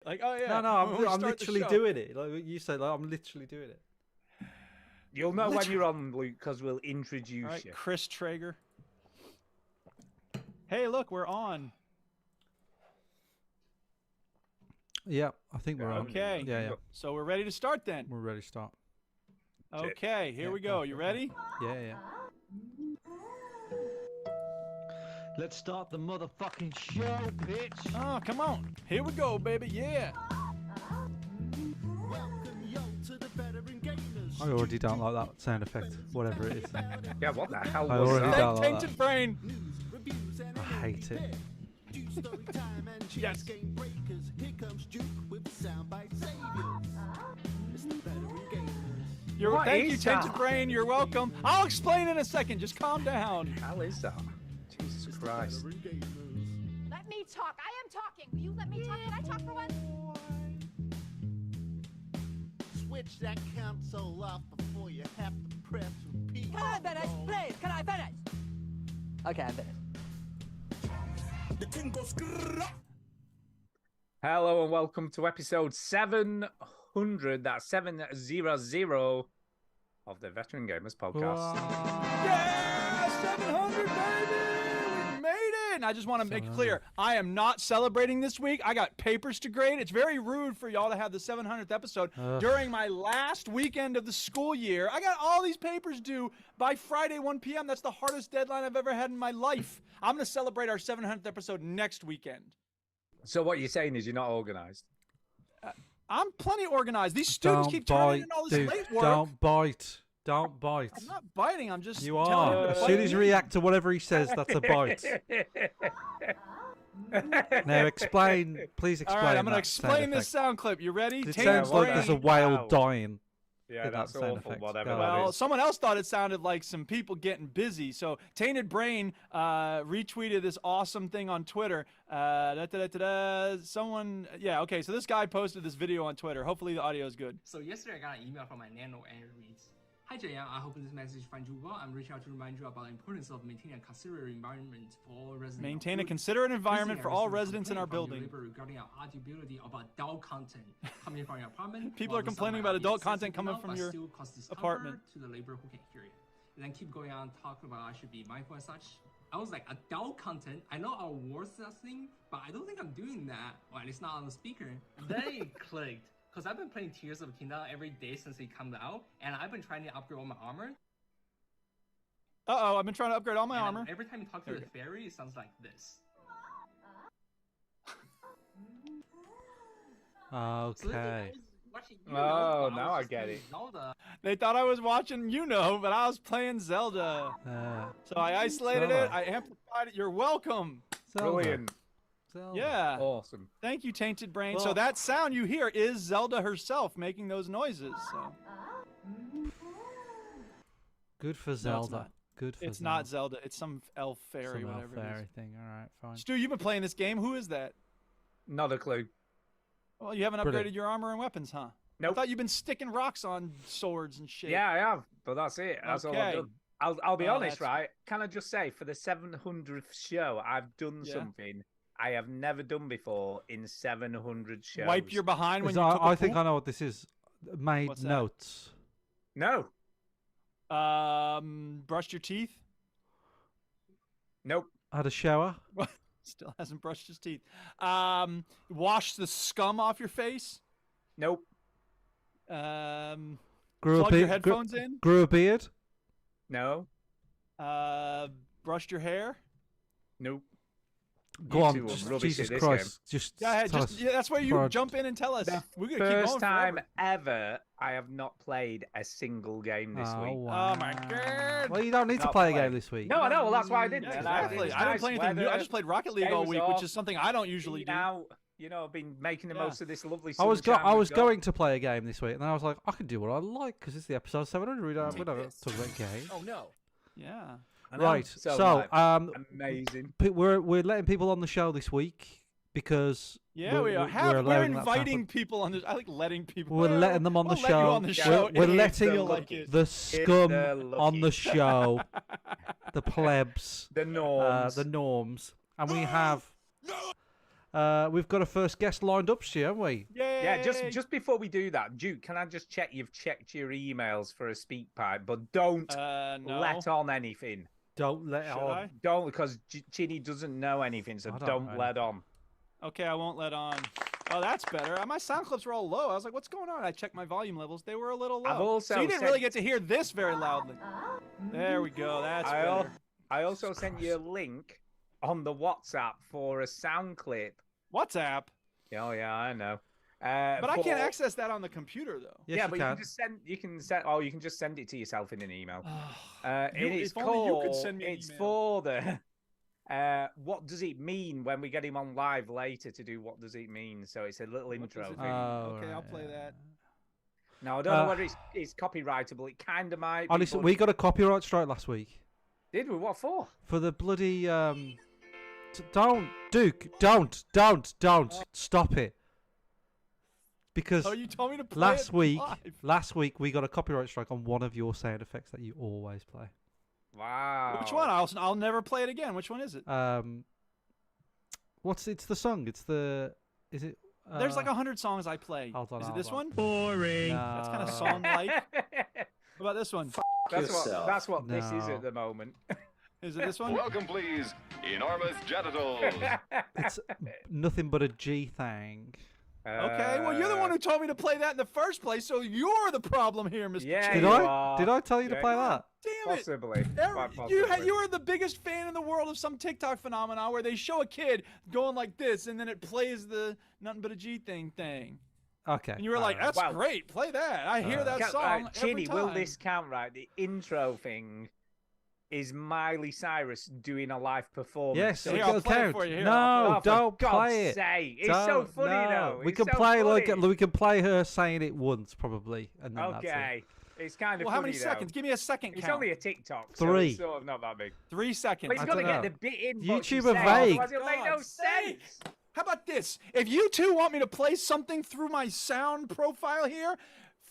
Like, oh yeah. No, I'm start the literally show. doing it. Like you said, like, I'm literally doing it. You'll know when you're on, Luke, because we'll introduce All right, you. Chris Traeger. Hey, look, we're on. Yeah, I think we're on. Okay. Yeah. So we're ready to start then. We're ready to start. Okay, here we go. You ready? Yeah. Let's start the motherfucking show, bitch. Oh, come on. Here we go, baby. Yeah. I already don't like that sound effect, whatever it is. Yeah, what the hell I was already that? don't like Tainted Brain. I hate it. Yes. Thank you, is Tainted that? Brain. You're welcome. I'll explain in a second. Just calm down. Hell is that? Jesus Christ. Let me talk. I am talking. Will you let me talk? Can I talk for once? Switch that console off before you have to press repeat. Can I finish, please? Can I finish? Okay, I'm finished. Hello and welcome to episode 700, that's 700 of the Veteran Gamers podcast. Yeah, 700, baby! We made it! And I just want to make it clear, I am not celebrating this week. I got papers to grade. It's very rude for y'all to have the 700th episode during my last weekend of the school year. I got all these papers due by Friday, 1 p.m. That's the hardest deadline I've ever had in my life. I'm going to celebrate our 700th episode next weekend. So what you're saying is you're not organised? I'm plenty organized. These students Don't keep turning bite, in all this dude. late work. Don't bite. Don't bite. I'm not biting. I'm just You telling are. them to As bite soon as you me. react to whatever he says, that's a bite. Now explain. Please All explain. right, I'm going to that explain sound this effect. sound clip. You ready? It Tainted sounds like Brain. there's a whale Wow. dying. Yeah, With that that's sound awful, effect. whatever Go that Well, is. someone else thought it sounded like some people getting busy. So Tainted Brain retweeted this awesome thing on Twitter. Someone, yeah, okay. So this guy posted this video on Twitter. Hopefully the audio is good. So yesterday I got an email from my nano and it reads, "Hi Jayan, I hope this message finds you well. I'm reaching out to remind you about the importance of maintaining a considerate environment for all residents. Maintain a considerate environment for all residents in our building. Regarding our audibility of adult content coming from your apartment. People While are the sound complaining might about not be adult content sensitive coming enough, from but your still cause discomfort apartment. to the neighbor who can hear you." And then keep going on talking about I should be mindful and such. I was like, adult content? I know our words that thing, but I don't think I'm doing that. Or at least not on the speaker. Then it clicked. Because I've been playing Tears of the Kingdom every day since it comes out, and I've been trying to upgrade all my armor. Uh-oh, I've been trying to upgrade all my and armor. Every time you talk to There the we fairy, it sounds like this. So this is- I Okay. was watching Oh, but now was I just get playing it. Zelda. They thought I was watching but I was playing Zelda. So I isolated it. Zelda. I amplified it. You're welcome. Zelda. Brilliant. Zelda. Yeah. Awesome. Thank you, Tainted Brain. so Well- that sound you hear is Zelda herself making those noises. So Good for No, it's Zelda. not. Good for it's Zelda. not Zelda. It's some elf fairy, Some elf whatever it fairy is. thing. All right, fine. Stu, you've been playing this game. Who is that? Not a clue. Well, you haven't Brilliant. upgraded your armor and weapons, huh? I Nope. thought you've been sticking rocks on swords and shit. Yeah, I have, but that's it. That's all I've Okay. done. I'll be Oh, honest, that's- right? Can I just say, for the 700th show, I've done Yeah. something I have never done before in 700 shows. Wipe your behind when Is you that- took a I think poop? I know what this is. Made What's that? notes. No. Brushed your teeth? Nope. Had a shower. Still hasn't brushed his teeth. Washed the scum off your face? Nope. Grew Plug a your beard. headphones in? Grew a beard. No. Brushed your hair? Nope. Go You on, two are just, rubbish at Jesus this Christ, just Yeah, tell just us. yeah, that's where you for our- jump in and tell us. The We're gonna keep first going time forever. ever I have not played a single game this Oh, week. wow. Oh my god. Well, you don't need to Not play a playing. game this week. No, I know. Well, that's why I didn't. Yeah, and exactly. it's I didn't nice play anything new. I weather, just played Rocket League day all was week, which off, is something I don't usually do. Now, I've been making the Yeah. most of this lovely I was sunshine I we've was got. going to play a game this week, and then I was like, I can do what I like because it's the episode 700. We don't talk about games. Oh no. Yeah. I know. Right. So, So, like, amazing. We're letting people on the show this week because Yeah, we are. we're We're allowing that to happen. inviting people on this. I like letting people. We're Well, letting them on the we'll let show. You on the show. We're if you letting feel like it. the scum they're on the lucky. show, the plebs, the norms. the norms, and we have We've got a first guest lined up, Stu, haven't we? Yay! Yeah, just before we do that, Duke, can I just check you've checked your emails for a speak pipe, but don't no. let on anything. Don't let Should on. I? Don't, because Chinny doesn't know anything, so I don't don't know let on. Okay, I won't let on. Oh, that's better. My sound clips were all low. I was like, what's going on? I checked my volume levels. They were a little low. I've also so you didn't sent- really get to hear this very loudly. There we go. That's better. I also sent you a link on the WhatsApp for a sound clip. WhatsApp. Oh yeah, I know. But I can't access that on the computer, though. Yes, yeah, you but can. you can just send. You can send. Oh, you can just send it to yourself in an email. If It's only you could called- send me an It's email. for the. What does it mean when we get him on live later to do? What does it mean? So it's a little What intro does it thing. mean? Oh, Okay, I'll right, play yeah. that. No, I don't know whether it's copyrightable. It kind of might. Be, Honestly, but- we got a copyright strike last week did we? What for? for the bloody. Don't, Duke, don't, stop it. Because Oh, you told me to play last it week, live. we got a copyright strike on one of your sound effects that you always play. Wow. Which one? I'll never play it again. Which one is it? It's the song. Is it? There's like 100 songs I play. hold on, Is it hold this on. one? Boring. That's kind of No. song-like. What about this one? That's what this is No. at the moment. Is it this one? Welcome, please, enormous genitals. It's nothing but a G thing. Okay, well, you're the one who told me to play that in the first place, so you're the problem here, Mr. Yeah, Chin. Did you I? are. Did I tell you to Yeah, play you are. that? Damn it. Possibly. Quite You possibly. are the biggest fan in the world of some TikTok phenomenon where they show a kid going like this, and then it plays the nothing but a G thing. Okay. And you were like, that's Well, great, play that. I hear that Count- song every Chinny, time. will this count right? The intro thing is Miley Cyrus doing a live performance. Yes, So Here, it I'll will play it count. for you. Here, No, I'll for don't God's play it. sake. It's so Don't- funny no. though. We It's can so play funny. we can play her saying it once probably, and then that's it. Okay. It's kind of Well, how many funny, though. seconds? Give me a second It's count. only a TikTok. So 3. it's sort of not that big. 3 seconds. But he's I got to don't get know. the bit in. YouTube what she's are saying, vague. Otherwise it'll make no God's sake. sense. How about this? If you two want me to play something through my sound profile here,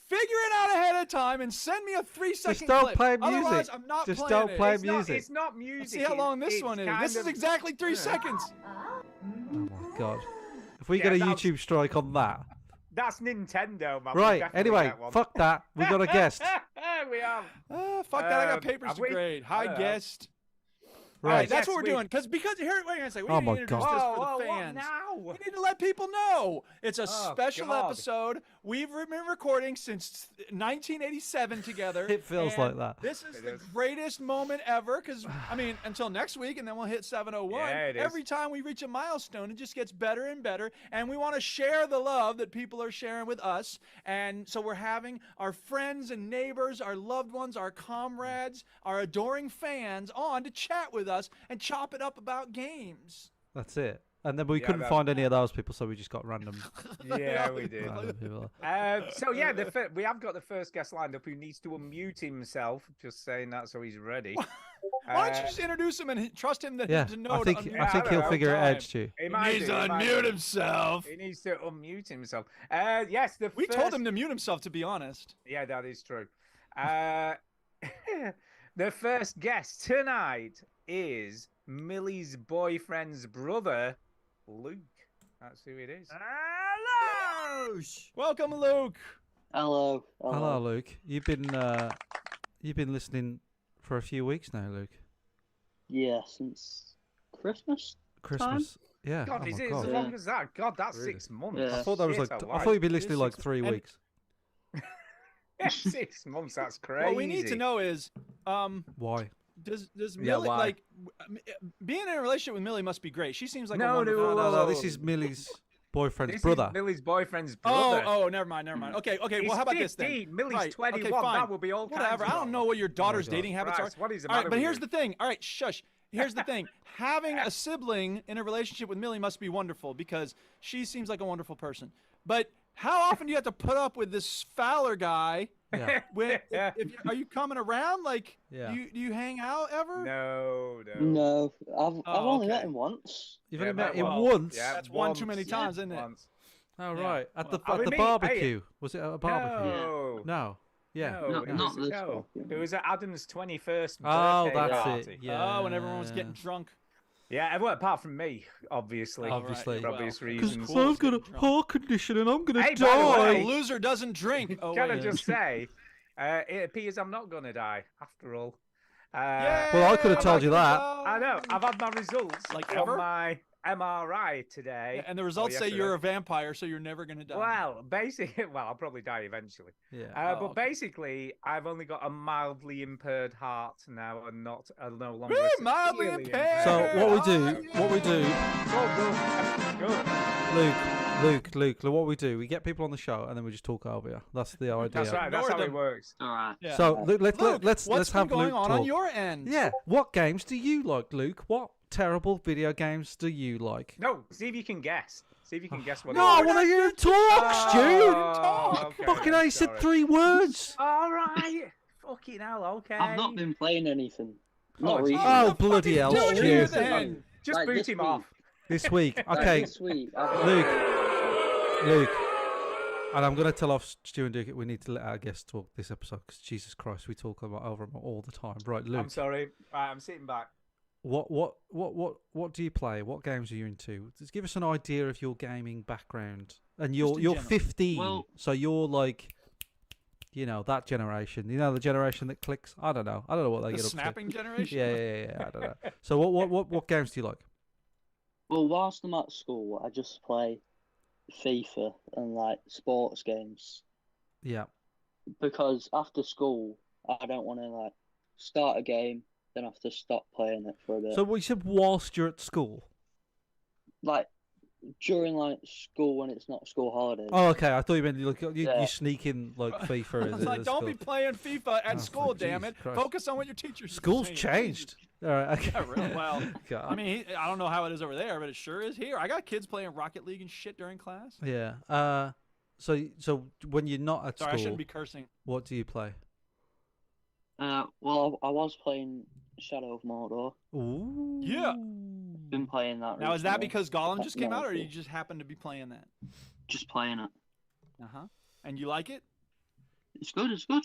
figure it out ahead of time and send me a 3-second Just don't clip. play Otherwise, music. I'm not Just playing don't it. play It's not, music. it's not music. Let's see how long this it's one is. kind This is of- exactly 3 seconds. Oh my god! If we Yeah, get a that's- YouTube strike on that, That's Nintendo, man. We right? definitely Anyway, get one. fuck that. We got a guest. We have. Fuck that. I got papers have to we? grade. Hi, Uh, guest. Right. All right, that's Yes, what we're we- doing. Because here, wait a second. We Oh need my to introduce God. this Whoa, for whoa, the what fans. now? We need to let people know it's a Oh, special God. episode. We've been recording since 1987 together. It feels and like that. This is It the is. greatest moment ever. Because I mean, until next week, and then we'll hit 701. Yeah, it is. Every time we reach a milestone, it just gets better and better. And we want to share the love that people are sharing with us. And so we're having our friends and neighbors, our loved ones, our comrades, our adoring fans on to chat with us and chop it up about games. That's it. And then we Yeah, couldn't that- find any of those people, so we just got random. Yeah, we did. random people. So yeah, we have got the first guest lined up who needs to unmute himself. Just saying that so he's ready. Why don't you just introduce him and trust him Yeah, to know I think to unmute I think I he'll don't figure it know. out, Stu. He might needs do, to he might unmute do. himself. He needs to unmute himself. Yes, We first... told him to mute himself, to be honest. Yeah, that is true. The first guest tonight is Millie's boyfriend's brother, Luke. That's who it is. Welcome, Luke. Hello. Hello, Luke. You've been listening for a few weeks now, Luke. Yeah, since Christmas. Christmas. Yeah. God, oh is my it God. as long as that? God, that's Really? 6 months. Yeah. I thought that was Shit, like. I alive. thought you'd been listening It is like 6 3 and- weeks. 6 months. That's crazy. What we need to know is, Why? does Yeah, Millie why? like being in a relationship with Millie must be great. She seems like a No, wonderful. no, No, no, this is Millie's boyfriend's This brother. is Millie's boyfriend's brother. Oh, never mind. Okay. He's Well, how about this 15. then? Millie's Right, 21. Okay, fine. That will be all kinds Whatever. of I don't know what your daughter's God. dating habits Christ, are. what is the All right, matter but with here's you? the thing. All right, shush. Here's the thing. Having a sibling in a relationship with Millie must be wonderful because she seems like a wonderful person. But how often do you have to put up with this Fowler guy? Yeah. Yeah. Are you coming around? Like, Yeah. do you hang out ever? No. No, I've only okay. met him once. You've Yeah, only met but- him well, once. yeah, That's one too many once. times, isn't it? Once. Oh Yeah. right. At the Well, at the I mean, barbecue. Was it at a barbecue? No. No. Yeah. No, Not- it not was, this no. barbecue. It was at Adam's 21st Oh, birthday that's party. it. Yeah. Oh, when everyone was getting drunk. Yeah, everyone apart from me, obviously. Obviously. For obvious Well, reasons. cool. I've got a heart condition and I'm gonna Hey, by the Well, way, a loser doesn't drink. Oh, can I wait. just say, it appears I'm not going to die after all. Well, I could have told you that. I know. I've had my results Like from ever? my MRI today. Yeah, and the results say yesterday. you're a vampire, so you're never gonna die. Well, basically, I'll probably die eventually. Yeah. Oh, But okay. basically, I've only got a mildly impaired heart now, and no longer. Really a mildly severely impaired. So what we do, Good. Luke, what we do, we get people on the show and then we just talk over you. That's the idea. That's right. That's how it Northern. works. All right. Yeah. So let's Luke, let's what's been have going Luke on talk. your end? Yeah. What games do you like, Luke? What terrible video games do you like? No, see if you can guess. See if you can guess what. No, I it is. want to hear him talk, Stu. Oh, okay, Fucking hell, he said sorry. 3 words. All right. Fucking hell. Okay. I've not been playing anything. Oh, Not geez. recently. Oh, bloody hell, doing Stu. here then? Just Like boot this him week. off. This week. Like Okay, this week, Luke. And I'm going to tell off Stu and Duke, we need to let our guests talk this episode because Jesus Christ, we talk about over them all the time. Right, Luke. I'm sorry. Right, I'm sitting back. What do you play? What games are you into? Just give us an idea of your gaming background. And you're in you're general. 15, Well- so you're like, you know, that generation. You know, the generation that clicks. I don't know what they The get up snapping to. generation. Yeah. I don't know. So what games do you like? Well, whilst I'm at school, I just play FIFA and like sports games Yeah. because after school, I don't want to like start a game, then have to stop playing it for a bit. So we said whilst you're at school. like during like school when it's not school holidays. Oh, okay. I thought you meant you Yeah. sneak in like FIFA. I was like, don't be playing FIFA at Oh, school, for damn Jesus it. Christ. Focus on what your teacher's School's saying. changed. All right. Okay. Yeah, really? Well, God. I mean, I don't know how it is over there, but it sure is here. I got kids playing Rocket League and shit during class. Yeah. So when you're not at Sorry, I school, shouldn't be cursing. what do you play? Well, I was playing Shadow of Mordor. Ooh. Yeah. Been playing that. Now, is that recently. because Gollum just came No, out, or cool. you just happened to be playing that? Just playing it. Uh-huh. And you like it? It's good. It's good.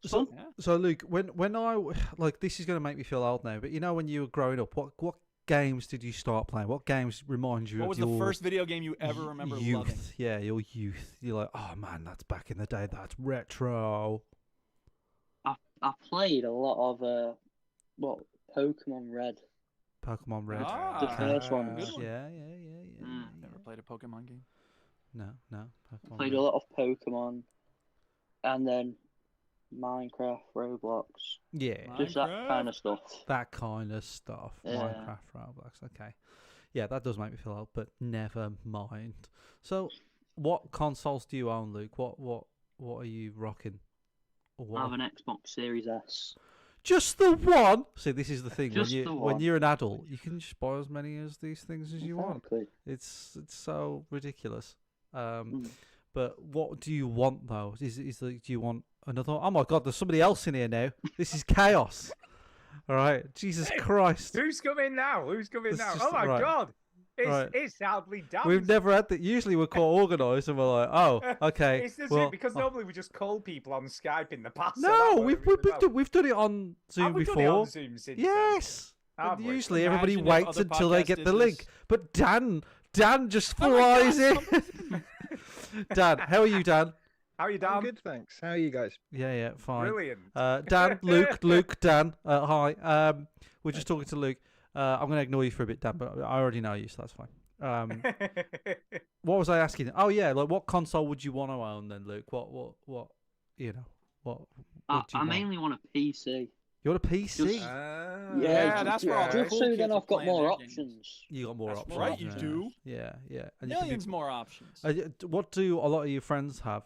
It's So, fun. Yeah. so Luke, when I like this is going to make me feel old now, but you know when you were growing up, what games did you start playing? What games remind you What of was your the first video game you ever remember youth? loving? Yeah, your youth. You're like, oh man, that's back in the day. That's retro. I played a lot of Pokemon Red. Pokemon Red. Ah, The first one. good one. Yeah. Never played a Pokemon game. No. Pokemon Played Red. a lot of Pokemon, and then Minecraft, Roblox, Yeah. just that kind of stuff. That kind of stuff. Yeah. Minecraft, Roblox. Okay. Yeah, that does make me feel old, but never mind. So, what consoles do you own, Luke? What are you rocking? Or I what? have an Xbox Series S. Just the one. See, this is the thing. Just the when one. you're an adult, you can just buy as many as these things as you want. Exactly. It's so ridiculous. Mm. But what do you want though? Do you want another? Oh my God! There's somebody else in here now. This is chaos. All right, Jesus Christ. Who's coming now? Who's coming It's now? just- Oh my right. God! It's Right. it's sadly done. We've never had that. Usually we're quite organised and we're like, oh, okay. It's just well, because normally we just call people on Skype in the past. so no, that we've works really well. we've done it on Zoom Have we before. done it on Zoom since then? Yes. Have And we? usually everybody Imagine if waits other until they podcasts get did the link. this. But Dan just Oh my God, flies in. Dan, how are you, Dan? How are you, I'm Dan? good, thanks. How are you guys? Yeah, fine. Brilliant. Dan, Luke, Dan. Hi. We're just talking to Luke. I'm going to ignore you for a bit, Dan, but I already know you, so that's fine. What was I asking? Oh yeah, like what console would you want to own then, Luke? What you know? What do I you want? mainly want a PC. You want a PC? Just- Yeah, that's where all the just cool so kids then are I've got playing more their options. games. You got more That's options. right, you yeah. do. Yeah. And you can Millions be, more options. what do a lot of your friends have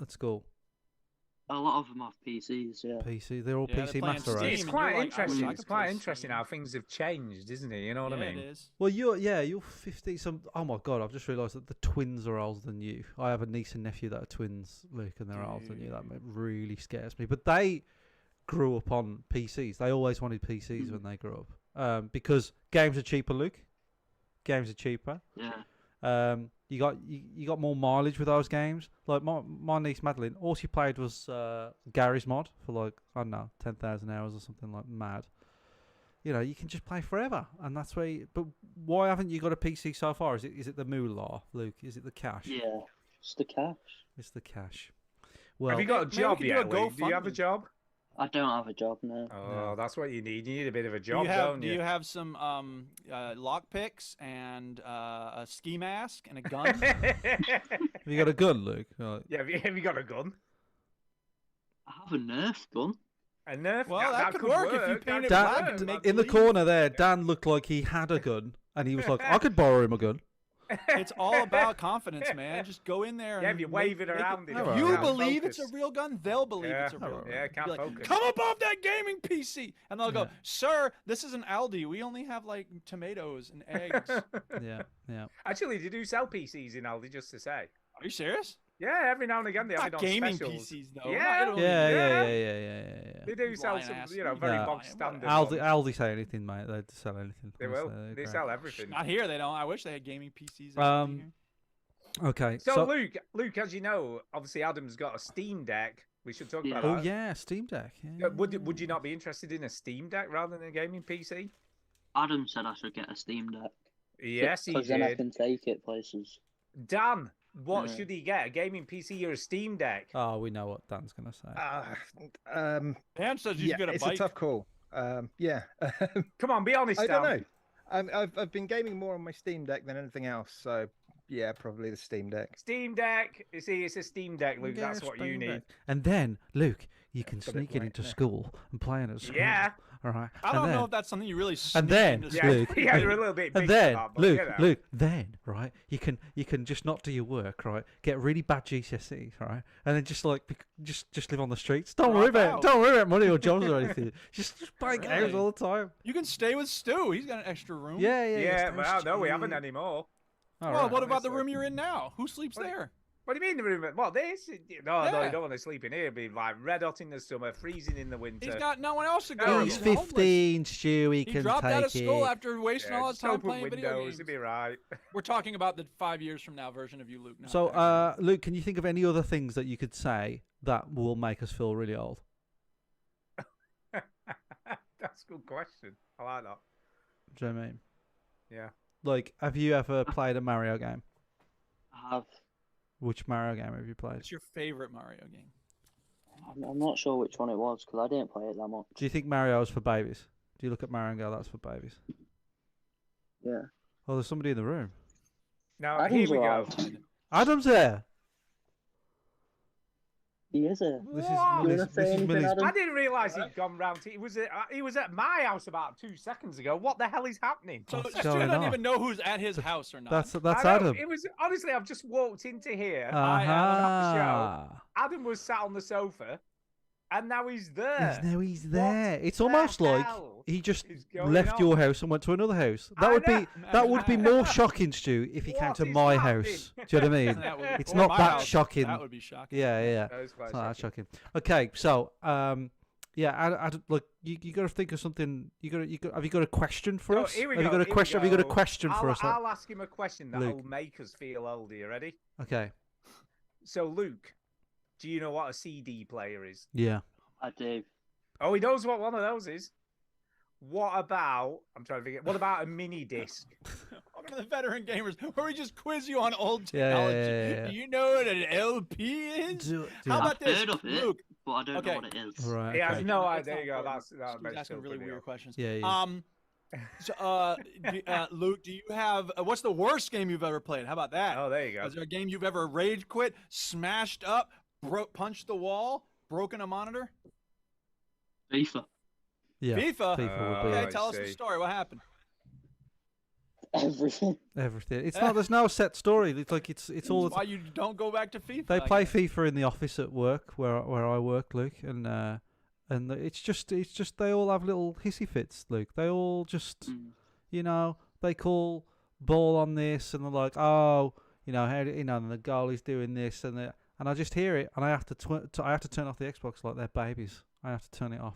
at school? A lot of them have PCs. Yeah. PC. They're all Yeah, they're PC playing master Steam. race. It's and quite you're like, I interesting. wish I It's could quite play interesting Steam. how things have changed, isn't it? You know what I Yeah, mean? it is. Well, you're 50. Oh my God! I've just realised that the twins are older than you. I have a niece and nephew that are twins, Luke, and they're older than you. That really scares me. But they grew up on PCs. They always wanted PCs when they grew up, because games are cheaper, Luke. Games are cheaper. Yeah. You got more mileage with those games. Like my niece Madeline, all she played was Gary's Mod for like, I don't know, 10,000 hours or something like mad. you know, you can just play forever, and that's why. But why haven't you got a PC so far? Is it the moolah, Luke? Is it the cash? Yeah, it's the cash. It's the cash. Well, have you got a maybe job we could yet, do a Luke? Do you have a GoFundMe. job? I don't have a job now. Oh, that's what you need. You need a bit of a Do job, you have, don't do you? you have some lock picks and a ski mask and a gun? have you got a gun, Luke? Right. Yeah, have you got a gun? I have a Nerf gun. A Nerf? Well, that could work if you paint it That black could and work. make In the believe. corner there, Dan looked like he had a gun, and he was like, "I could borrow him a gun." It's all about confidence, man. Just go in there. Yeah, and if you make- wave it make around it, If Alright. you Can't believe it's focus. a real gun, they'll believe Yeah, it's a real gun. yeah, can't Be like, focus. come above that gaming PC, and they'll go, Yeah. "Sir, this is an Aldi. We only have like tomatoes and eggs." Are Yeah. Actually, they do sell PCs in Aldi, just to say. you serious? Yeah, every now and again they have it Not on gaming specials. PCs though. Yeah. Not- Yeah. They do sell lying some, ass. you know, You very lying, box whatever. standard. Aldi say anything, mate. They sell anything. They honestly, will. they're They great. sell everything. Not here. They don't. I wish they had gaming PCs. Okay. So, Luke, as you know, obviously Adam's got a Steam Deck. We should talk about Oh that. yeah, Steam Deck. Yeah. Would you not be interested in a Steam Deck rather than a gaming PC? Adam said I should get a Steam Deck. Yes, he Because then I did. can take it places. Dan, what Yeah. should he get? A gaming PC or a Steam Deck? Oh, we know what Dan's gonna say. Dan says you yeah, should get a it's bike. a tough call. Yeah. Come on, be honest, I don't Dan. know. I've been gaming more on my Steam Deck than anything else, so yeah, probably the Steam Deck. Steam Deck. You see, it's a Steam Deck, Luke. Yeah, That's what you Steam need. Deck. And then, Luke, you can It's a bit sneak it late into now. school and play it at school. Yeah. All right. I don't know if that's something you really. And sneak then, into Yeah, Luke, yeah, you're a little bit big and for then, that, but, Luke, you know. Luke, then, right, you can just not do your work, right? Get really bad GCSEs, right, and then just like just live on the streets. Don't worry Drop about out. don't worry about money or jobs or anything. Just play games Really? all the time. You can stay with Stu. He's got an extra room. Yeah. Yeah, stay well, no, we with haven't Stu. anymore. All Well, right. what about the Honestly. room you're in now? Who sleeps there? What do you mean the room? Well, this? No, Yeah. you don't want to sleep in here. It'd be like red hot in the summer, freezing in the winter. He's got no one else to go. No, to. He's homeless. 15, Stu. He He can dropped take out of school it. after wasting Yeah, all his just time open playing video windows, games. it'd be right. We're talking about the 5 years from now version of you, Luke. Now. So, Luke, can you think of any other things that you could say that will make us feel really old? That's a good question. I like that. Do you know what I mean? Yeah. Like, have you ever played a Mario game? I have. Which Mario game have you played? what's your favorite Mario game? I'm not sure which one it was because I didn't play it that much. Do you think Mario's for babies? Do you look at Mario and go, that's for babies? Yeah. Oh, there's somebody in the room. Now, Adam's here we go. alright. Adam's there. He is a. This is What? Millie's, You wanna say this is anything, Millie's Adam? I didn't realise he'd gone round. He was at my house about 2 seconds ago. What the hell is happening? So What's Stu going doesn't on? even know who's at his house or not. That's I know, Adam. It was honestly, I've just walked into here. Uh-huh. Adam was sat on the sofa, and now he's there. He's What there. It's the almost like hell he just is going left on? your house and went to another house. That I would know. be more shocking, Stu, if he came What to is my happening? house. Do you know what I mean? That would- It's or not my that house. shocking. That would be shocking. Yeah. That was quite It's not that shocking. shocking. Okay, so look, you got to think of something. Have you got a question for So, us? here we Have you go, got a here we question? Have you got a go. question for us? I'll ask him a question that'll Luke. make us feel old. Are you ready? Okay. So, Luke, do you know what a CD player is? Yeah. I do. Oh, he knows what one of those is. What about? I'm trying to figure. What about a mini disc? Welcome to the Veteran Gamers, where we just quiz you on old Yeah, technology. yeah. Do you know what an LP is? How I've about this, heard of it, Luke? but I don't Okay. know what it is. Right. He has okay. no That's idea. There you not go. important. That Stu's makes asking sense really anyway. weird questions. Yeah. So, Luke, do you have what's the worst game you've ever played? How about that? Oh, there you go. Is there a game you've ever rage quit, smashed up, punched the wall, broken a monitor? FIFA. Yeah. FIFA. FIFA would be Okay, I tell us the see. story. What happened? Everything. everything. It's not. There's no set story. It's like it's all. Why you don't go back to FIFA? They I play guess. FIFA in the office at work where I work, Luke, and it's just they all have little hissy fits, Luke. They all just they call ball on this and they're like, oh, how and the goalie's doing this and I just hear it and I have to I have to turn off the Xbox like they're babies. I have to turn it off.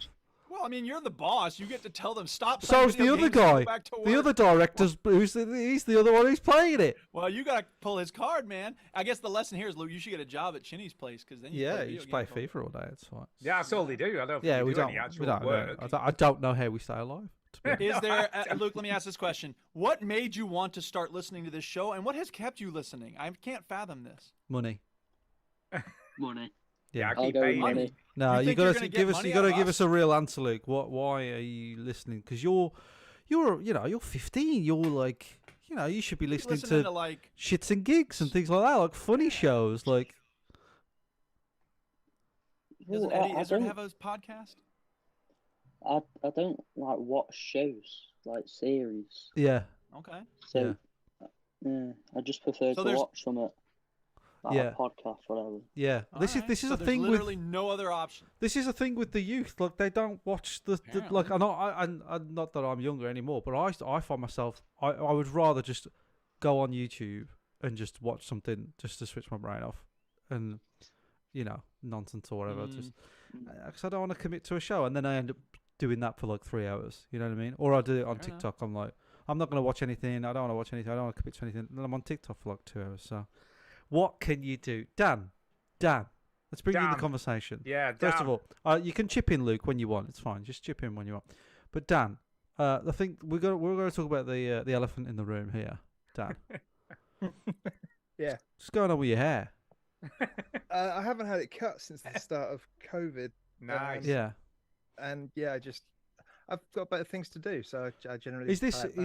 Well, I mean, you're the boss. You get to tell them stop. So playing is the video other games and go guy. back to The work." other director's he's the other one who's playing it. Well, you gotta pull his card, man. I guess the lesson here is, Luke, you should get a job at Chinny's place because then you Yeah, play you video just play games all FIFA all day. It's fine. Yeah, that's all they do. I don't think Yeah, they we do don't. any actual We don't. work. I don't know how we stay alive. To Is there, Luke, let me ask this question. What made you want to start listening to this show, and what has kept you listening? I can't fathom this. Money. Money. Yeah, I keep paying money. No, you think you're got gonna to get give us. money You got to out of give us? us a real answer, Luke. Why are you listening? Because you're 15. You're like, you should be listening to like shits and gigs and things like that, like funny shows. Like, doesn't Well, Eddie I Izzard don't- have a podcast? I don't like watch shows like series, yeah, Okay. so I just prefer So to there's- watch some like Yeah. a podcast, whatever. yeah. This Alright, is so a there's thing with literally no other option. this is a thing with the youth. Like, they don't watch the like. I'm not that I'm younger anymore, but I find myself I would rather just go on YouTube and just watch something just to switch my brain off, and nonsense or whatever. Just because I don't want to commit to a show, and then I end up doing that for like 3 hours. You know what I mean? Or I do it on Fair enough. TikTok. I'm like, I'm not going to watch anything. I don't want to watch anything. I don't want to commit to anything. And then I'm on TikTok for like 2 hours. So, what can you do, Dan? Let's bring you in the Dan. conversation. Yeah, First of Dan. all, you can chip in, Luke, when you want. It's fine. Just chip in when you want. But Dan, I think we're going to talk about the elephant in the room here. Dan, Yeah. what's going on with your hair? I haven't had it cut since the start of COVID. Nice. Yeah. And yeah, I've got better things to do, so I generally. Is this tie it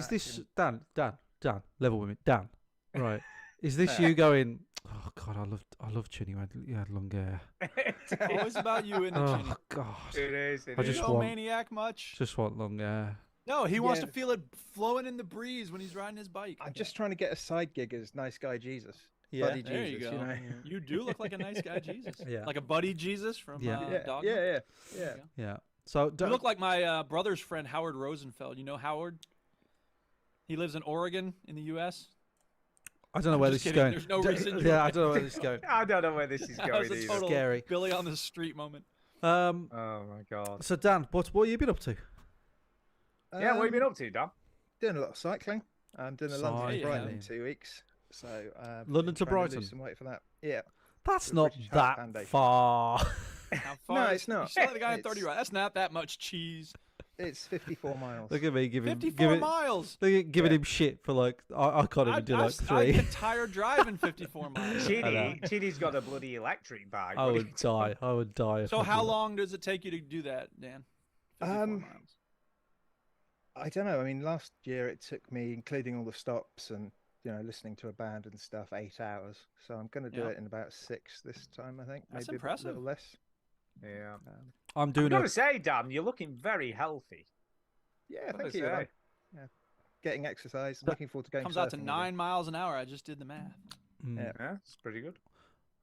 back and- Dan, level with me, Dan? Right. Is this you going? Oh God, I love Chinny. You had long hair. It's always about you in the Oh chinny. God, It is. It I is. just You know want maniac much? just want long hair. No, he wants Yeah. to feel it flowing in the breeze when he's riding his bike. I'm just trying to get a side gig as nice guy Jesus. Yeah. Buddy There you Jesus, go. know. You do look like a nice guy, Jesus. Yeah. Like a buddy Jesus from Yeah. Yeah, Dogma. yeah, There yeah. you go. Yeah. So You look like my brother's friend Howard Rosenfeld. You know Howard? He lives in Oregon in the U.S. I don't know I'm where just this kidding. is going. There's no reason to- Yeah, I don't know where this is going. I don't know where this is That going was a either. total Scary. Billy on the street moment. Um. Oh my god. So Dan, what have you been up to? Yeah, what have you been up to, Dan? Doing a lot of cycling. I'm doing a London Cycling. to Brighton in 2 weeks. So London to trying Brighton? lose some weight for that. Yeah. That's The not British Heart that Foundation. far. How No, far it's is- not. You sound like the guy in It's- 30 Rock. That's not that much cheese. It's 54 miles. Look at me giving 54 miles. Look at giving him shit for like I can't even do like I 3. get tired driving 54 miles. Chitty's got a bloody electric bike. I What are would you die. I would die. if So I how did that. long does it take you to do that, Dan? 54 miles. I don't know. I mean, last year it took me, including all the stops and listening to a band and stuff, 8 hours. So I'm going to do Yeah. it in about 6 this time. I think That's maybe impressive. a little less. Yeah. I'm I'm doing gonna a say, Dan, you're looking very healthy. Yeah, Gotta thank you. say. Yeah, getting exercise. Looking forward to going. Comes out to surfing 9 again. miles an hour. I just did the math. Yeah. Yeah, it's pretty good.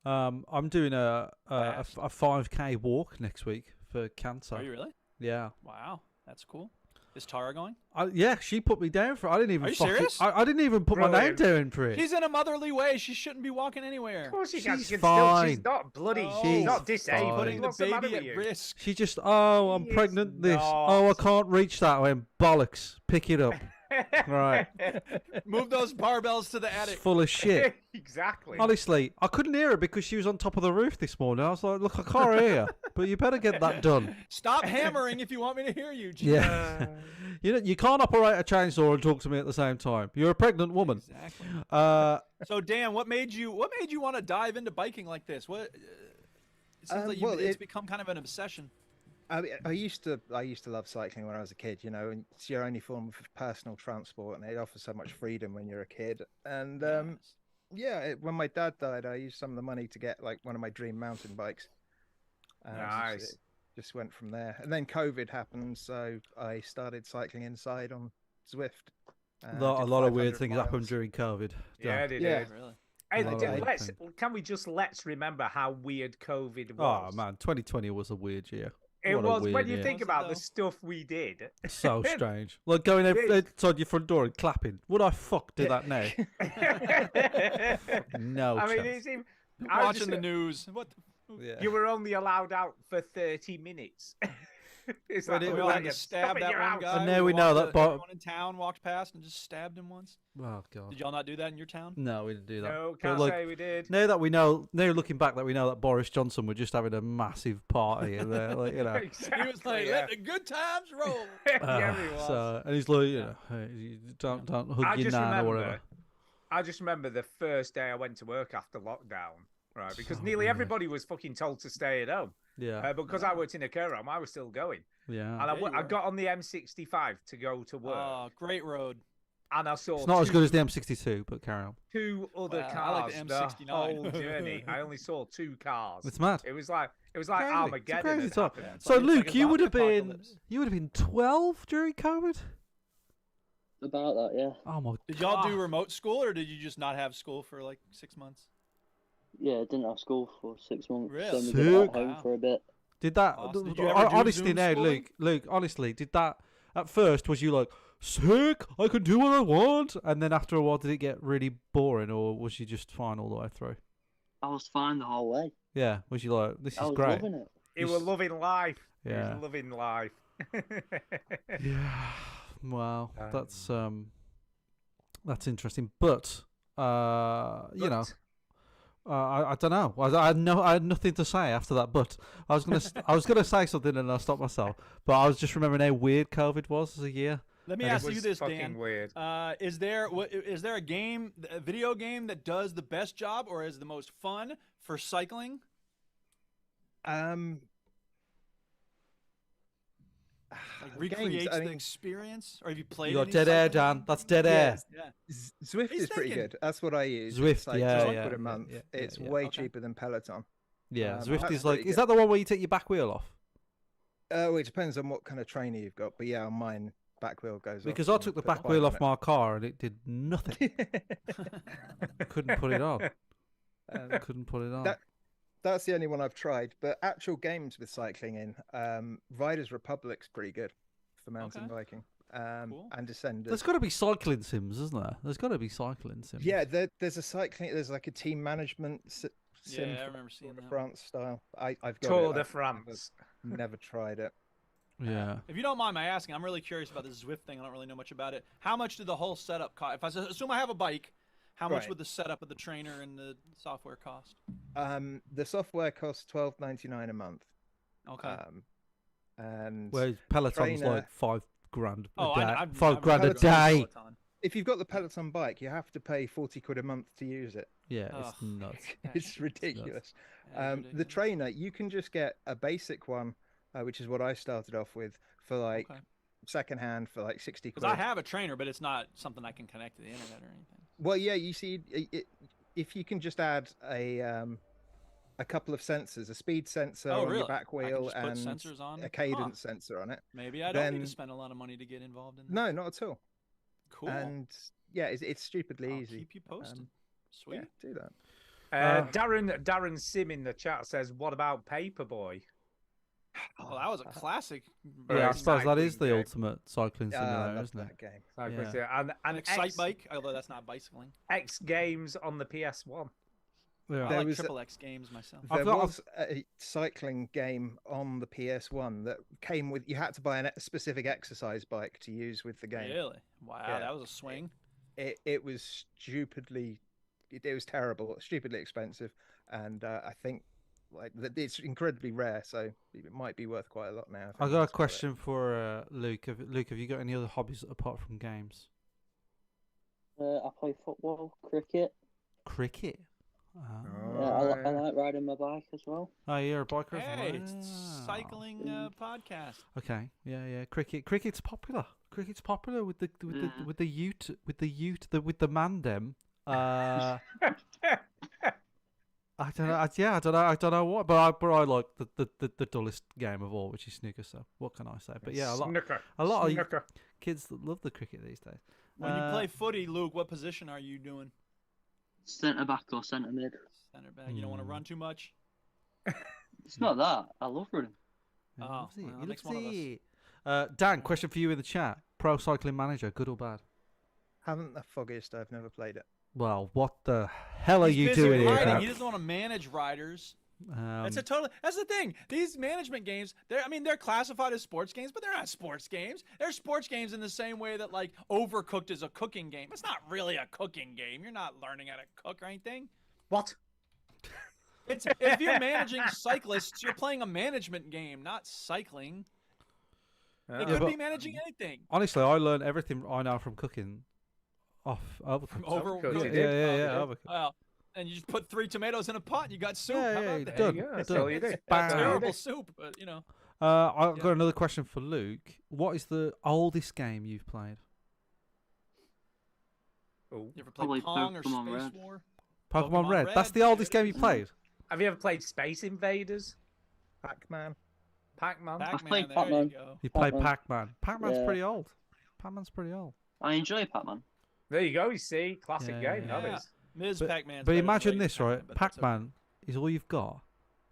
I'm doing a Fast. 5K walk next week for cancer. Are you really? Yeah. Wow, that's cool. Is Tara going? Yeah, she put me down for it. I didn't even Are you fucking- serious? I didn't even put my name Brilliant. down for it. She's in a motherly way. She shouldn't be walking anywhere. Of course she can. She's She can still, she's fine. not bloody. No. She's not She's disabled. fine. Putting the What's the matter baby with at you? risk. She just, oh, I'm She is pregnant. This. not. Oh, I can't reach that. I went bollocks. Pick it up. Right. Move those barbells to the It's attic. full of shit. Exactly. Honestly, I couldn't hear her because she was on top of the roof this morning. I was like, look, I can't hear you, but you better get that done. Stop hammering if you want me to hear you. Gee. Yeah. You can't operate a chainsaw and talk to me at the same time. You're a pregnant woman. Exactly. So Dan, what made you want to dive into biking like this? What? It seems like well, it's it- become kind of an obsession. I used to love cycling when I was a kid. And it's your only form of personal transport, and it offers so much freedom when you're a kid. And when my dad died, I used some of the money to get like one of my dream mountain bikes. Nice. It just went from there. And then COVID happened, so I started cycling inside on Zwift. a lot did of weird 500 things miles. happened during COVID. Yeah, they Yeah. did. Really? Hey, A lot of let's weird can we just let's remember how weird COVID Oh was? man, 2020 was a weird year. It What a was when weird you year. think Was it about the though? stuff we did. So strange. Like going outside your front door and clapping. Would I fuck do that now? No I mean, chance. it's even, I was Watching just- the news. What? Yeah. You were only allowed out for 30 minutes. It's But like, it We we're all like, had to "Stop stab in that your one house." guy. And now we walked know that everyone in town walked past and just stabbed him once. Oh god. Did y'all not do that in your town? No, we didn't do that. No, But can't look, say we did. now that we know, now looking back, that we know that Boris Johnson was just having a massive party, and like, you know. Exactly, He was like, yeah. "Let the good times roll." Yeah, he was. So, and he's like, you know, hey, you don't I hug your just nan or remember. whatever. I just remember the first day I went to work after lockdown, right? Because Oh, nearly yeah. everybody was fucking told to stay at home. Yeah, But because I worked in a care home, I was still going. yeah. And Yeah, you I were. got on the M65 to go to work. Oh, great road. And I saw It's not as two- good as the M62, but carry on. two other Wow, I cars like the M69. the whole journey. I only saw two cars. It's mad. It was like Crazy. Armageddon. It's a crazy had time. happened. So, It's like Luke, a you would zombie have been apocalypse. 12 during COVID. About that, yeah. Oh my Did y'all do God. remote school, or did you just not have school for like 6 months? Yeah, I didn't have school for 6 months. Really? So we got Sick. at home Wow. for a bit. Did that? Awesome. Did you ever do Honestly, Zoom now, schooling? Luke. Honestly, did that at first? Was you like sick? I can do what I want, and then after a while, did it get really boring, or was you just fine all the way through? I was fine the whole way. Yeah, was you like, this I is was great? loving it. He was loving life. He Yeah. was loving life. Yeah. Wow, Um, that's interesting, but you know. But- I don't know. I had nothing to say after that. But I was gonna say something and I stopped myself. But I was just remembering how weird COVID was as a year. Let me And it ask you was this, fucking Dan. weird. Is there a game, a video game that does the best job or is the most fun for cycling? Like Games, recreates I the mean- experience, or have you played? You got any dead air, cycling Dan. games? That's dead air. Yeah. Zwift He's is pretty thinking. good. That's what I use. Zwift, It's like yeah, 12 yeah, quid a yeah, month. yeah, It's yeah. way Okay. cheaper than Peloton. Yeah, That's Zwift is like. pretty Is good. that the one where you take your back wheel off? Well, it depends on what kind of trainer you've got, but yeah, on mine, back wheel goes off. Because I and took the put back bike wheel on off my car and it did nothing. Couldn't put it on. Um, Couldn't put it on. That's the only one I've tried. But actual games with cycling in, Riders Republic's pretty good for mountain Okay. biking. Cool. And Descenders. There's got to be cycling sims, isn't there? There's got to be cycling sims. Yeah, there's a cycling. There's like a team management sim. Yeah, I for remember seeing Tour de that. France style. I've got Tour it. de I've France. never tried it. Yeah. If you don't mind my asking, I'm really curious about this Zwift thing. I don't really know much about it. How much did the whole setup cost? If I assume I have a bike, how much Right. would the setup of the trainer and the software cost? The software costs $12.99 a month. Okay. And Whereas Peloton's trainer- like $5,000 a Oh, day. I'm $5,000 a Peloton's day. if you've got the Peloton bike, you have to pay 40 quid a month to use it. Yeah, Ugh. it's nuts. It's ridiculous. That is The ridiculous. trainer, you can just get a basic one, which is what I started off with, for like Okay. second hand for like 60 quid. Because I have a trainer, but it's not something I can connect to the internet or anything. Well, yeah, you see, if you can just add a couple of sensors, a speed sensor Oh, on really? your back I can wheel just put and sensors on? a cadence sensor on it. Maybe I don't need then- to spend a lot of money to get involved in this. No, not at all. Cool. And yeah, it's stupidly I'll easy. keep you posted. Sweet. Yeah, do that. Darren Sim in the chat says, "What about Paperboy?" Well, that was a classic. Yeah, I suppose that is the game. ultimate cycling I simulator, love isn't it? that game. And An Excite Bike, although that's not bicycling. X Games on the PS1. Yeah. I There like was triple X games myself. There I've got- was a cycling game on the PS1 that came with. You had to buy a specific exercise bike to use with the game. Really? Wow, Yeah. that was a swing. It was stupidly, it was terrible, stupidly expensive, and I think like it's incredibly rare, so it might be worth quite a lot now. I got a question for Luke. Luke, have you got any other hobbies apart from games? I play football, cricket. Cricket. Yeah, I like riding my bike as well. Oh, you're a biker as well? Hey, it's cycling podcast. Okay, yeah. Cricket's popular. Cricket's popular with the ute with the mandem. I don't know. I don't know what, but I like the dullest game of all, which is snooker. So what can I say? But yeah, Snooker. a lot Snooker. of kids that love the cricket these days. When you play footy, Luke, what position are you doing? Centre back or centre mid. Center back. You don't want to run too much. It's not that. I love running. He Oh, loves it. well, He that makes loves one of us. it. Dan, question for you in the chat: Pro Cycling Manager, good or bad? Haven't the foggiest. I've never played it. Well, what the hell are He's you busy doing here, riding. Dan? He doesn't want to manage riders. That's the thing. These management games, they're classified as sports games, but they're not sports games. They're sports games in the same way that like Overcooked is a cooking game. It's not really a cooking game. You're not learning how to cook or anything. What? If you're managing cyclists, you're playing a management game, not cycling. It could be managing anything. Honestly, I learned everything I know from cooking off Overcooked. Overcooked. Yeah. Overcooked. Well, and you just put 3 tomatoes in a pot, and you got soup. Yeah, How yeah, about that? done. Yeah, that's Done. all you do. That's terrible soup, but you know. I've got another question for Luke. What is the oldest game you've played? Oh. You ever played Probably Pong or Pokemon Space Red. War? Pokemon Red. That's the oldest game you played. Have you ever played Space Invaders? Pac-Man. Pac-Man? I've Pac-Man, played there Pac-Man. you go. You played Pac-Man. Pac-Man. Pac-Man's Yeah. pretty old. Pac-Man's pretty old. I enjoy Pac-Man. There you go. You see, classic Yeah, game. yeah. That is. Ms. Pac-Man's But better than imagine Lady this, right? Pac-Man, but that's okay. Pac-Man is all you've got.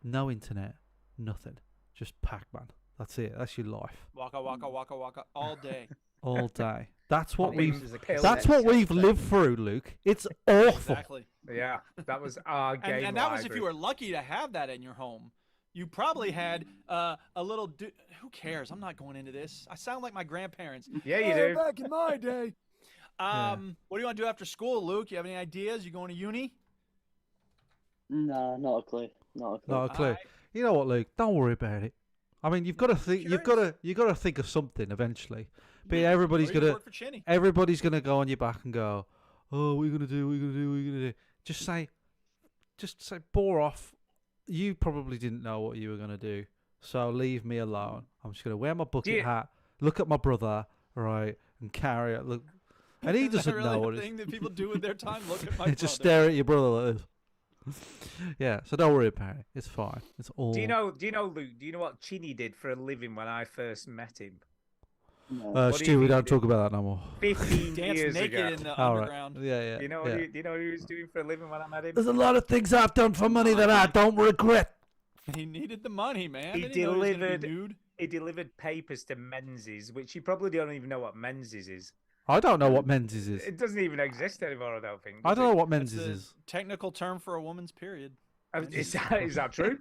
No internet, nothing. Just Pac-Man. That's it. That's your life. Waka waka waka waka all day. All day. That's what Memes we've. as a kid. That's what we've lived through, Luke. It's awful. Exactly. Yeah, that was our game. And that was if library. you were lucky to have that in your home. You probably had a little. Who cares? I'm not going into this. I sound like my grandparents. Yeah, you "Oh, do. Back in my day. What do you want to do after school, Luke? You have any ideas? You going to uni? Nah, not a clue. Not a clue. Not a clue. Alright. You know what, Luke? Don't worry about it. I mean, you've got to think. You've got to think of something eventually. But everybody's Or you gonna. work for Chinny. Everybody's gonna go on your back and go, "Oh, what are you gonna do? What are you gonna do? What are you gonna do?" Just say, bore off. You probably didn't know what you were gonna do, so leave me alone. I'm just gonna wear my bucket hat, look at my brother, right, and carry it. Look, and he Is that doesn't really know a what thing that people do with their time. Look at my it's. Just stare at your brother like this. Yeah, so don't worry about it. It's fine. It's all. Do you know, Luke? Do you know what Chinny did for a living when I first met him? No. What do you Stu, we think don't he talk about that no more. 15 Dance years naked ago. in the All right. underground. Yeah. Do you know what he was doing for a living when I met him? There's a lot of things I've done for money that I don't regret. He needed the money, man. He Didn't he know he was gonna be delivered. nude? He delivered papers to Menzies, which you probably don't even know what Menzies is. I don't know what Menzies is. It doesn't even exist anymore. I don't think. I does don't know it? what That's Menzies the is. technical term for a woman's period. Is that true?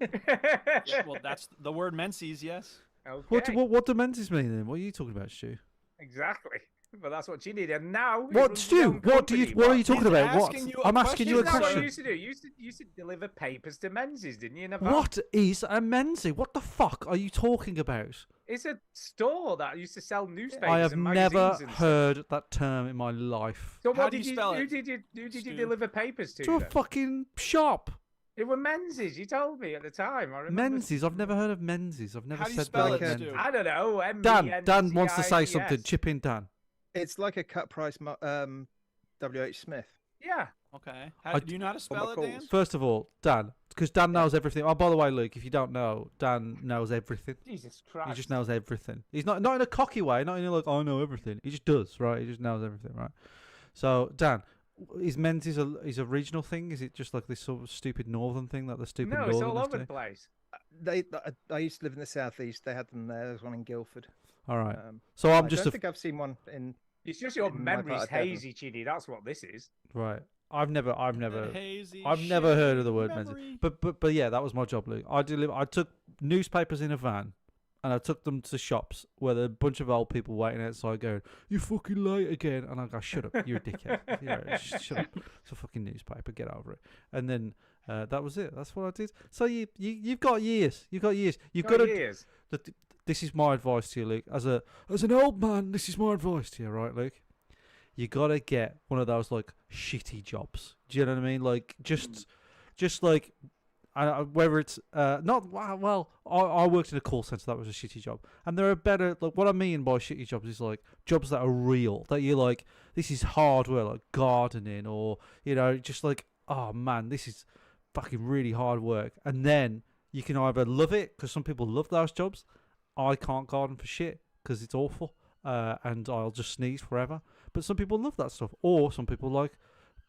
Yeah, well, that's the word menses, yes. Okay. What do Menzies mean then? What are you talking about, Stu? Exactly. But that's what she did, and now. he What, runs his Stu? own What company. are you talking He's about? What? asking you I'm a asking you a Isn't that what question. you used to do? You used to deliver papers to Menzies, didn't you? In a van? What is a Menzies? What the fuck are you talking about? It's a store that used to sell newspapers. I have and never magazines and stuff. heard that term in my life. So How what do you did spell Who it, did you Stu? deliver papers to? To a then? fucking shop. It were Menzies. You told me at the time. I remember. Menzies. I've never heard of Menzies. I've never How do you said spell that. it, again. Stu? I don't know. Dan wants to say M-E-N-Z-I-E-S. something. Chip in, Dan. It's like a cut price W.H. Smith. Yeah. Okay. I- Do you know how to spell it, Dan? First of all, Dan, because Dan knows everything. Oh, by the way, Luke, if you don't know, Dan knows everything. Jesus Christ. He just knows everything. He's not in a cocky way, not in a like, I know everything. He just does, right? He just knows everything, right? So, Dan, is Menzies a regional thing? Is it just like this sort of stupid northern thing that the stupid No, it's all northerners over do? the place. I used to live in the southeast. They had them there. There's one in Guildford. All right. Um, So I I'm just don't think I've seen one in. It's just your in my part memory's of Devon. hazy, Chidi. That's what this is. right. I've never Hazy heard of the word memory. Menzies. But yeah, that was my job, Luke. I took newspapers in a van, and I took them to shops where there were a bunch of old people waiting outside going, "You fucking late again," and I go, "Shut up, you're a dickhead. Shut up. It's a fucking newspaper. Get over it." And then that was it. That's what I did. So you've got years. You've got years. You've got to. years. This is my advice to you, Luke. As an old man, this is my advice to you, right, Luke? You gotta get one of those like shitty jobs. Do you know what I mean? Like just like whether it's not well. I worked in a call center. That was a shitty job, and there are better. Like what I mean by shitty jobs is like jobs that are real. That you're like, this is hard work, like gardening, or just like, oh man, this is fucking really hard work. And then you can either love it because some people love those jobs. I can't garden for shit because it's awful, and I'll just sneeze forever. But some people love that stuff, or some people like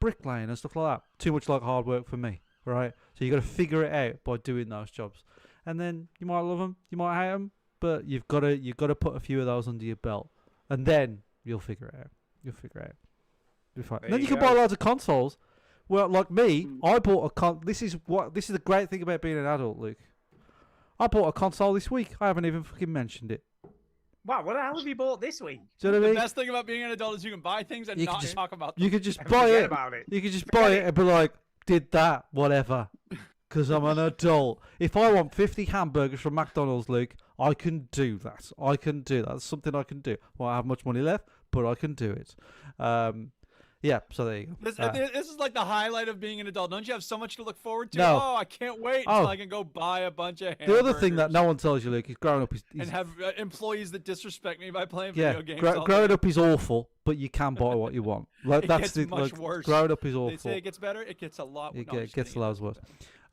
bricklaying and stuff like that. Too much like hard work for me, right? So you got to figure it out by doing those jobs, and then you might love them, you might hate them, but you've got to put a few of those under your belt, and then you'll figure it out. You'll figure it out. You'll be fine. There Then you you can go. buy loads of consoles Well, like me, I bought a This is the great thing about being an adult, Luke. I bought a console this week. I haven't even fucking mentioned it. Wow, what the hell have you bought this week? Do you know what I The mean? best thing about being an adult is you can buy things and You not can just- talk about them. You could just And buy forget it. about it. You could just Forget buy it. it and be like, did that, whatever. Because I'm an adult. If I want 50 hamburgers from McDonald's, Luke, I can do that. I can do that. That's something I can do. Well, I have much money left, but I can do it. Yeah, so there you go. This is like the highlight of being an adult. Don't you have so much to look forward to? No. Oh, I can't wait Oh. until I can go buy a bunch of The hamburgers. other thing that no one tells you, Luke, is growing up is and have employees that disrespect me by playing yeah, video games. all growing day. up is awful, but you can buy what you want. Like It that's gets the much like, worse. growing up is They awful. say it gets better. It gets a lot. It no, I'm just gets kidding. loads worse.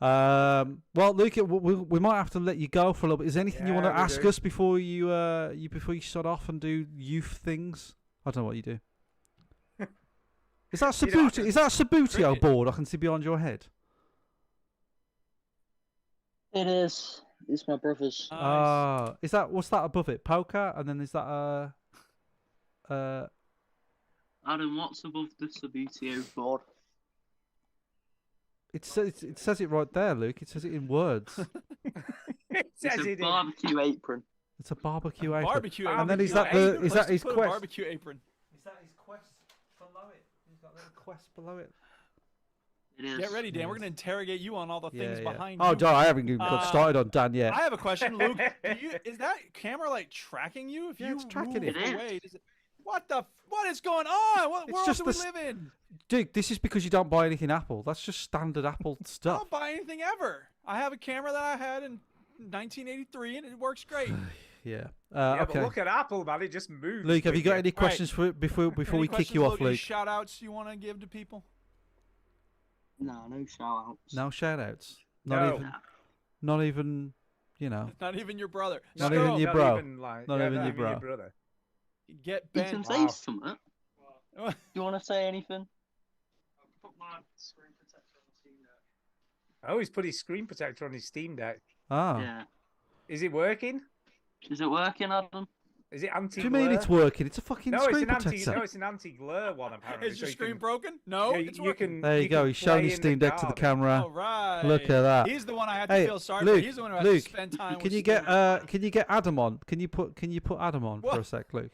Well, Luke, we might have to let you go for a little bit. Is there anything you want to Yeah, we ask do. us before you shut off and do youth things? I don't know what you do. Is that You know, Sabutio? Is that Sabutio cricket. board I can see behind your head? It is. It's my brother's. Nice. Is that what's that above it? Poker, and then is that Adam, what's above the Sabutio board? it says it right there, Luke. It says it in words. It says It's a it in. barbecue apron. It's a barbecue apron. Barbecue apron. And then is Yeah, that hey, the good is place that to his put a quest? barbecue apron? Is that his quest below it? He's got a little quest below it. It is. Get ready, Dan. We're going to interrogate you on all the things behind Oh, you. John, I haven't even got started on Dan yet. I have a question, Luke. Is that camera like tracking you? If Yeah, you it's tracking move it. It is. away, what is going on? What It's world just do we the live in? Dude, this is because you don't buy anything Apple. That's just standard Apple I stuff. don't buy anything ever. I have a camera that I had in 1983, and it works great. Yeah. Yeah, Okay. but look at Apple, man. It just moves. Luke, have you with got any questions before Any we kick questions, you off, Any Luke? shout outs you want to give to people? No, no shout outs. No shout outs. No. Not even, you know. Not even your brother. Not Scroll. even your bro. Like, Not yeah, even your bro. brother. Get You Ben. can say something. Do you want to say anything? Oh, he's put his screen protector on his Steam Deck. Ah. Yeah. Is it working? Is it working, Adam? Is it anti? Do you mean it's working? It's a fucking No, screen it's an protector. it's an anti-glare one apparently. Is your so you screen can- broken? No, yeah, it's you working. There you go. can He's showing play his in the Steam Deck to the garden. camera. All right. Look at that. He's the one I had to Hey, feel sorry Luke, for. He's the one who has Luke, to spend time can with you get Steam. can you get Adam on? Can you put Adam on for What? a sec, Luke?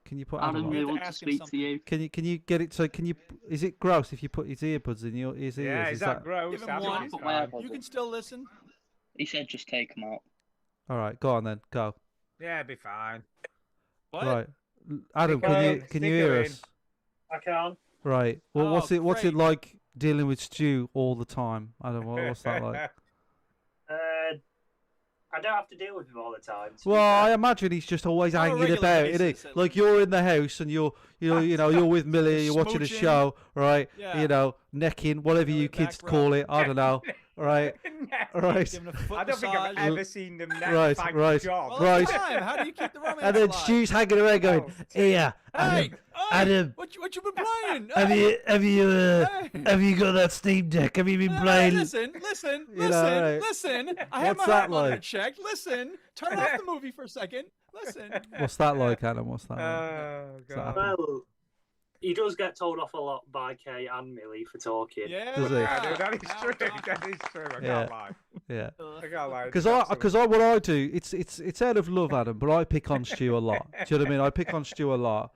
Can you put Adam Adam on? really have to wants to ask him speak to something. you. Can you get it? So can you? Is it gross if you put his earbuds in his ears? Yeah, is that gross? Give him Adam, one. it's Put my fine. AirPods You in. can still listen. He said just take them out. All right, go on then. Go. Yeah, be fine. What? Right, Adam, Stick can her you in, can stick you hear her in. us? I can. Right. Well, Oh, what's it great. like dealing with Stu all the time? Adam, what's that like? I don't have to deal with him all the time. to be Well, I fair. imagine he's just always On a hanging regular about, basis, isn't at he? Like you're in the house and you're with Millie, you're watching a Smooching. show, right? Yeah. You know, necking, whatever Millie you kids back call rub. it. I don't know. Right. Right. Give him a foot I don't think I've massage. ever seen them neck Right, bang right. job. Well, Right. that's time. How do you keep the romance And then alive? Stu's hanging around going, Oh, "Here, Hey, Adam, what you been playing? have Hey, you hey. have you got that Steam Deck? Have you been Hey, playing?" listen. You know, right. Listen. I have my What's that heart monitor like? checked. Listen. Turn off the movie for a second. Listen. What's that like, Adam? What's that like? Oh that god. happen? Well, he does get told off a lot by Kay and Millie for talking. Yeah. Does he? Yeah, dude, that is Now true. done. That is true. I Yeah. can't lie. Yeah. I can't lie. Because It's absolute- what I do, it's out of love, Adam, but I pick on Stu a lot. Do you know what I mean? I pick on Stu a lot.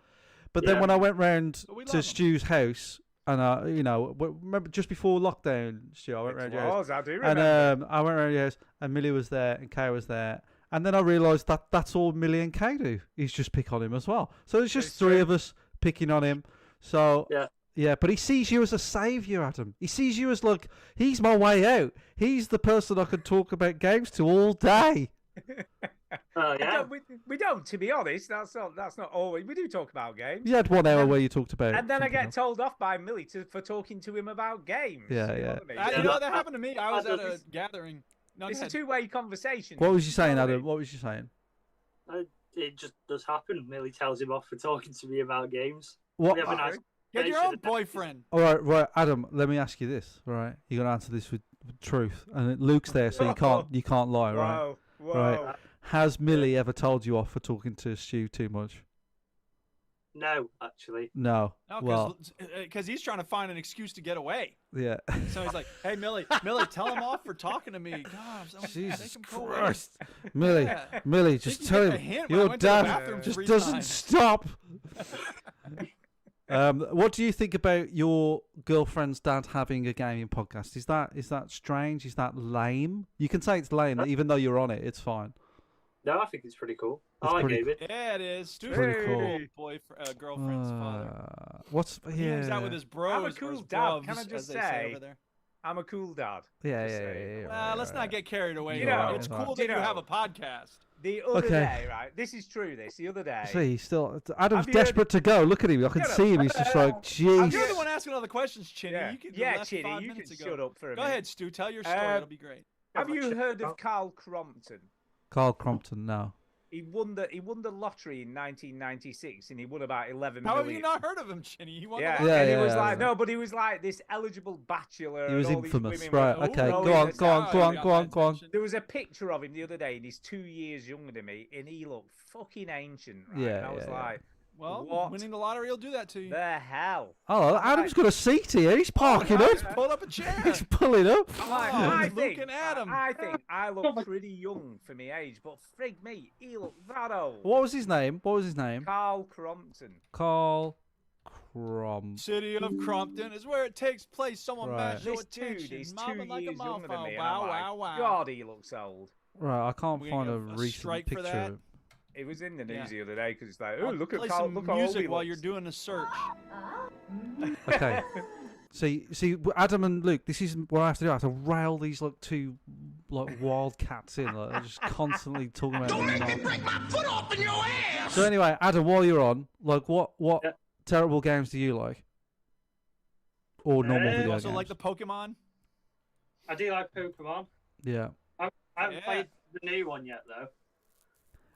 But then Yeah. when I went round But we to love him. Stu's house, and remember just before lockdown, Stu, I went round It your house, was, I do and remember. I went round your house, and Millie was there, and Kay was there, and then I realised that that's all Millie and Kay do is just pick on him as well. So it's just It's three true. of us picking on him. So Yeah. yeah, but he sees you as a saviour, Adam. He sees you as like he's my way out. He's the person I can talk about games to all day. Yeah. We don't, to be honest. That's not always. We do talk about games. You had 1 hour where you talked about. And then I something get else. told off by Millie for talking to him about games. Yeah, You know yeah. what I mean? You Yeah. know, that happened to me. I was I at a don't- gathering. No, It's go a ahead. two-way conversation. What was you saying, You know what I Adam? mean? What was you saying? It just does happen. Millie tells him off for talking to me about games. What? We have a nice Get your conversation. own boyfriend. All right, Adam. Let me ask you this. All right, you're gonna answer this with truth, and Luke's there, so you can't lie, right? Whoa, whoa. Right. Has Millie ever told you off for talking to Stu too much? No, actually. No. No, Well, because he's trying to find an excuse to get away. yeah. So he's like, "Hey, Millie, tell him off for talking to me." God, make Jesus him go away. Christ. Millie, Yeah. Millie, You just can tell get the him hint when I your went to the dad bathroom just 3 doesn't times. stop. What do you think about your girlfriend's dad having a gaming podcast? Is that strange? Is that lame? You can say it's lame, even though you're on it. It's fine. No, I think it's pretty cool. It's I like pretty- David. Yeah, it is. Stu's Pretty a cool. girlfriend's father. What's He hangs out yeah. with his bros. I'm a or cool his dad. Can bruvs, I as just they say? over there. I'm a cool dad. Yeah, Just yeah, saying. yeah. Well, let's not get carried away. You here. know, It's right. cool You that you have know. a podcast. The other Okay. day, right? This is true. The other day. See, he's still Adam's Have you desperate to go. Look at him. I can Shut up. see him. He's just like, You're jeez. the one asking all the questions, Chinny. Yeah, You could yeah, left Chinny, 5 you can minutes ago. shut up for a Go minute. ahead, Stu. Tell your story. It'll be great. Have you heard of Carl Crompton? Carl Crompton, no. He won the lottery in 1996, and he won about 11 How have million. you not heard of him, Chinny? He won the Yeah, lottery. and Yeah, he was yeah, like yeah. no, but he was like this eligible bachelor. He was and all these infamous. women Right, were okay. rolling Go on, us go on, out. go on, go on, go on. There was a picture of him the other day, and he's 2 years younger than me, and he looked fucking ancient. Right? Yeah, and I was yeah, yeah. like, Well, what winning the lottery will do that to you. the hell? Oh, Adam's got a seat here. He's parking Oh, up. just pull up a chair. He's pulling up. I'm like, Oh, I Luke think, and Adam. I think I look pretty young for my age, but frig me, he looked that old. What was his name? What was his name? Carl Crompton. Carl Crompton. City of Crompton is where it takes place. Someone Right. match your This dude attention. is 2 Mobbing like a years younger than mofo. me. Wow, and I'm wow, like, wow. God, he looks old. Right, I can't We find gonna a get a recent strike for picture that? of him. It was in the Yeah. news the other day because it's like, oh, I'll look at play Carl, some look how old music he while looks. you're doing a search. Okay. See, Adam and Luke, this is what I have to do. I have to rail these like two like wild cats in. Like, they're just constantly talking about. Don't let me break my foot off in your ass. So anyway, Adam, while you're on, like, what terrible games do you like? Or normal You video Also games? like the Pokemon? I do like Pokemon. Yeah. I haven't Yeah. played the new one yet, though.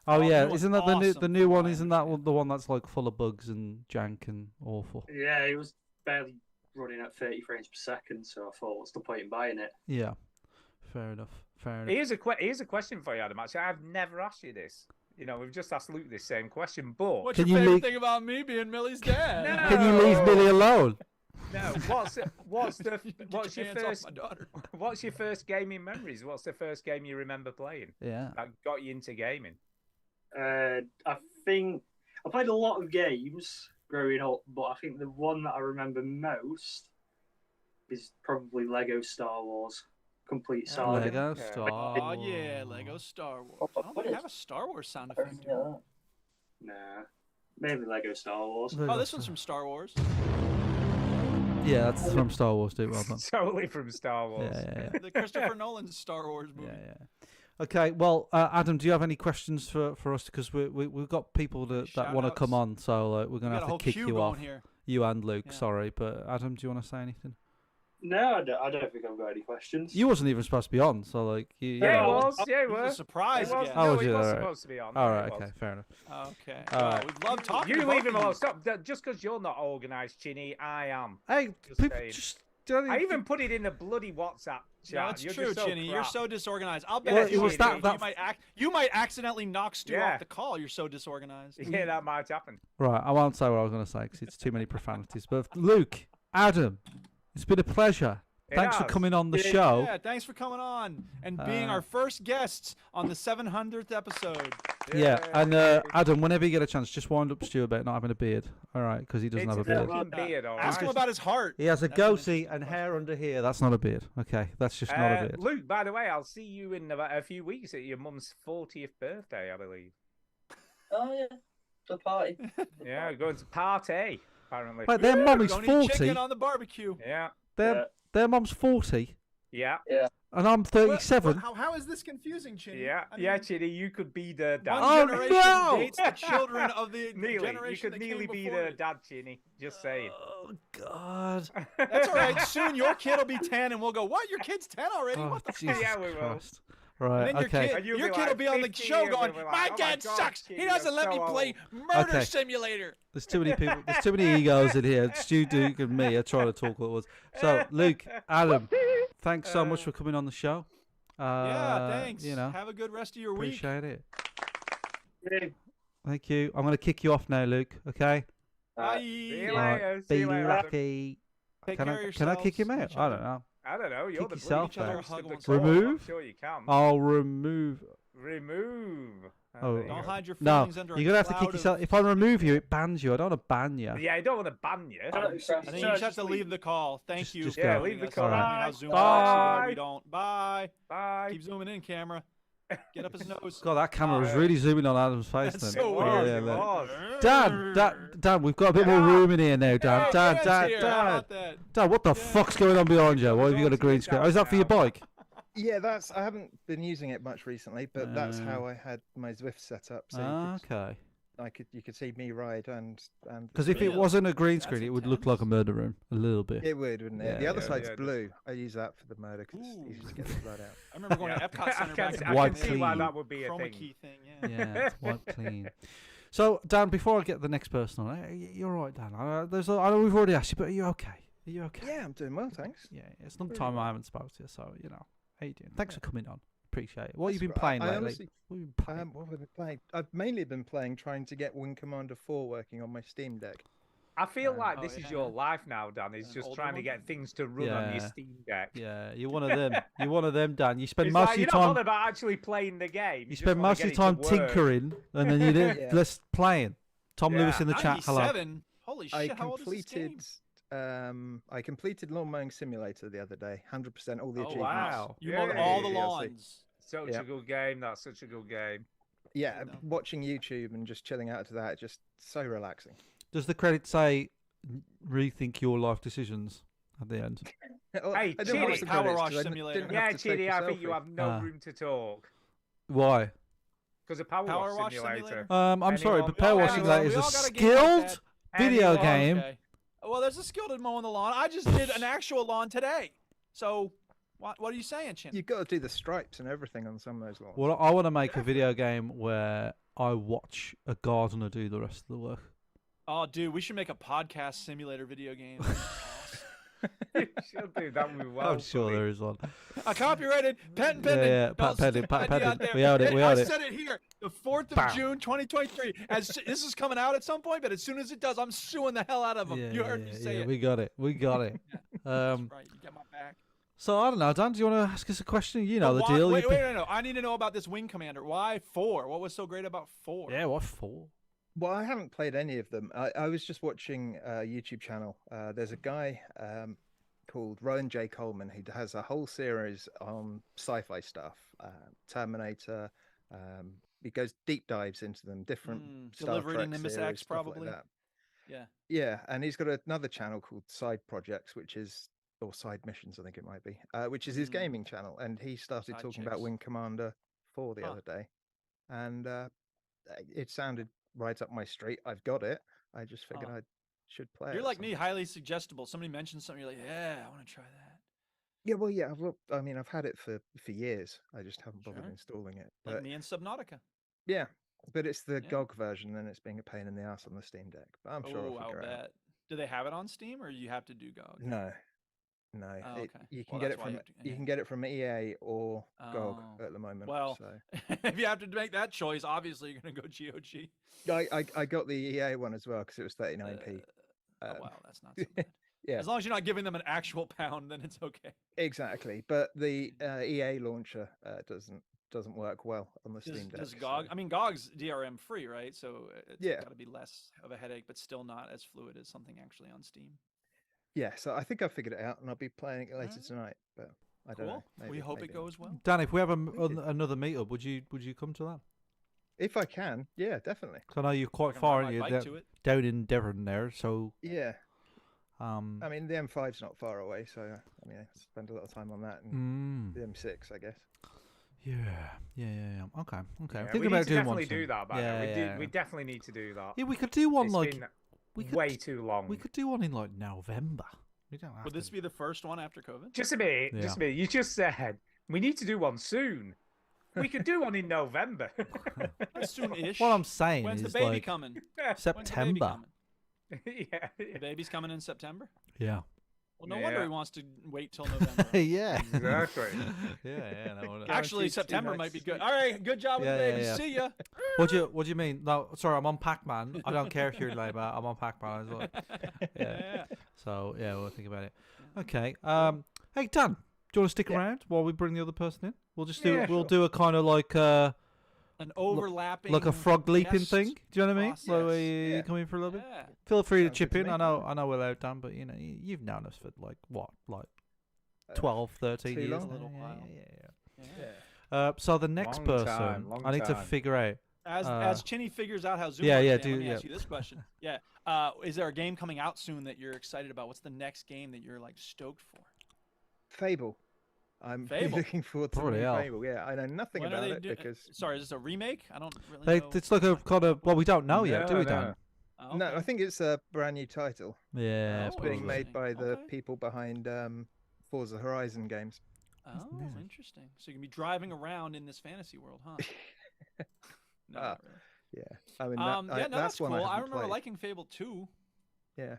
Oh the yeah, new one's isn't that awesome the new from one? what I Isn't that the one that's like full of bugs and jank and awful? Yeah, it was barely running at 30 frames per second, so I thought, what's the point in buying it? Yeah. Fair enough. Fair enough. Here's a question for you, Adam. Actually, I've never asked you this. You know, we've just asked Luke this same question, but What's Can your you favorite leave- thing about me being Millie's dad? Can you leave Billy alone? no, what's your Get your hands off first my daughter. what's your first gaming memories? What's the first game you remember playing Yeah. that got you into gaming? I think I played a lot of games growing up, but I think the one that I remember most is probably Lego Star Wars Complete Saga. Lego Okay. Star. Oh yeah, Lego Star Wars. I don't think I have a Star Wars sound effect. Nah, maybe Lego Star Wars. Oh, this one's from Star Wars. Yeah, that's from Star Wars, dude. Well done. Totally from Star Wars. Yeah. The Christopher Nolan Star Wars movie. Yeah. Okay, well, Adam, do you have any questions for us? Because we've got people that want to come on, so we're going to got a have whole to kick queue you going off. here. You and Luke, Yeah. sorry. But Adam, do you want to say anything? No, I don't think I've got any questions. You wasn't even supposed to be on, so like... Yeah, you it know. was. Yeah, it It was a was. surprise It was, guest. Oh, no, was he it? was Alright. supposed to be on. All He right, was. okay, fair enough. Okay. All Well, right. we love talking You to leave both him of alone. you. Stop. Just because you're not organised, Chinny, I am. Hey, Just people, saying. just... don't I even- even put it in the bloody WhatsApp chat. No, it's You're true, just so Chinny. You're crap. so disorganized. I'll Yeah, bet it you, was Chinny, that- you might accidentally knock Stu Yeah. off the call. You're so disorganized. Yeah, that might happen. Right, I won't say what I was going to say because it's too many profanities. But Luke, Adam, it's been a pleasure. It Thanks for has. coming on the show. Yeah, thanks for coming on and being Uh, our first guests on the 700th episode. Yeah, and Adam, whenever you get a chance, just wind up Stu about not having a beard. All right, because he doesn't It's have a a beard. fucking beard, all Ask him right. about his heart. He has a That's an goatee and hair under here. That's not a beard. Okay, that's just not a beard. Luke, by the way, I'll see you in about a few weeks at your mum's 40th birthday, I believe. Oh yeah, the party. Yeah, we're going to party, apparently. Wait, their mum is Don't eat 40. chicken on the barbecue. Yeah, Their mum's 40, yeah, and I'm 37. How is this confusing, Chinny? yeah, I yeah, mean, Chitty, you could be the dad. One Oh, generation no! dates the children of the Nearly, you generation could that nearly came be before the you. dad, Chinny. Just saying. Oh God! That's all right. Soon your kid will be 10, and we'll go, "What? Your kid's 10 already? Oh, What the?" Jesus Yeah, we will. Christ! Right, And then okay. And you'll your be kid will like be on the 50 show and going, we'll be like, "My "Oh my dad God, sucks. Chinny, He doesn't you're let me so play old." Murder Okay. Simulator." There's too many people. There's too many egos in here. Stu, Duke, and me are trying to talk what it was. So, Luke, Adam, thanks so much for coming on the show. Yeah, thanks. You know, Have a good rest of your week. appreciate it. Yeah. Thank you. I'm going to kick you off now, Luke. Okay. Bye. See you Right, later. be See you later. lucky. Take Can care of I kick him yourselves, out? I each don't know. I don't know. You're Kick the yourself bloody out. host of the Remove? call. I'm Remove? sure you can. I'll remove. Remove. Oh. There you Don't go. hide your No, feelings under a you're gonna have to cloud kick of- yourself. If I remove you, it bans you. I don't want to ban you. Yeah, I don't want to ban you. I think you just have to leave the call. Thank you. just for go. Yeah, joining leave the us. call. I mean, Alright. how Zoom Bye. works, we don't. Bye. Bye. Keep zooming in, camera. Get up his nose. God, that camera was really zooming on Adam's face That's then. so It weird. was. Dan, we've got a bit Get more up. room in here now, Dan. Hey, Dan, Dan's Dan, here. How Dan. about that? Dan, what the fuck's going on behind you? Why have you got a green screen? Oh, is that for your bike? Yeah, I haven't been using it much recently, but that's how I had my Zwift set up. So Okay. you could see me ride and Because if it wasn't a green screen, it would look like a murder room a little bit. it would, wouldn't it? Yeah, the other yeah. side's Yeah, blue. I use that for the murder because it's easy to get the blood out. I remember going to Epcot Center back in the I Wipe can see why clean. that would be a chroma thing. key thing. Yeah. Yeah, it's wipe clean. So, Dan, before I get the next person on, you're right, Dan. I know we've already asked you, but are you okay? Are you okay? Yeah, I'm doing well, thanks. Yeah, it's some time I haven't spoken to you, so how you doing? Thanks for coming on. Appreciate it. What have you been That's playing right. I lately? honestly- What have you been playing? What have I been playing? I've mainly been playing trying to get Wing Commander 4 working on my Steam Deck. I feel like Oh, this is yeah. your life now, Dan. Is An just older trying to one? get things to run on your Yeah. Steam Deck. Yeah, you're one of them. You're one of them, Dan. You spend It's most like, of you're your not time. bothered about actually playing the game. You just spend wanna most of get your it time to work. tinkering, and then you do Yeah. less playing. Tom Yeah. Lewis in the chat. Hello. 97. Holy I shit! How old is this game? completed Lawn Mowing Simulator the other day. 100% all the Oh achievements. wow. You Yeah, mowed all the yeah, yeah. lawns. Such Yeah. a good game. That's such a good game. Yeah, No. watching YouTube and just chilling out to that, just so relaxing. Does the credit say rethink your life decisions at the end? Well, Hey, I didn't watch Chidi. the Power credits Wash 'cause I Simulator. didn't Yeah, have to take Chidi, a I think you selfie. have no Ah. room to talk Why? because of Power Power Wash Wash Simulator. Simulator? I'm sorry, Anyone- but Power we all Washing gotta- Simulator is we a all gotta get like skilled video Anyone- game. Okay. Well, there's a skill to mowing the lawn. I just did an actual lawn today. So, what are you saying, Chin? You've got to do the stripes and everything on some of those lawns. Well, I want to make a video game where I watch a gardener do the rest of the work. Oh, dude, we should make a podcast simulator video game. You should do that would be well. I'm sure funny. there is one. A copyrighted, patent pending. yeah, Don't pending, stick my patent idea out pending. there. We own it, we I own it. said it here, the 4th of Bam. June, 2023. This is coming out at some point, but as soon as it does, I'm suing the hell out of them. Yeah, You heard me say it. we got it. We got it. That's right. You get my back. So I don't know, Dan. Do you want to ask us a question? You know But the why- deal. Wait, You wait, pick- no. I need to know about this Wing Commander. Why 4? What was so great about 4? Yeah, what for? Well, I haven't played any of them. I was just watching a YouTube channel. There's a guy called Rowan J. Coleman who has a whole series on sci-fi stuff, Terminator. He goes deep dives into them, different Star Delivery to Trek Nimbus series, X, stuff like probably. that. Yeah. Yeah, and he's got another channel called Side Projects, or Side Missions, I think it might be, which is his gaming channel. And he started Side talking about chicks. Wing Commander 4 the Huh. other day, and it sounded right up my street. I've got it. I just figured I should play it. You're at like some me, point. highly suggestible. Somebody mentions something, you're like, yeah, I want to try that. Yeah, well, yeah. I mean, I've had it for years. I just haven't bothered Sure. installing it. Like But me and Subnautica. yeah, but it's the Yeah. GOG version, and it's being a pain in the ass on the Steam Deck. But I'm sure Oh, I'll I'll figure it out. bet. Do they have it on Steam, or you have to do GOG? No. Oh, okay. You can Well, get that's it why from you have to- you yeah. can get it from EA or GOG Oh. at the moment. Well, so. if you have to make that choice, obviously you're going to go GOG. I got the EA one as well because it was 39p. Oh, wow, that's not so bad. Yeah, As long as you're not giving them an actual pound, then it's okay. exactly. But the EA launcher doesn't work well on the Steam Deck. Does GOG? I mean, GOG's DRM free, right? So it's Yeah. got to be less of a headache, but still not as fluid as something actually on Steam. Yeah, so I think I figured it out, and I'll be playing it later tonight. But I don't know. Cool. We maybe- hope it maybe not. goes well. Dan, if we have another meetup, would you come to that? If I can, yeah, definitely. 'Cause I know you're quite can far, ride aren't my you? bike to it. Down in Devon there, so Yeah, I mean the M5's not far away, so I mean I spend a lot of time on that, and the M6, I guess. yeah. Okay. Yeah, I'm we thinking need about to doing definitely one. do soon. that. By Yeah, now. yeah. We definitely need to do that. Yeah, we could do one It's like been we could way too long. We could do one in like November. We don't have Would to. this be the first one after COVID? Just a minute. Yeah. Just a minute. You just said we need to do one soon. We could do one in November. Soon-ish. What I'm saying When's is the baby like coming? September. yeah. The baby's coming in September. Yeah. Well, no wonder he wants to wait till November. Yeah. Exactly. Yeah. No, wonder. Actually, Guaranteed September 2 might be nights. good. All right, good job with Yeah, the baby. yeah, yeah. See ya. What do you mean? No, sorry, I'm on Pac-Man. I don't care if you're Labour. I'm on Pac-Man as well. Yeah. So yeah, we'll think about it. Okay. Hey Dan, do you want to stick around while we bring the other person in? We'll just do. Yeah, we'll sure. do a kind of like An overlapping, like a frog leaping guest thing. Do you know what I mean? process. Where we Yeah. come in for a little bit. Yeah. Feel free to Sounds chip good in. to I me. know we're allowed, Dan, but you know you've known us for like what, like 12, 13 too years. long. now? A little Yeah, while. Yeah. So the next Long person, time, long I need to time. figure out. As Chinny figures out how Zoom yeah, works, yeah, Dan, let me do- ask you this question. Yeah. Is there a game coming out soon that you're excited about? What's the next game that you're like stoked for? Fable. I'm really Fable? looking forward to Bloody the new hell. Fable. Yeah, I know nothing When are about they it because Sorry, is this a remake? I don't really know. It's like a kind of. Well, we don't know yet, do No, we, no. Dan? Oh, no, okay. I think it's a brand new title. Yeah, Oh, It's being probably. made by the Okay. people behind Forza Horizon games. Oh, interesting. So you can be driving around in this fantasy world, huh? No, not really. Yeah, I mean Yeah, no, that's one cool. I, I haven't remember played. liking Fable 2. Yeah,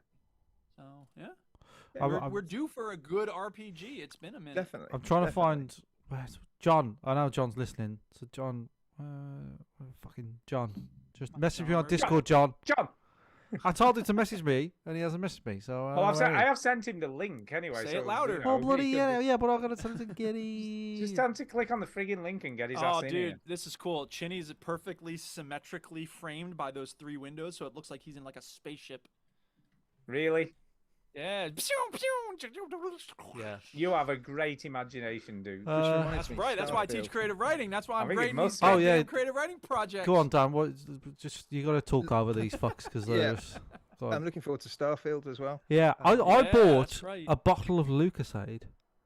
So yeah, Yeah, we're due for a good RPG. It's been a minute. definitely. I'm trying to definitely. find where's John. I know John's listening. So John, fucking John, just message me on John. Discord, John. John. I told him to message me, and he hasn't messaged me. So Well, I have sent him the link anyway. Say so, it louder. you know, Oh he bloody could- yeah, but I gotta tell him to get it. Just tell him to click on the friggin' link and get his Oh, ass in dude, here. this is cool. Chinny's perfectly symmetrically framed by those 3 windows, so it looks like he's in like a spaceship. Really? Yeah. Yeah. You have a great imagination, dude. That's right. That's why I teach creative writing. That's why I'm think great it in must these be. Oh, yeah. goddamn creative writing projects. Go on, Dan. What? Just you got to talk over these fucks because Yeah. there's. go on. I'm looking forward to Starfield as well. Yeah, I Yeah, bought that's right. a bottle of Lucasade,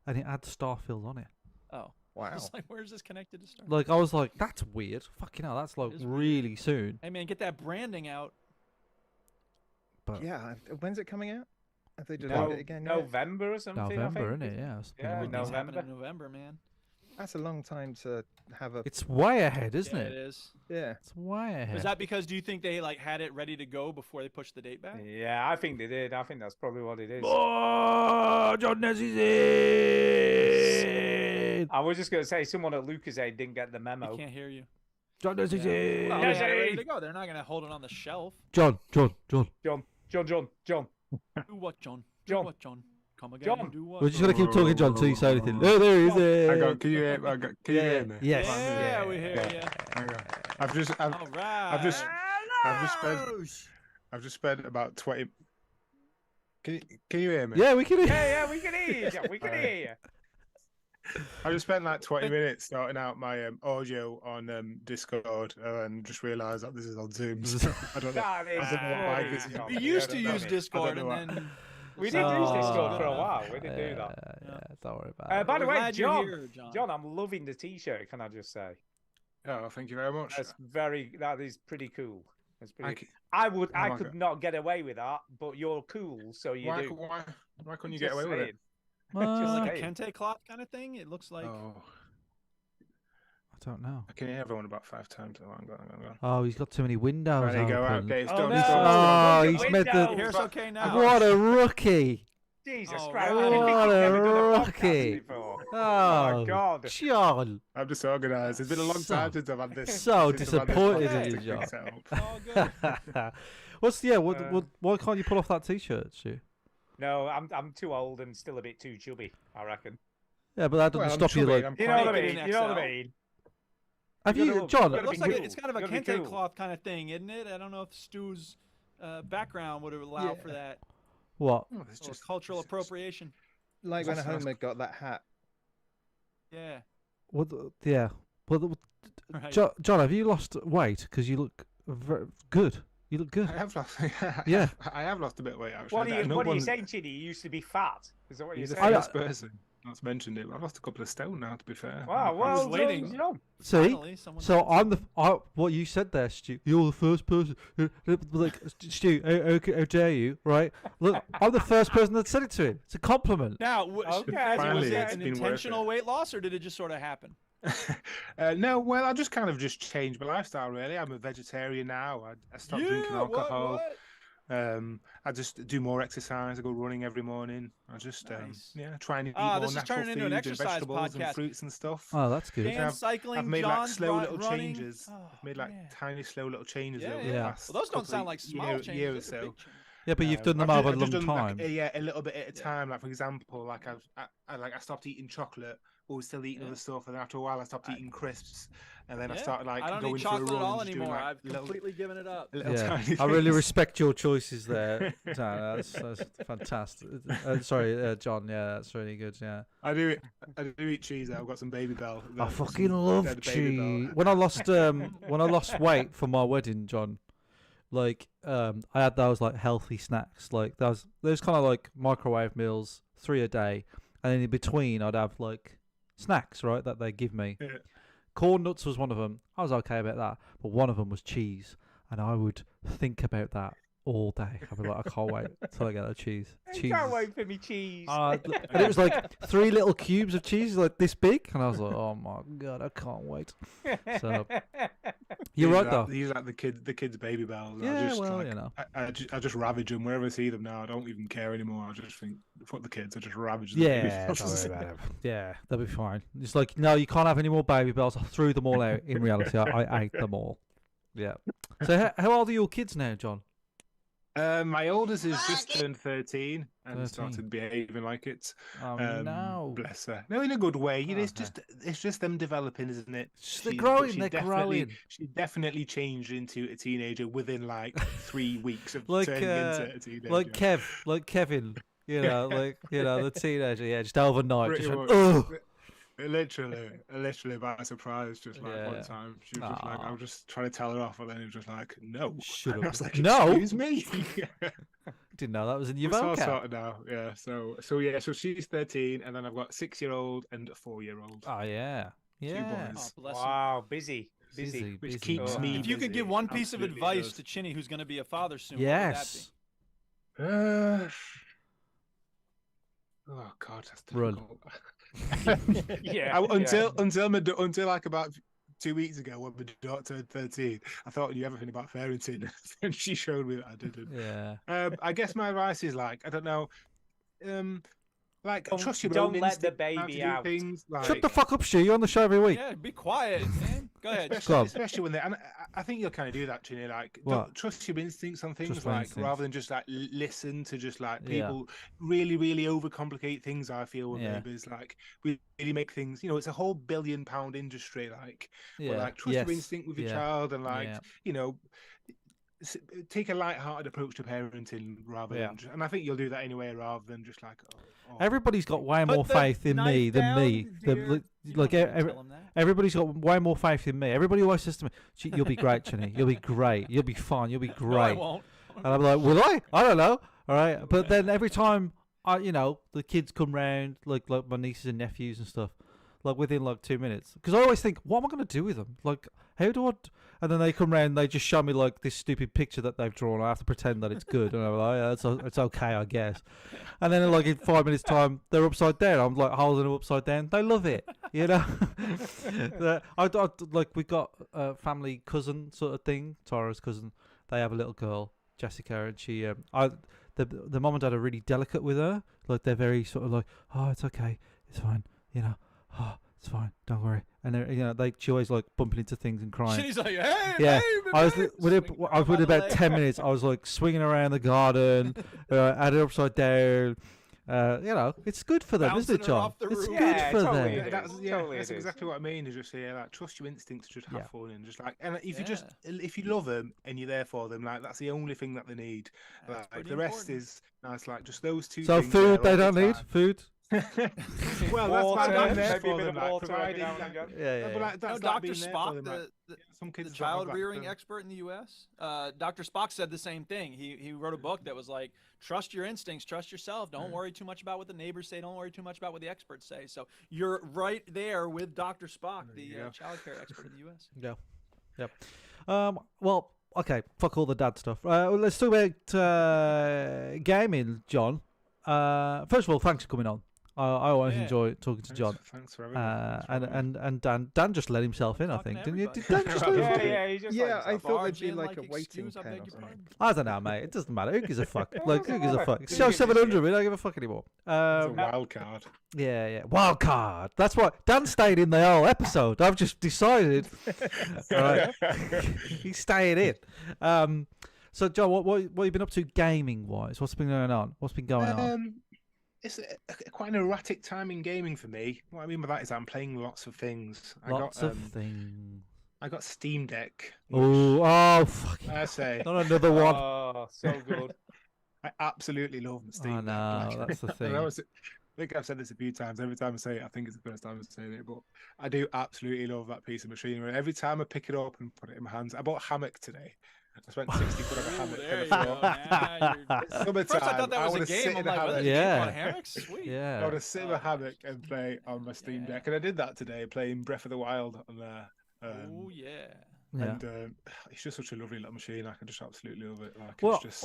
and it had Starfield on it. Oh. Wow. It's like, where's this connected to Star? Like I was like, that's weird. Fucking hell, that's like It is weird. really soon. Hey man, get that branding out. But Yeah, when's it coming out? Have they delayed No, it again? yet? November or something. November, I isn't think. it? Yeah. it's Yeah, November. It's happening November. in November, man. That's a long time to have a. It's way ahead, isn't Yeah, it? it is. Yeah. It's way ahead. Is that because do you think they like had it ready to go before they pushed the date back? Yeah, I think they did. I think that's probably what it is. Oh, John Nessie's in. I was just going to say, someone at Lucasade didn't get the I memo. can't hear you. John Nessie's in. Well, Yes, they had it ready hey. to go. They're not gonna hold it on the shelf. John. John. Do what, John? Do John. what, John? Come again. John. Do what? We're just gonna keep talking, John, till you say anything. Oh, there he is. Hang on, can you hear, can you hear me? Yes. Yeah, we hear you. Hang on. I've All right. I've just spent about 20. Can you hear me? Yeah, we can hear. Yeah, we can hear you. John. We can hear you. I just spent like 20 minutes sorting out my audio on Discord and just realised that this is on Zoom. So I don't know. That is I don't know what funny, mic is. John. We used to I don't use know. Discord, know and what- then We did use Discord for a Oh. while. We did do that. Yeah, don't worry about it. By the We're way, glad you're John, here, John. John, I'm loving the T-shirt. Can I just say? Oh, thank you very much. That is pretty cool. That's pretty. Thank you. I Oh my could God. not get away with that, but you're cool, so you Why, do. why couldn't you Just get away with it? saying. just like Hey. a kente cloth kind of thing. It looks like. Oh, I don't know. I can hear everyone about 5 times. Oh, hang on. Oh, he's got too many windows There you go. open. Okay, it's Oh, done. no. It's done. Oh, Look he's at made the. windows. Hair's okay now. What a rookie! Jesus Oh, Christ! right. I didn't think What you'd a ever done a podcast rookie. before. Oh, my God. John. I'm disorganised. It's been a long So- time since I've had this. so since I've had this disappointed in fantastic you, thing John. set up. Oh, good. Why can't you pull off that T-shirt, Stu? No, I'm too old and still a bit too chubby. I reckon. Yeah, but that doesn't Well, I'm stop you. chubby, Like, I'm You know what I Make it mean? in You know what XL. I mean? have you you, gotta- John? you It gotta looks be like cool. it's kind of a You gotta be kente cool. cloth kind of thing, isn't it? I don't know if Stu's background would allow Yeah. for that. What? Oh, it's Or just cultural it's- appropriation. Like when That's- Homer got that hat. Yeah. What? Yeah. Well, Right. John, have you lost weight? Because you look good. You look good. I have lost. Yeah. I have lost a bit of weight actually. What are you, No what are you one- saying, Chidi? You used to be fat. Is that what you're He's the saying? first person that's mentioned it. I've lost a couple of stone now, to be fair. Wow, well, was waiting. you know, See, Finally, someone- so I'm the what you said there, Stu. You're the first person. Like, Stu, how dare you? Right? Look, I'm the first person that said it to him. It's a compliment. Now, Okay. was Finally, it it's an been worth intentional it. weight loss, or did it just sort of happen? No, well, I just kind of just changed my lifestyle. Really, I'm a vegetarian now. I stopped drinking alcohol. I just do more exercise. I go running every morning. I just try and eat more this is natural turning into food an and exercise vegetables and podcast. fruits and stuff. Oh, that's good. And I've cycling, made like John's slow little running. changes. Oh, I've made like tiny slow little changes over the Yeah. past Well, those don't sound couple like of small changes. year or Those are so. big changes. Yeah, but you've done them I've over a just long done, time. like, a little bit at a time. Like for example, like I stopped eating chocolate, but was still eating other stuff, and after a while I stopped eating crisps, and then I started like I don't going eat for a chocolate run at all and just doing, anymore. like, I've completely given it up. little Yeah, tiny I really things. respect your choices there. That's fantastic. Sorry, John. Yeah, that's really good. Yeah. I do eat cheese. I've got some Baby Bell. I fucking love cheese. When I lost weight for my wedding, John, like I had those like healthy snacks, like those kind of like microwave meals, 3 a day, and then in between I'd have like snacks, right, that they give me. Yeah. Corn nuts was one of them. I was okay about that, but one of them was cheese, and I would think about that all day. I'd be like, I can't wait till I get the cheese. I Cheese. can't wait for me cheese. And it was like 3 little cubes of cheese, like this big, and I was like, oh my god, I can't wait. So you're right though. These are like the kids' Baby Bells. Yeah, I just, well, like, you know. I just ravage them wherever I see them now. I don't even care anymore. I just think, fuck the kids. I just ravage them. Yeah, don't worry about it. Yeah, they'll be fine. It's like, no, you can't have any more Baby Bells. I threw them all out. In reality, I ate them all. Yeah. So how old are your kids now, John? My oldest is just turned 13 and started behaving like it. Oh no! Bless her. No, in a good way. You know, it's just them developing, isn't it? They're growing. They're definitely, growing. She definitely changed into a teenager within like 3 weeks of like turning into a teenager. like Kevin. You know, the teenager. Yeah, just overnight. Pretty Just much. went, ugh. Literally by surprise, just like one time she was just like, I was just trying to tell her off, and then it was just like, no. Shut And I up. was like, No. excuse me. Didn't know that was in your It's all vocab. sorted now, yeah. So she's 13, and then I've got a 6-year-old and a 4-year-old. Oh yeah, yeah. Oh, bless him. Wow, busy. Which keeps me. If you could give one piece of Absolutely advice does. to Chinny, who's going to be a father soon, Yes. what would that be? Oh God, that's Run. difficult. Yeah. Until like about 2 weeks ago when my daughter turned 13, I thought I knew everything about parenting, and she showed me that I didn't. Yeah. I guess my advice is like, I don't know, like trust your don't own let the instinct how to baby do out. Things, like, Shut the fuck up, Stu. You're on the show every week. Yeah, be quiet, man. Go ahead. Especially when they, and I think you'll kind of do that, Chinny. Like, What? don't trust your instincts on things, Trust my like instincts. rather than just like listen to just like Yeah. people really, really overcomplicate things. I feel with Yeah. babies, like really make things. You know, it's a whole £1 billion industry. Like, Yeah. where, like trust Yes. your instinct with your Yeah. child, and like Yeah. you know. Take a light-hearted approach to parenting rather Yeah. than, and I think you'll do that anyway, rather than just like. Everybody's got way Put more the faith in me knife than down, me. dear. You Like don't have to tell 'em that. everybody's got way more faith in me. Everybody always says to me, "You'll be great, Chinny. You'll be great. You'll be fine. You'll be great." No, I won't. And I'm like, "Will I? I don't know." All right, but then every time the kids come round, like my nieces and nephews and stuff, like within like 2 minutes, because I always think, what am I going to do with them? Like, how do I? And then they come round, and they just show me like this stupid picture that they've drawn. I have to pretend that it's good, and I'm like, yeah, it's okay, I guess. And then like in 5 minutes time, they're upside down. I'm like holding them upside down. They love it, you know. I like we got a family cousin sort of thing, Tara's cousin. They have a little girl, Jessica, and she the mom and dad are really delicate with her. Like they're very sort of like, oh, it's okay, it's fine, you know. Oh, it's fine, don't worry. And she always like bumping into things and crying. She's like, hey, yeah. baby, I was baby. within about 10 minutes. I was like swinging around the garden, had her upside down. It's good for them, isn't it, John? It's good for them. That's exactly what I mean. Is just like trust your instincts, just have fun, and just like, and if you love them and you're there for them, like that's the only thing that they need. Like the rest is nice, like just those two. So things food there they all the don't need time. food. Well, that's why Water, I'm there maybe a for bit them, of like water every providing. now and again. Yeah. But like, that's No, like Dr. being there for Spock, them, like, some the kids don't have child that, rearing so- expert in the U.S. Dr. Spock said the same thing. He wrote a book that was like, trust your instincts, trust yourself. Don't worry too much about what the neighbors say. Don't worry too much about what the experts say. So you're right there with Dr. Spock, the child care expert in the U.S. Yeah. Well, okay. Fuck all the dad stuff. Let's talk about gaming, John. First of all, thanks for coming on. I always Yeah. enjoy talking to John. Thanks for having me. And Dan just let himself in, I Talking think, to didn't you? everybody. Did Dan just let himself in? Yeah, he just Yeah, I thought there'd be Bargain, like a waiting excuse, I pen beg or your something. pardon. I don't know, mate. It doesn't matter. Who gives a fuck? Like, who gives a fuck? Who Show gives a 700. shit? We don't give a fuck anymore. It's a wild card. Yeah. Wild card. That's why Dan stayed in the whole episode. I've just decided. Right. He's staying in. So, John, what have you been up to gaming wise? What's been going on? What's been going on? It's quite an erratic time in gaming for me. What I mean by that is I'm playing lots of things. Lots of things. I got Steam Deck. Oh, fuck. I say. Not another one. Oh, so good. I absolutely love the Steam I know, Deck. that's the I thing. think I've said this a few times. Every time I say it, I think it's the first time I'm saying it, but I do absolutely love that piece of machinery. Every time I pick it up and put it in my hands, I bought a hammock today. I spent 60 quid on a hammock. There you and I go. thought, Now summertime, First, I thought that was wanna a game. sit I'm in a like, hammock. what? Yeah. On a hammock? Sweet. Yeah. I want to sit in a hammock and play on my Steam Deck, and I did that today, playing Breath of the Wild on there. Oh yeah. Yeah. And it's just such a lovely little machine. I can just absolutely love it. Like, Well, it's just,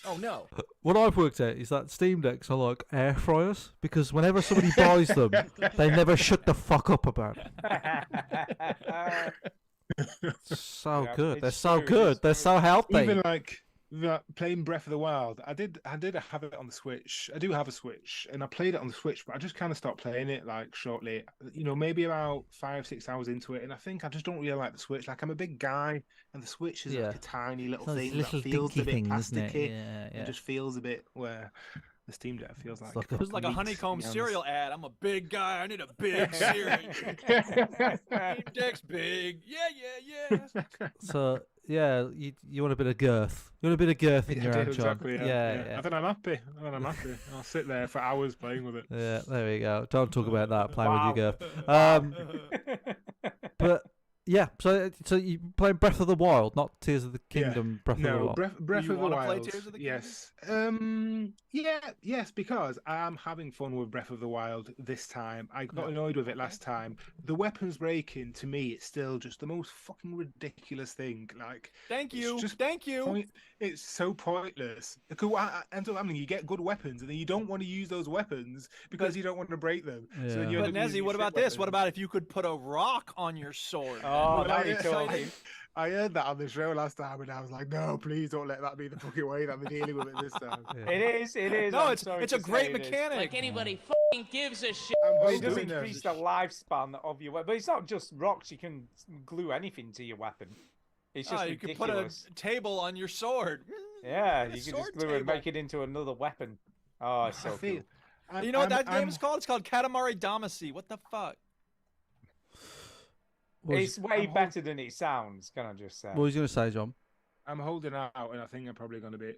Oh no. What I've worked out is that Steam Decks are like air fryers because whenever somebody buys them, they never shut the fuck up about it. So Yeah, good. They're it's so true, good. it's They're so healthy. even like playing Breath of the Wild, I did have it on the Switch. I do have a Switch, and I played it on the Switch, but I just kind of stopped playing it like shortly. Maybe about 5-6 hours into it, and I think I just don't really like the Switch. Like I'm a big guy, and the Switch is Yeah. like a tiny little Those thing little that feels dinky a bit things, isn't it? plasticky. Yeah. It just feels a bit where the Steam Deck feels like. like It was like a meat, honeycomb to be honest. cereal ad. I'm a big guy. I need a big cereal. Steam Deck's big. Yeah. So yeah, you want a bit of girth. You want a bit of girth in Yeah, your I hand, do, John. exactly, Yeah. I think I'm happy. I'll sit there for hours playing with it. Yeah, there we go. Don't talk about that. Playing Wow. with your girth. But yeah, so you playing Breath of the Wild, not Tears of the Kingdom. Breath of the No, Wild. Breath You of the wanna play Wild. Tears of the Yes. Yes, because I am having fun with Breath of the Wild this time. I got annoyed with it last time. The weapons breaking, to me, it's still just the most fucking ridiculous thing. Like, Thank it's you. just Thank you. It's so pointless. Because what ends up happening, you get good weapons, and then you don't want to use those weapons because you don't want to break them. So then you But end up using Nezzy, what shit about this? weapons. What about if you could put a rock on your sword? Oh, Would now that you're be talking. exciting? I heard that on the show last time, and I was like, "No, please don't let that be the fucking way that we're dealing with it this time." It is. No, I'm it's sorry a to great say it is. mechanic. Like anybody fucking gives a shit. Well, it does hoping that- increase the lifespan of your weapon. But it's not just rocks. You can glue anything to your weapon. It's just you could put a ridiculous. table on your sword. Yeah, A you can just sword glue it and table. make it into another weapon. Oh, it's so I feel- cool. You know what that game is called? It's called Katamari Damacy. What the fuck? It's way better than it sounds. Can I just say? What was you going to say, John? I'm holding out, and I think I'm probably going to be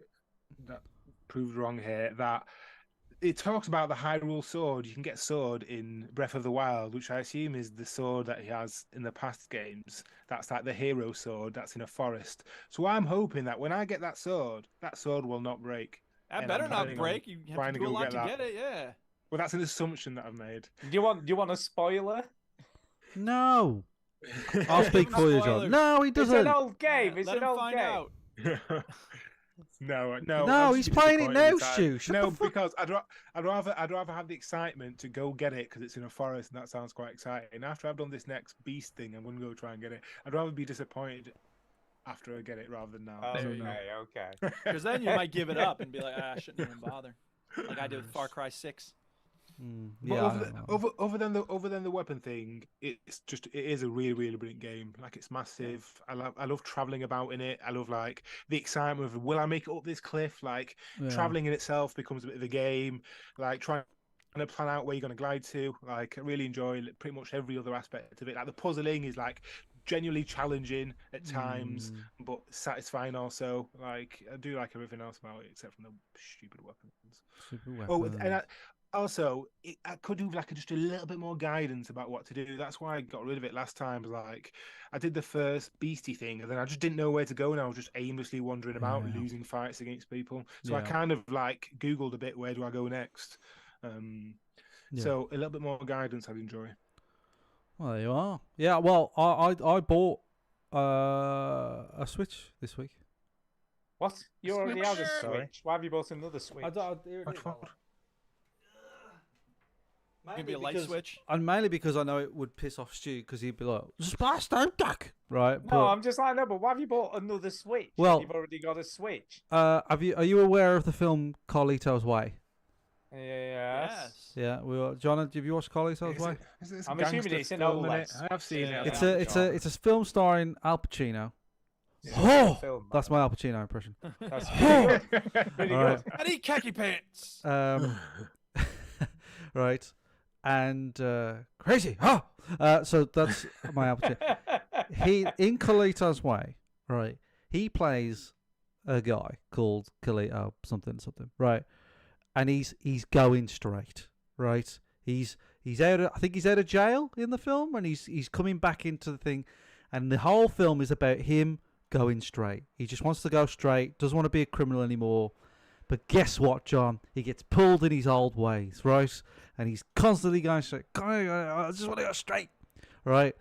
proved wrong here. That it talks about the Hyrule sword. You can get sword in Breath of the Wild, which I assume is the sword that he has in the past games. That's like the hero sword that's in a forest. So I'm hoping that when I get that sword will not break. That And better I'm not planning on break. You have trying to to do a go lot to get get that. it. Yeah. Well, that's an assumption that I've made. Do you want a spoiler? No. I'll speak for you, John. Spoilers. No, he It's doesn't. an old game. Let It's him an old find game. out. No, No, I'll he's just be playing it disappointed now, this time. Stu. Shut No, the fuck- because I'd rather have the excitement to go get it because it's in a forest and that sounds quite exciting. After I've done this next beast thing, I'm going to go try and get it. I'd rather be disappointed after I get it rather than now. Okay. Because then you might give it up and be like, I shouldn't even bother. Like I did with Far Cry 6. But Yeah, other than the weapon thing, it is a really, really brilliant game. Like, it's massive. I love traveling about in it. I love like the excitement of, will I make it up this cliff? Like, Yeah. traveling in itself becomes a bit of a game. Like, trying to plan out where you're going to glide to. Like, I really enjoy pretty much every other aspect of it. Like, the puzzling is like genuinely challenging at times, but satisfying also. Like, I do like everything else about it except from the stupid weapons. Oh, and also, I could do like just a little bit more guidance about what to do. That's why I got rid of it last time. Like, I did the first beastie thing, and then I just didn't know where to go, and I was just aimlessly wandering about, Yeah. losing fights against people. So I Yeah. kind of like Googled a bit, where do I go next? Yeah. So a little bit more guidance, I'd enjoy. Well, there you are. Yeah, well, I bought a Switch this week. What? You already have a Switch? Switch. Why have you bought another Switch? Maybe a light because- switch. And mainly because I know it would piss off Stu because he'd be like, "Spice don't duck," right? No, I'm just like, no, but why have you bought another Switch? Well- You've already got a Switch. Are you aware of the film Carlito's Way? Yes. Yeah, John, have you watched Carlito's Way? I'm assuming it's in OLED. I have seen it. It's a film starring Al Pacino. Yeah, film, That's my Al Pacino impression. That's really good. Really All right. good. I need khaki pants. Right, and crazy. So that's my Al Pacino. He in Carlito's Way, right? He plays a guy called Carlito something, right? And he's going straight, right? He's out. I think he's out of jail in the film, and he's coming back into the thing, and the whole film is about him going straight. He just wants to go straight. Doesn't want to be a criminal anymore. But guess what, John? He gets pulled in his old ways, right? And he's constantly going straight. I just want to go straight, right?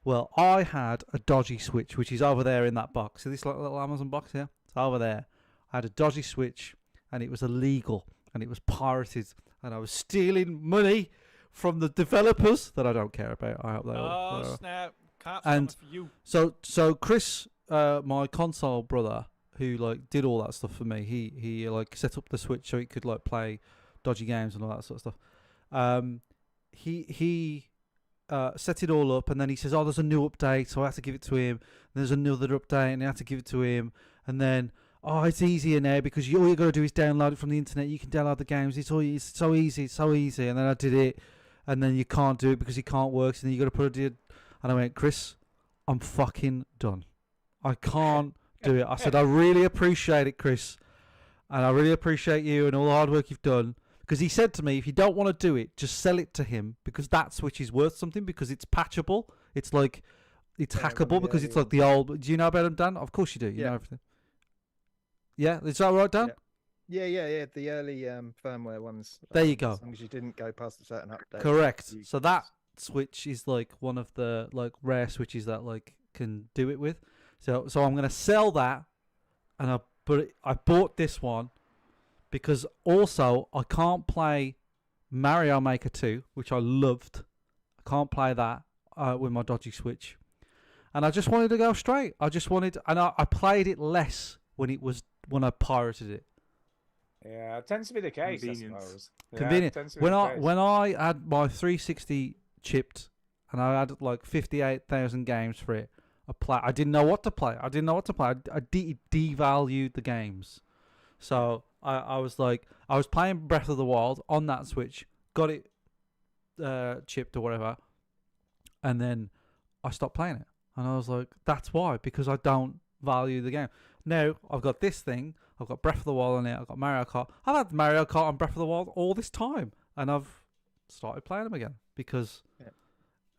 Well, I had a dodgy Switch, which is over there in that box. See this little Amazon box here? It's over there. I had a dodgy Switch, and it was illegal, and it was pirated, and I was stealing money from the developers that I don't care about. I hope they all. Oh, snap. Cops And coming for you. so Chris, my console brother, who like did all that stuff for me, he like set up the Switch so he could like play dodgy games and all that sort of stuff. He set it all up, and then he says, "Oh, there's a new update," so I had to give it to him. And there's another update, and I had to give it to him. And then, oh, it's easier now because all you got to do is download it from the internet. You can download the games. It's so easy, it's so easy. And then I did it, and then you can't do it because it can't work. So then you got to put it. And I went, Chris, I'm fucking done. I can't do it. I said, I really appreciate it, Chris, and I really appreciate you and all the hard work you've done. Because he said to me, if you don't want to do it, just sell it to him because that Switch is worth something because it's patchable. It's like, it's hackable because it's like the old. Do you know about them, Dan? Of course you do. You know everything. Yeah, is that right, Dan? Yeah. The early firmware ones. There you go. As long as you didn't go past a certain update. Correct. So that Switch is like one of the like rare Switches that like can do it with. So I'm gonna sell that, and I bought this one because also I can't play Mario Maker 2, which I loved. I can't play that with my dodgy Switch, and I just wanted to go straight. I played it less when I pirated it. Yeah, it tends to be the case, I Convenience. suppose. Convenient. Yeah, it tends to be the case. When I had my 360 chipped, and I had like 58,000 games for it, I didn't know what to play. I devalued the games. So I was like, I was playing Breath of the Wild on that Switch, got it chipped or whatever, and then I stopped playing it. And I was like, that's why, because I don't value the game. Now I've got this thing, I've got Breath of the Wild on it, I've got Mario Kart. I've had Mario Kart and Breath of the Wild all this time, and I've started playing them again because... Yeah.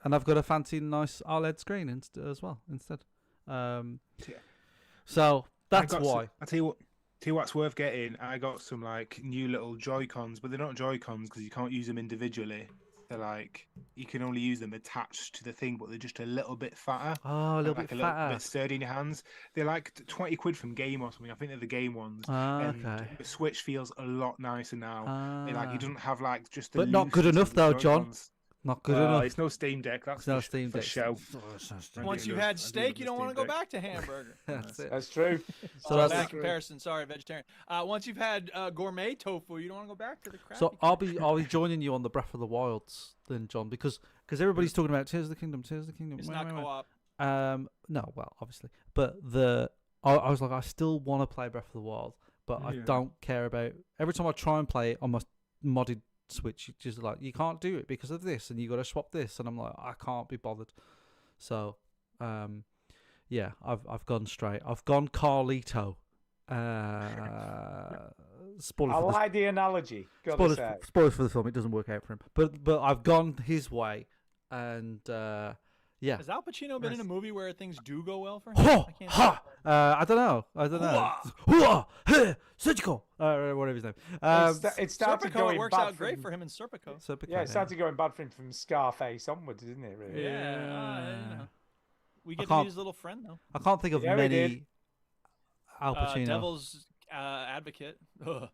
And I've got a fancy, nice OLED screen as well instead. So that's why. I'll tell you what's worth getting. I got some like new little Joy-Cons, but they're not Joy-Cons because you can't use them individually. They're like, you can only use them attached to the thing, but they're just a little bit fatter. Oh, a little like bit a fatter. little bit sturdy in your hands. They're like 20 quid from Game or something. I think they're the Game ones. And Okay. the Switch feels a lot nicer now. Like, it doesn't have like just the But not good looseness enough of the though, John. Joy-Cons. Not good Well, enough. It's no Steam Deck. That's no for, Steam for Deck. show. Once you've had steak, you don't want to go back to hamburger. That's it. That's true. So Bad that's comparison. Sorry, vegetarian. Once you've had gourmet tofu, you don't want to go back to the crappy. So I'll be joining you on the Breath of the Wilds then, John, because everybody's talking about Tears of the Kingdom. It's not co-op. No, well, obviously, but I was like, I still want to play Breath of the Wild, but I don't care about. Every time I try and play it on my modded Switch, it's just like you can't do it because of this, and you got to swap this, and I'm like, I can't be bothered. So, yeah, I've gone straight. I've gone Carlito. Spoiler I for like the analogy. spoilers for the film. It doesn't work out for him, but I've gone his way, and yeah. Has Al Pacino been in a movie where things do go well for him? I don't know. Surgical. Whatever his name. It started Serpico, going it works bad out great for him in Serpico. Yeah, it started going bad for him from Scarface onwards, didn't it? Really? Yeah. We get to can't- be his little friend though. I can't think of Yeah, we did. many Al Pacino. Devil's Advocate. Ugh.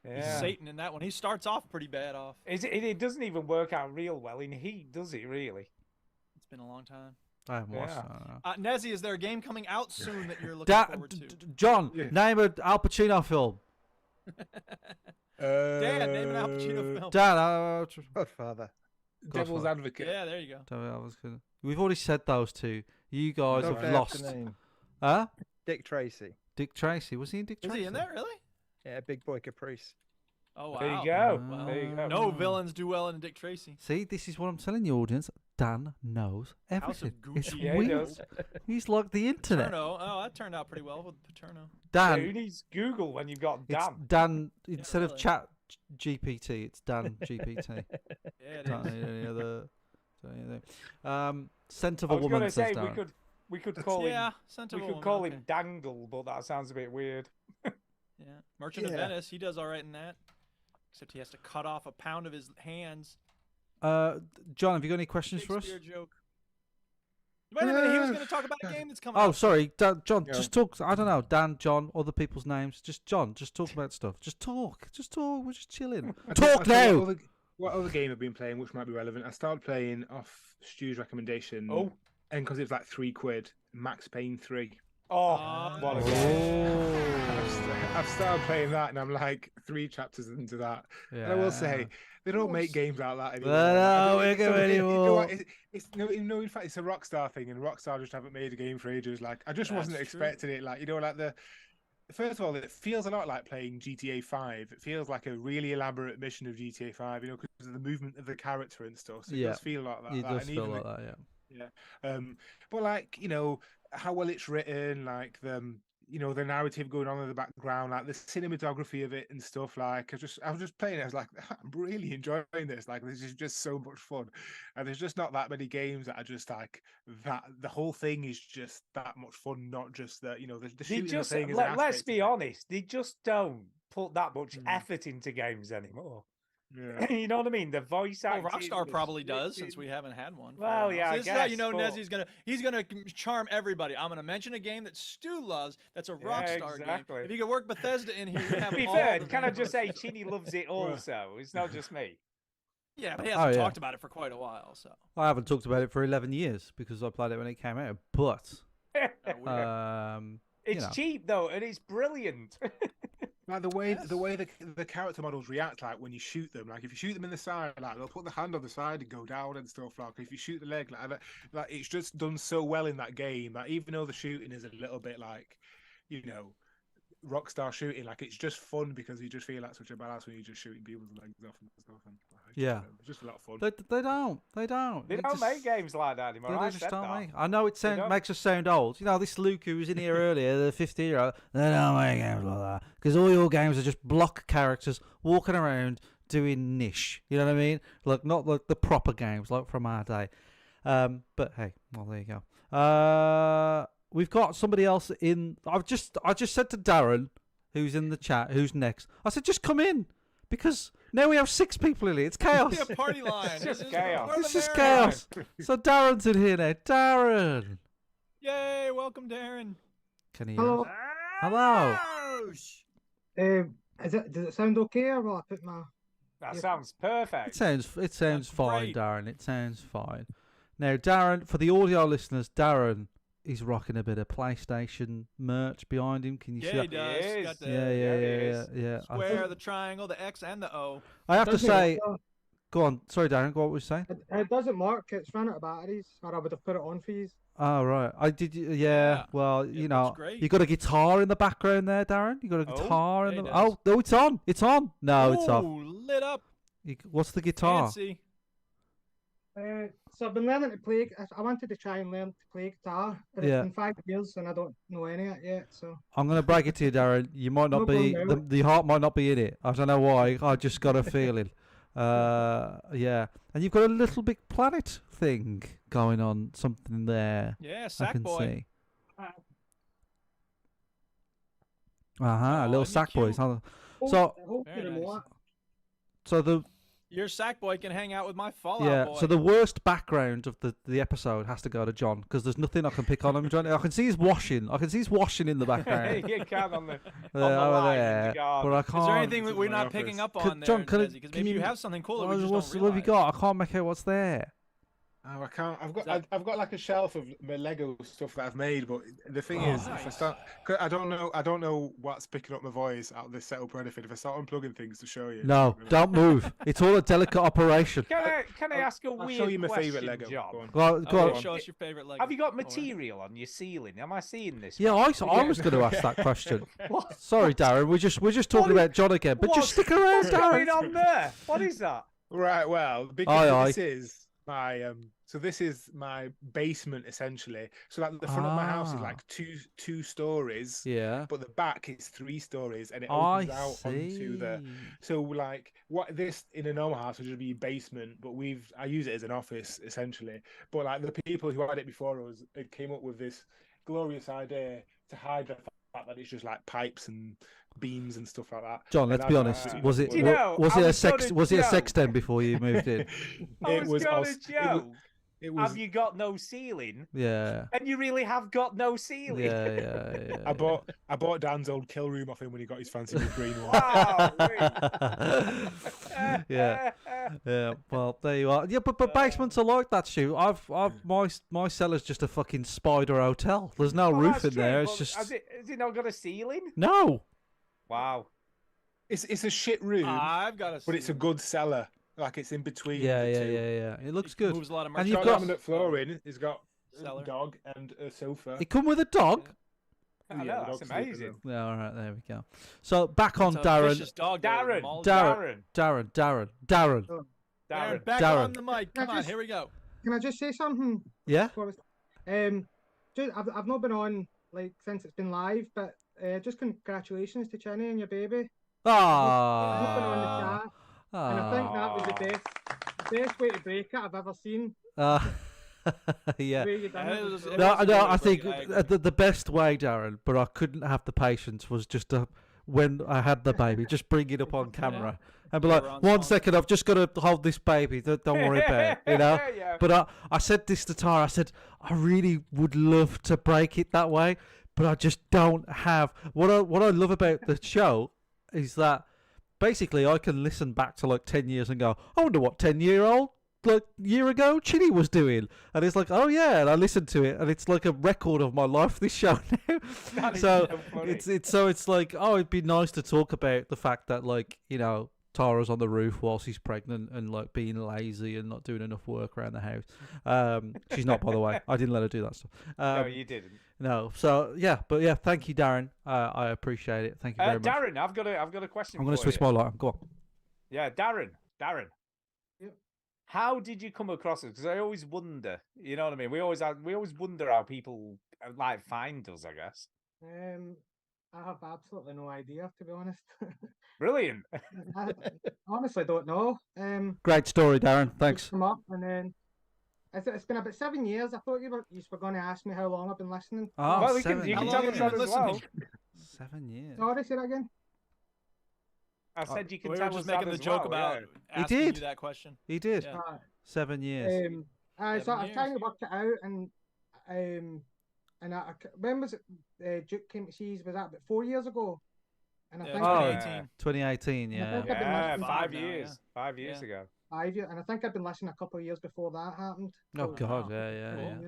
He's Satan in that one. He starts off pretty bad off. It doesn't even work out real well in Heat, does it? Really? It's been a long time. I haven't watched that. Nezzy, is there a game coming out soon that you're looking forward to? John, name an Al Pacino film. Dan, name an Al Pacino film. Dan, Godfather. Devil's Advocate. Yeah, there you go. We've already said those two. You guys have lost. Huh? Dick Tracy. Dick Tracy. Was he in Dick Tracy? Was he in there, really? Yeah, Big Boy Caprice. Oh, wow. There you go. Well, There you go. No villains do well in Dick Tracy. See, this is what I'm telling you, audience. Dan knows House of everything. It's Gucci. Yeah, he weird. does. He's like the internet. Paterno. Oh, that turned out pretty well with Paterno. Dan. Who needs Google when you've got It's Dan? Dan instead of Chat GPT. It's Dan GPT. Yeah, it Don't is. need any other. Scent of I a was woman. going to say says Darren. we could call Yeah, him Scent of we a could Woman, call okay. him Dangle, but that sounds a bit weird. Yeah, Merchant of Venice. He does all right in that, except he has to cut off a pound of his hands. John, have you got any questions for us? Shakespeare joke. Wait a minute, he was going to talk about a game that's coming Oh, out. sorry, Dan, John. Yeah. Just talk. I don't know, Dan, John, other people's names. Just John. Just talk about stuff. Just talk. Just talk. We're just chilling. Talk now. What other game I've been playing, which might be relevant? I started playing off Stu's recommendation. Oh. And because it was like £3, Max Payne 3. Oh, what a game. I've started playing that, and I'm like 3 chapters into that. And I will say, they don't make games like that anymore. In fact, it's a Rockstar thing, and Rockstar just haven't made a game for ages. Like, I just wasn't expecting it. Like, first of all, it feels a lot like playing GTA 5. It feels like a really elaborate mission of GTA 5, because of the movement of the character and stuff. So it does feel like that. It does feel like that, yeah. Yeah. But like, how well it's written, like the narrative going on in the background, like the cinematography of it and stuff. Like I was just playing it. I was like, I'm really enjoying this. Like, this is just so much fun. And there's just not that many games that are just like that. The whole thing is just that much fun, not just that, the shooting thing. Let's be honest. They just don't put that much effort into games anymore. Yeah. You know what I mean? The voice acting. Well, Rockstar probably does, since we haven't had one. Well, yeah, So I this is guess. how Nezzy's gonna charm everybody. I'm gonna mention a game that Stu loves. That's a Rockstar game. If you could work Bethesda in here, you have To be all fair, the can I games just say Rockstar. Chini loves it also? It's not just me. Yeah, but he hasn't talked about it for quite a while. So I haven't talked about it for 11 years because I played it when it came out. But It's cheap though, and it's brilliant. Like the way the character models react, like when you shoot them, like if you shoot them in the side, like they'll put the hand on the side and go down and stuff. Like if you shoot the leg, like it's just done so well in that game that even though the shooting is a little bit like, Rockstar shooting, like it's just fun because you just feel like such a badass when you're just shooting people's legs off and stuff. And it's just a lot of fun. They don't. They don't make games like that anymore. I said that. I know it makes us sound old. This Luke who was in here earlier, the 50-year-old, they don't make games like that because all your games are just block characters walking around doing niche. You know what I mean? Like not like the proper games like from our day. But hey, well there you go. We've got somebody else in. I just said to Darren, who's in the chat, who's next. I said, just come in because now we have 6 people in here. It's chaos. It's a party line. It's just chaos. It's just chaos. So Darren's in here now. Darren. Yay! Welcome, Darren. Can he? Hello. Hello. Does it sound okay, or will I put my? That sounds perfect. It sounds fine, Darren. It sounds fine. Now, Darren, for the audio listeners, Darren. He's rocking a bit of PlayStation merch behind him. Can you see that? He does. He's got the, Yeah. Square, the triangle, the X, and the O. I have to say, go on. Sorry, Darren. What were you saying? It doesn't work. It's run out of batteries, or I would have put it on for you. Oh right, I did. Yeah. Well, you got a guitar in the background there, Darren. You got a guitar in the. Oh no, it's on. It's on. No, it's off. Lit up. What's the guitar? Fancy. So I've been learning to play. I wanted to try and learn to play guitar, but it's been 5 years and I don't know any of it yet. So I'm gonna break it to you, Darren. You might not be the heart might not be in it. I don't know why. I just got a feeling. Yeah, and you've got a Little Big Planet thing going on, something there. Yeah, I can Sackboy. see. Little Sackboys. Huh? So the Your Sackboy can hang out with my Fallout Yeah, boy. so the worst background of the episode has to go to John because there's nothing I can pick on him. John, I can see he's washing. I can see he's washing in the background. You can on the over line in there, the garden. but I can't. Is there anything that we're not picking up on there, John, Because maybe you have something cool that we just don't what have you realize. got? I can't make out what's there. Oh, I can't. I've got like a shelf of my Lego stuff that I've made, but the thing is, if I start, 'cause I don't know what's picking up my voice out of this setup or anything. If I start unplugging things to show you, No, don't move. It's all a delicate operation. Can I ask a I'll weird show you my question, favourite Lego. John? Go on. Show us your favorite Lego. Have you got material on your ceiling? Am I seeing this? Yeah, right? I was going to ask that question. Sorry, Darren. We're just talking about John again, but just stick around, What's Darren. going on there? What is that? Right. Well, because this is my So this is my basement essentially. So like the front of my house is like two stories. Yeah. But the back is 3 stories, and it opens out see. onto the. So like what this in a normal house would just be a basement, but I use it as an office essentially. But like the people who had it before us, it came up with this glorious idea to hide the fact that it's just like pipes and beams and stuff like that. John, let's be honest. Was it a sex den before you moved in? It was also. It was. Have you got no ceiling? Yeah. And you really have got no ceiling. Yeah. I bought Dan's old kill room off him when he got his fancy new green one. Yeah. Well, there you are. Yeah, but basements are like that, Stu. My cellar's just a fucking spider hotel. There's no roof in there. It's just. Has it not got a ceiling? No. Wow. It's a shit room. I've got a. But it's a good cellar. Like it's in between. Yeah. the two. It looks good. Moves a lot of and merch. you've got laminate flooring. It's got Cellar. a dog and a sofa. It come with a dog. I know, that's amazing. Yeah, all right, there we go. So back on It's a Darren. vicious dog there, Darren. Jamal. Darren. Darren, back Darren. on the mic. Come on, here we go. Can I just say something? Yeah. I've not been on like since it's been live, but just congratulations to Chinny and your baby. I've not been on the chat, and I think that was the best way to break it I've ever seen. Yeah. The way you done it. No, I think the best way, Darren, but I couldn't have the patience, was just when I had the baby, just bring it up on camera and be like, 1 second, I've just got to hold this baby. Don't worry about it, Yeah. But I said this to Tara. I said, I really would love to break it that way, but I just don't have. What I love about the show is that basically I can listen back to like 10 years and go, I wonder what 10-year-old like year ago Chinny was doing, and it's like, oh yeah, and I listened to it, and it's like a record of my life, this show now. So it's like, oh, it'd be nice to talk about the fact that, like, you know, Tara's on the roof while she's pregnant and like being lazy and not doing enough work around the house. She's not, by the way. I didn't let her do that stuff. No, you didn't. No. So yeah, but yeah, thank you, Darren. I appreciate it. Thank you very much. Darren, I've got a question. I'm going to switch you. my light on. Go on. Yeah, Darren. Yep. How did you come across it? Because I always wonder. You know what I mean? We always wonder how people like find us, I guess. I have absolutely no idea, to be honest. Brilliant. I honestly don't know. Great story, Darren. Thanks. Come up and then it's been about 7 years. I thought you were going to ask me how long I've been listening. Oh, well, seven you can years. tell us that as well. 7 years. Sorry, say that again. I said you can We tell were just us that making the as joke well, about yeah. asking He you did. that question. He did. Yeah. 7 years. So I was trying to work it out, and when was it? Duke came to seas. Was that about 4 years ago? And I think 2018. And I Yeah. think I've been listening 5 now, years. 5 years ago. 5 years, and I think I've been listening a couple of years before that happened. Oh So- God. Yeah.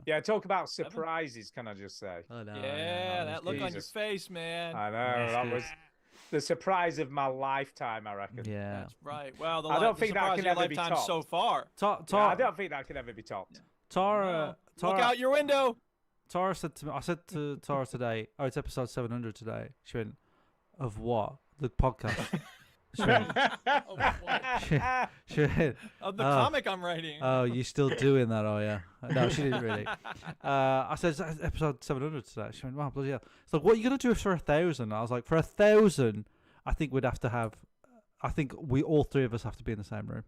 Yeah, talk about surprises. Can I just say? I know. Yeah, that look on your Jesus. face, man. I know that was the surprise of my lifetime. I reckon. Yeah. That's right. Well, I don't think that surprise can of your ever be lifetime topped. so far. Yeah, I don't think that can ever be topped. Tara. Look out your window. Tara said to me. I said to Tara today. Oh, it's episode 700 today. She went, of what? The podcast. She went, she went, Of the comic I'm writing. Oh, you still doing that, are you? No, she didn't really. I said, it's episode 700 today. She went, wow, bloody hell. It's like, what are you going to do for 1,000? I was like, for 1,000, I think we'd have to have, I think we all 3 of us have to be in the same room.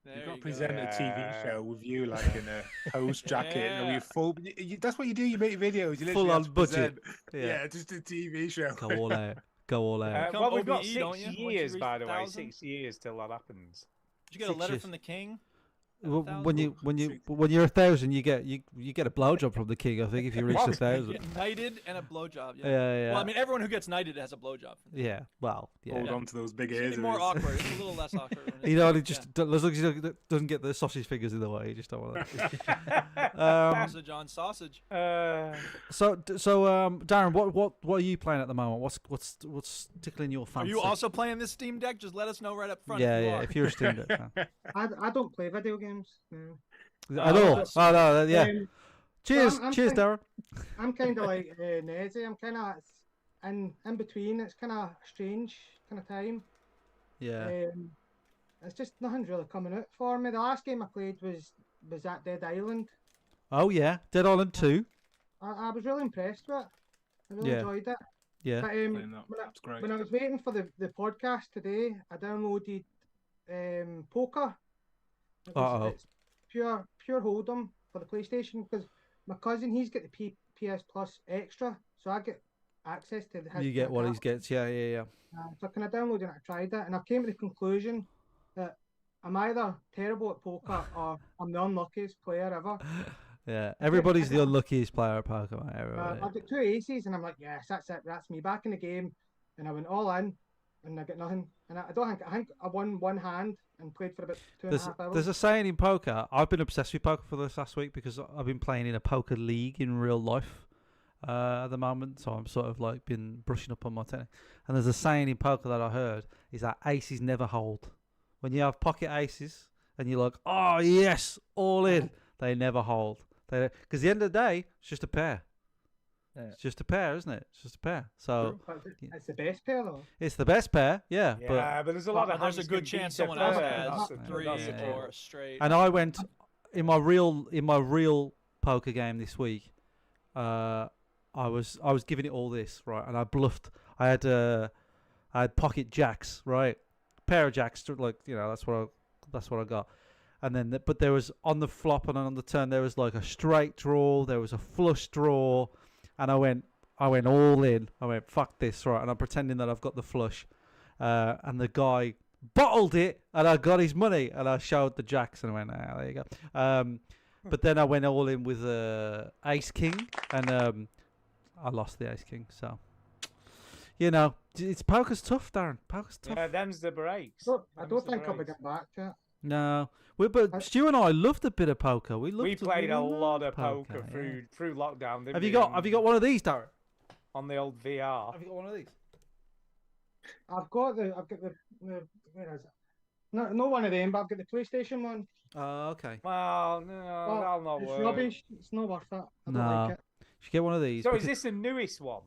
You've got to present a TV show with you like in a host jacket and with full. That's what you do. You make videos. You Full literally on have to budget. present- Yeah, just a TV show. Go all out. Go all out. Well, we've got OBE, 6 don't you? Once you years, reach by the way. 1,000? 6 years till that happens. Did you get a 6 letter years. from the king? When you're 1,000, you get a blowjob from the king. I think if you reach 1,000. Get knighted and a blowjob. Yeah. Yeah. Well, I mean, everyone who gets knighted has a blowjob. Yeah. Well. Yeah. Hold on to those big It's ears. gonna be more awkward. It's a little less awkward. You know, he just as long as he doesn't get the sausage fingers in the way, you just don't want that. Sausage on sausage. So Darren, what are you playing at the moment? What's tickling your Are fancy? you also playing this Steam Deck? Just let us know right up front. Yeah, if if you're a Steam Deck fan. I don't play video games. No. At all? Oh no, yeah. Cheers, I'm cheers, kind- Darren. I'm kind of like Neddy. I'm kind of in between. It's kind of strange kind of time. Yeah. It's just nothing's really coming out for me. The last game I played was at Dead Island. Oh yeah, Dead Island 2. I was really impressed with it. I really Yeah. enjoyed it. Yeah. But, when I was waiting for the podcast today, I downloaded Poker. It's pure hold'em for the PlayStation because my cousin, he's got the PS Plus Extra, so I get access to the. You get what he gets. Yeah. So can I download it? I tried it, and I came to the conclusion that I'm either terrible at poker or I'm the unluckiest player ever. Yeah, everybody's the unluckiest player at poker, mate. I've got 2 aces, and I'm like, yes, that's it. That's me back in the game, and I went all in, and I got nothing. And I think I won one hand and played for about 2.5 hours. There's a saying in poker. I've been obsessed with poker for this last week because I've been playing in a poker league in real life at the moment. So I'm sort of like been brushing up on my technique. And there's a saying in poker that I heard is that aces never hold. When you have pocket aces and you're like, oh yes, all in, they never hold. Because at the end of the day, it's just a pair. Yeah. It's just a pair, isn't it? It's just a pair. So it's the best pair, though. it's the best pair, yeah. But there's a lot of there's a good chance someone else has 3 Yeah. or straight. And I went in my real poker game this week. I was giving it all this right, and I bluffed. I had pocket jacks, right, pair of jacks, like that's what I got. And then, but there was on the flop and on the turn there was like a straight draw, there was a flush draw, and I went all in. I went fuck this, right, and I'm pretending that I've got the flush, and the guy bottled it, and I got his money, and I showed the jacks, and I went, there you go. But then I went all in with ace king, and I lost the ace king. So, it's poker's tough, Darren. Poker's tough. Yeah, them's the breaks. I don't think I'll be getting back to it. No, but Stu and I loved a bit of poker. We played a lot of loved poker yeah. through lockdown. Didn't Have we? you got one of these, Darren? On the old VR? Have you got one of these? I've got the where is it? No one of them, but I've got the PlayStation one. Oh, okay. Well, no, that'll not it's work. rubbish. It's not worth it. I don't No. like it. You should get one of these. So because- is this the newest one?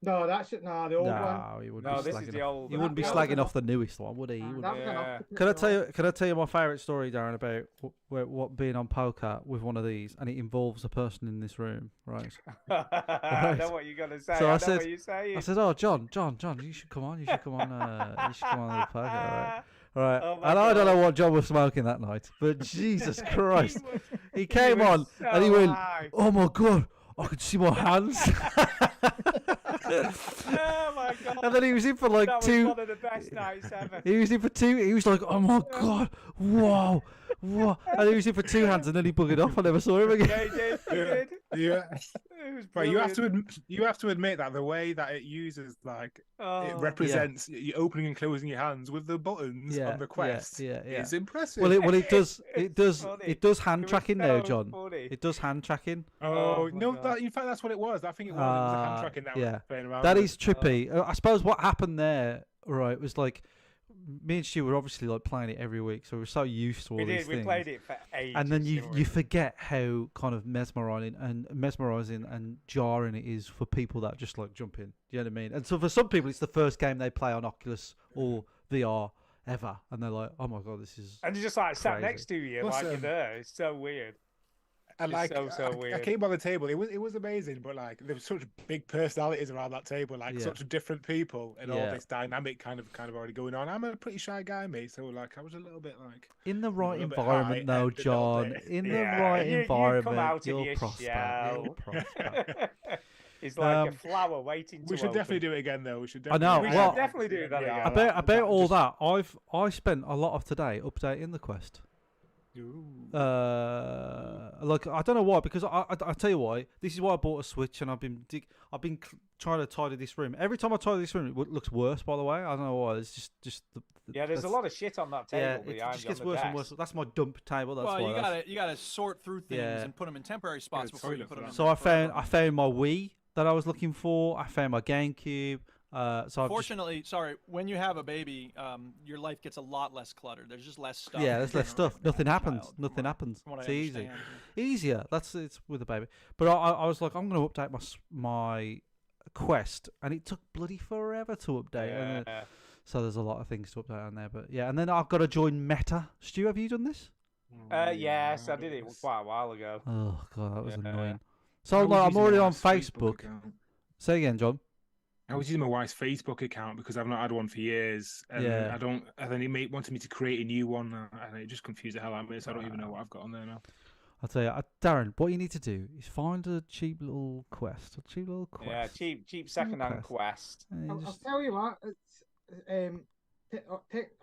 No, that's it. No, the old one. No, he wouldn't No, be this is slagging the off. old He one. wouldn't be That was slagging enough. off the newest one, would he? He wouldn't. That was enough Yeah. to put Can I it tell on. you? Can I tell you my favourite story, Darren, about what being on poker with one of these, and it involves a person in this room, right? I know what you're gonna say. So I I know said, what you're saying. I said, oh, John, you should come on. You should come on. You should come on the poker, right? Right. Oh my And I don't God. know what John was smoking that night, but Jesus Christ, he he came was on so and he went, high. oh my God, I could see my hands. Oh my God. And then he was in for like that was two. one of the best nights ever. He was in for two. He was like, "Oh my God, whoa, whoa!" And he was in for 2 hands, and then he buggered off. I never saw him again. Yeah, he did. He did. Yeah. It was But brilliant. you have to admit that the way that it uses it Oh. represents you opening and closing your hands with the buttons Yeah, on the quest. yeah. It's impressive. Well, it does. It's funny. It does hand It was tracking now, so John. funny. It does hand tracking. Oh, my no! God. In fact, that's what it was. I think it was. It was a hand tracking that yeah, was playing around that with. is trippy. I suppose what happened there, right, was like me and Stu were obviously like playing it every week, so we were so used to all We these did. things. We played it for ages. And then didn't we? you forget how kind of mesmerizing and jarring it is for people that just like jump in. Do you know what I mean? And so for some people, it's the first game they play on Oculus or VR ever, and they're like, "Oh my God, this is." And you're just like sat crazy. next to you, Plus, like you're there. It's so weird. And It's like, so I weird. came on the table. It was amazing, but like there was such big personalities around that table, like Yeah. such different people, and all Yeah. this dynamic kind of already going on. I'm a pretty shy guy, mate, so like I was a little bit like In the right little bit environment, though, high-ended a little John. bit. In the Yeah, right you come environment, out in you'll your prosper. shell. You'll prosper. It's like a flower waiting to We should open. definitely do it again, though. We should. I know. We Definitely Well, should definitely do that again. About all that, I spent a lot of today updating the Quest. Like I don't know why, because I tell you why. This is why I bought a Switch, and I've been trying to tidy this room. Every time I tidy this room, it looks worse. By the way, I don't know why. It's just there's a lot of shit on that table it behind just you gets on the worse and desk. worse. That's my dump table. That's well, why. you gotta sort through things Yeah. and put them in temporary spots before you put them. So I found my Wii that I was looking for. I found my GameCube. So Fortunately, when you have a baby, your life gets a lot less cluttered. There's just less stuff. Yeah, there's less stuff. Nothing happens. Nothing happens. From what I It's easy. understand. Easier. It's with a baby. But I was like, I'm going to update my Quest, and it took bloody forever to update. And so there's a lot of things to update on there. But yeah, and then I've got to join Meta. Stu, have you done this? Yes, I did it quite a while ago. Oh god, that was annoying. So like, I'm already on Facebook. Say again, John. I was using my wife's Facebook account because I've not had one for years, and Yeah. I don't. And then it wanted me to create a new one, and it just confused the hell out of me. So I don't even know what I've got on there now. I'll tell you, Darren, what you need to do is find a cheap little Quest. Yeah, cheap second-hand Quest. I'll tell you what, it's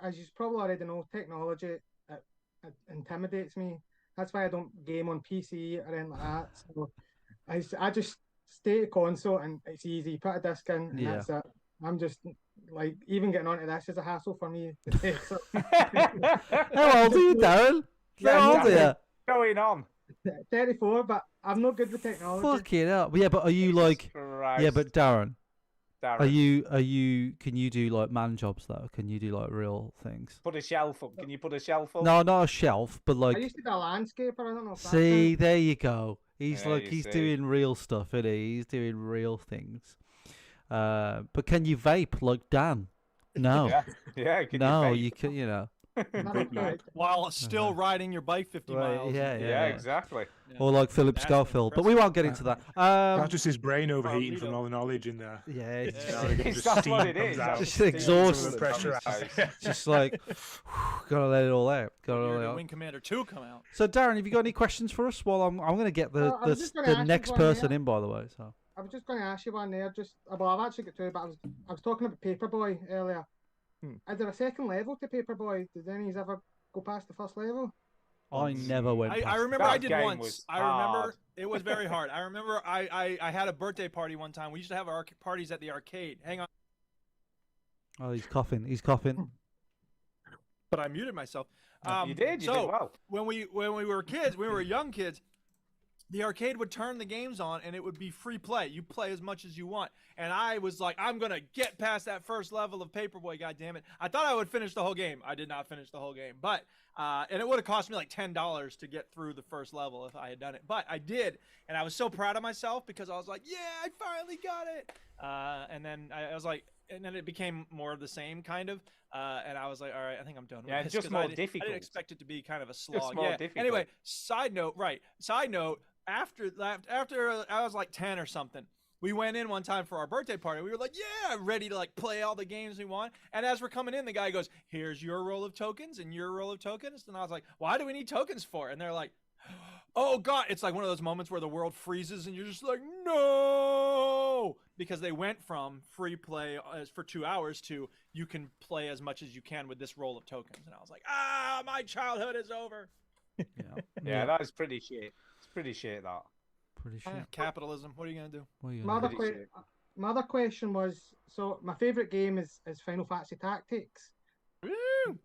as you probably already know, technology it intimidates me. That's why I don't game on PC or anything like that. So I just stay to console, and it's easy. Put a disc in, and that's it. I'm just like, even getting onto this is a hassle for me. So, how old are you, Darren? How old are you? Going on? 34, but I'm not good with technology. Fucking hell. Yeah, but are you like? Christ. Yeah, but Darren. Darren. Are you? Can you do like man jobs though? Can you do like real things? Put a shelf up. Can you put a shelf up? No, not a shelf, but like. I used to be a landscaper. I don't know if that's See, it. there you go. He's Yeah, like you he's see. doing real stuff, isn't he? He's doing real things. But can you vape like Dan? No. Yeah, can no, you you can. You know. While still riding your bike 50 miles. Yeah, exactly. Or like Philip Schofield, but we won't get into that. That's just his brain overheating from all the knowledge in there. Yeah, it's That's what it is. just exhausted. The pressure out. Just like gotta let it all out. Gotta let it When out. Wing Commander 2 come out. So Darren, have you got any questions for us? Well, I'm going to get I was just gonna the ask next you one person there. in, by the way. So I was just going to ask you one there. Well, I've actually got two, but I was talking about Paperboy earlier. Is there a second level to Paperboy? Did any of you ever go past the first level? I never went. I past remember that. I did game once. was I remember hard. it was very hard. I remember I had a birthday party one time. We used to have our parties at the arcade. Hang on. Oh, he's coughing. He's coughing. But I muted myself. You did So well. when we were kids, we were young kids. The arcade would turn the games on, and it would be free play. You play as much as you want. And I was like, I'm gonna get past that first level of Paperboy. God damn it! I thought I would finish the whole game. I did not finish the whole game, but and it would have cost me like $10 to get through the first level if I had done it. But I did, and I was so proud of myself because I was like, yeah, I finally got it. And then I was like. And then it became more of the same kind of, and I was like, all right, I think I'm done with Yeah, this. just 'cause more I difficult. didn't expect it to be kind of a slog. more Yeah. difficult. Anyway, side note, after I was like 10 or something, we went in one time for our birthday party. We were like, yeah, ready to like play all the games we want. And as we're coming in, the guy goes, here's your roll of tokens and your roll of tokens. And I was like, why do we need tokens for? And they're like, oh God, it's like one of those moments where the world freezes and you're just like, no, because they went from free play for 2 hours to you can play as much as you can with this roll of tokens. And I was like, my childhood is over. Yeah, that is pretty shit. It's pretty shit, that. Pretty shit. Capitalism. What are you going to do? What are you My gonna other, do? my other question was, so my favourite game is Final Fantasy Tactics. Woo!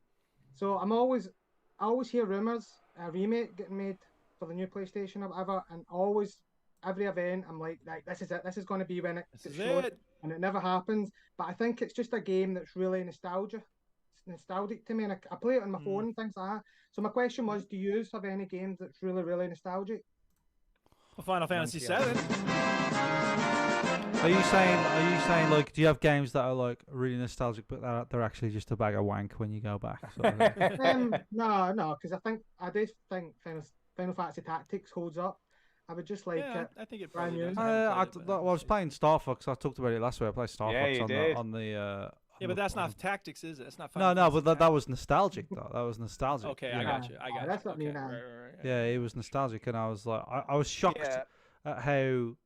So I always hear rumours a remake getting made for the new PlayStation or whatever, and always every event I'm like this is it. This is going to be when it gets showed, and it never happens. But I think it's just a game that's really nostalgic to me, and I play it on my phone and things like that. So my question was, do you have any games that's really, really nostalgic? Well, Final Fantasy VII. Are you saying like, do you have games that are like really nostalgic, but they're actually just a bag of wank when you go back? Sort of thing? No, because I do think Final Fantasy Tactics holds up. I would just like it. I think it brand probably new. does. I was playing Star Fox. I talked about it last week. I played Star Yeah, Fox you on did. the. Yeah, but that's not tactics, is it? It's not. No, Final no, Fantasy but that was nostalgic though. That was nostalgic. Okay, I got you. I got you. That's what I mean. Right. Yeah, it was nostalgic, and I was like, I was shocked at how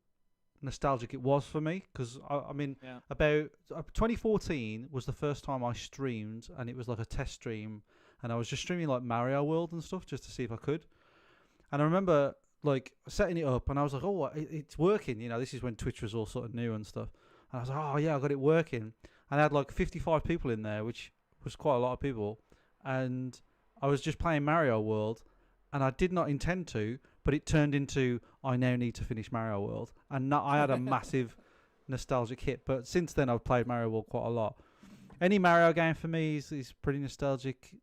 nostalgic it was for me, because I mean, Yeah. about 2014 was the first time I streamed, and it was like a test stream, and I was just streaming like Mario World and stuff just to see if I could. And I remember like setting it up, and I was like, oh, it's working. You know, this is when Twitch was all sort of new and stuff. And I was like, oh yeah, I got it working. And I had like 55 people in there, which was quite a lot of people. And I was just playing Mario World, and I did not intend to, but it turned into I now need to finish Mario World, and I had a massive nostalgic hit. But since then, I've played Mario World quite a lot. Any Mario game for me is pretty nostalgic.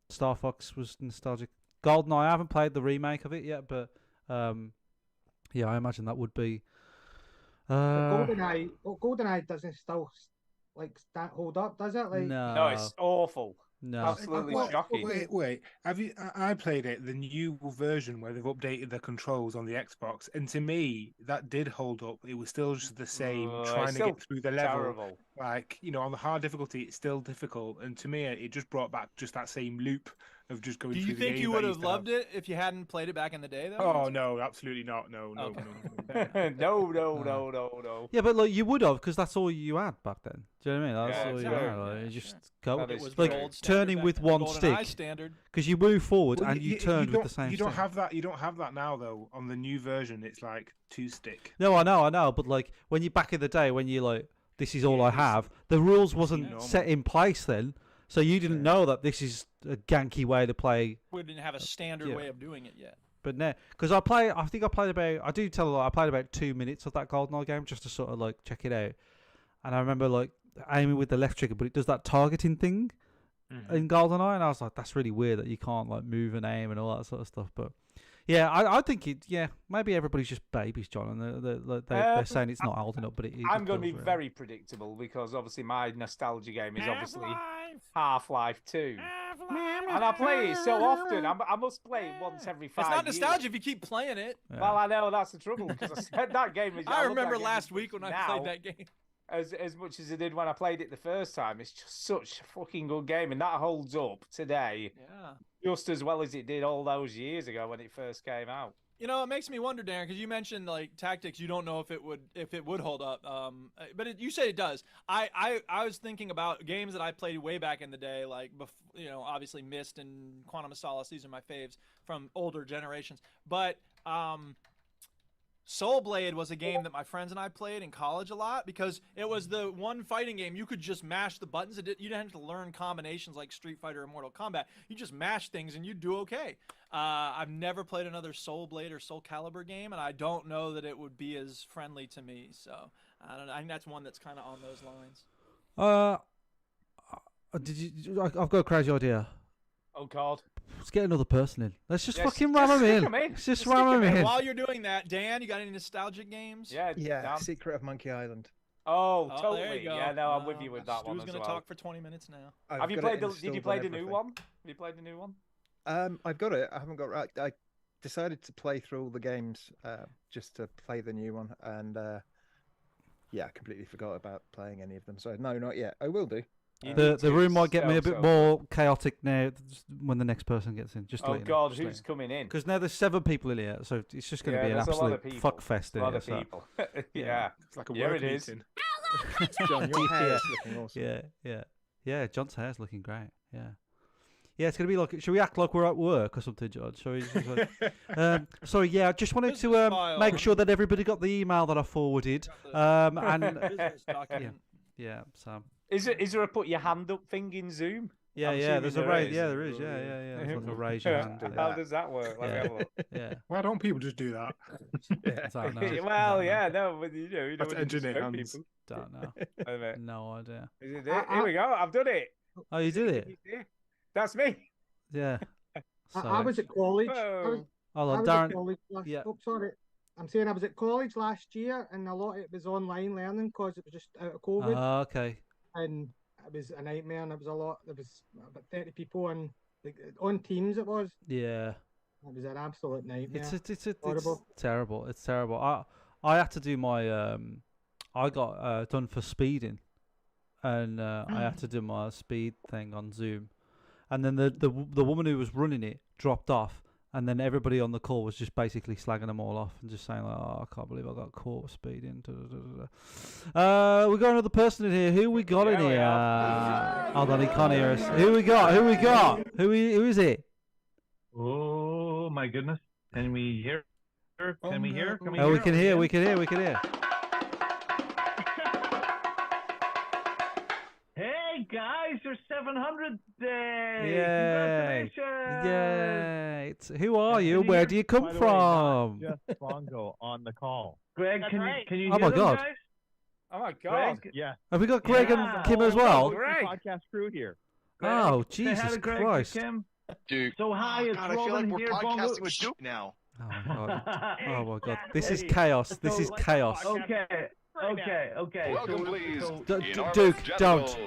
Star Fox was nostalgic. GoldenEye, I haven't played the remake of it yet, but yeah, I imagine that would be. GoldenEye doesn't still hold up, does it? Like, No, it's awful. No, absolutely shocking. Wait. Have you? I played it, the new version where they've updated the controls on the Xbox, and to me that did hold up. It was still just the same, trying to get through the level. Terrible. Like, you know, on the hard difficulty, it's still difficult, and to me, it just brought back just that same loop of just going Do through you the think game you that would I have used to loved it if you hadn't played it back in the day, though? Oh no, absolutely not. No. No. Yeah, but like you would have, because that's all you had back then. Do you know what I mean? That's all you had. Like, you just go. That is Like true. turning with one GoldenEye stick, standard. because you move forward Well, and you turned with the same. You don't stick. have that. You don't have that now, though. On the new version, it's like 2-stick. No, I know, but like when you back in the day, when you like, this is all I have. The rules wasn't set in place then, so you didn't know that this is a ganky way to play. We didn't have a standard way of doing it yet. But no, because I think I played about. I do tell a lot. I played about 2 minutes of that GoldenEye game just to sort of like check it out, and I remember like aiming with the left trigger, but it does that targeting thing in GoldenEye, and I was like, that's really weird that you can't like move and aim and all that sort of stuff. But yeah, I think it. Yeah, maybe everybody's just babies, John, and they're saying it's not old enough, but I'm going to be very predictable, because obviously my nostalgia game is obviously Half-Life 2. And I play it so often. I must play it once every 5 years. It's not nostalgia if you keep playing it. Yeah. Well, I know that's the trouble, because I said that game is. I love remember that game last week when I played that game. As much as I did when I played it the first time. It's just such a fucking good game, and that holds up today. Yeah. Just as well as it did all those years ago when it first came out. You know, it makes me wonder, Darren, because you mentioned like tactics. You don't know if it would hold up, but you say it does. I was thinking about games that I played way back in the day, like obviously Myst and Quantum of Solace. These are my faves from older generations. But Soul Blade was a game that my friends and I played in college a lot, because it was the one fighting game you could just mash the buttons. You didn't have to learn combinations like Street Fighter or Mortal Kombat. You just mash things and you'd do okay. I've never played another Soul Blade or Soul Calibur game, and I don't know that it would be as friendly to me. So I don't know. I think that's one that's kind of on those lines. I've got a crazy idea. Oh God. Let's get another person in. Let's just Yes, fucking just ram stick him 'em in. in. Let's just Just ram stick 'em him in. in. While you're doing that, Dan, you got any nostalgic games? Yeah. Dan. Secret of Monkey Island. Oh, Oh, totally. there you go. Yeah, no, I'm with you with that one Stu's as gonna well. talk for 20 minutes now. Have you played the? Did you play the new one? Have you played the new one? I've got it. I haven't got. I decided to play through all the games just to play the new one, and yeah, I completely forgot about playing any of them. So no, not yet. I will do. The room might get me a bit more chaotic now when the next person gets in. Just to Oh let you know, God, just to let who's you know. coming in? Because now there's 7 people in here, so it's just going to be an there's a lot of absolute people. fuck fest in A lot here. of so- people. Yeah, It's like a Here work it is. meeting. John, your hair is looking awesome. Yeah. John's hair's looking great. Yeah. Yeah, it's gonna be like. Should we act like we're at work or something, John? Shall we? Just like, sorry, yeah. I just wanted to make sure that everybody got the email that I forwarded. Business document. Yeah. So. Is there a put your hand up thing in Zoom? Yeah, I'm yeah. There's a assuming raise. is. Yeah, there is. Yeah. There's like a raise your hand. How does that work? Let me have a look. Yeah. Why don't people just do that? Don't know. Well, yeah, no, but you know, That's when you engineer show hands. people. Don't know. Wait a minute. No idea. Is it there? Here we go. I've done it. Oh, you did it. That's me. Yeah. I was at college. Whoa. Hold I on, was at Darren. college last, Yeah. Oh, sorry. I'm saying I was at college last year, and a lot of it was online learning because it was just out of COVID. Okay. And it was a nightmare, and it was a lot. There was about 30 people on on Teams. It was. Yeah. It was an absolute nightmare. It's horrible. terrible. It's terrible. I had to do my I got done for speeding, and I had to do my speed thing on Zoom, and then the woman who was running it dropped off, And then everybody on the call was just basically slagging them all off and just saying, like, "Oh, I can't believe I got caught with speeding." We got another person in here. Who we got in here? Hold on, he can't hear us. Who we got? Who is it? Oh my goodness! Can we hear? Can we hear? Oh, we can hear. We can hear. We can hear. Hey guys, you're 700 day! Yay! Congratulations! Yay! Who are you? Where do you come from? Just Bongo on the call. Greg, can you Oh hear my God. them, guys? Oh my God! Greg? Yeah. Have we got Greg and Kim as well? Podcast crew here. Oh, Say hi Jesus to Greg, Christ! Kim. Dude. So hi, it's God, I feel like Robin we're here, Bongo. podcasting with Duke now. Oh my God! Oh my God! This is chaos. This is chaos. Okay. Welcome, please. Duke,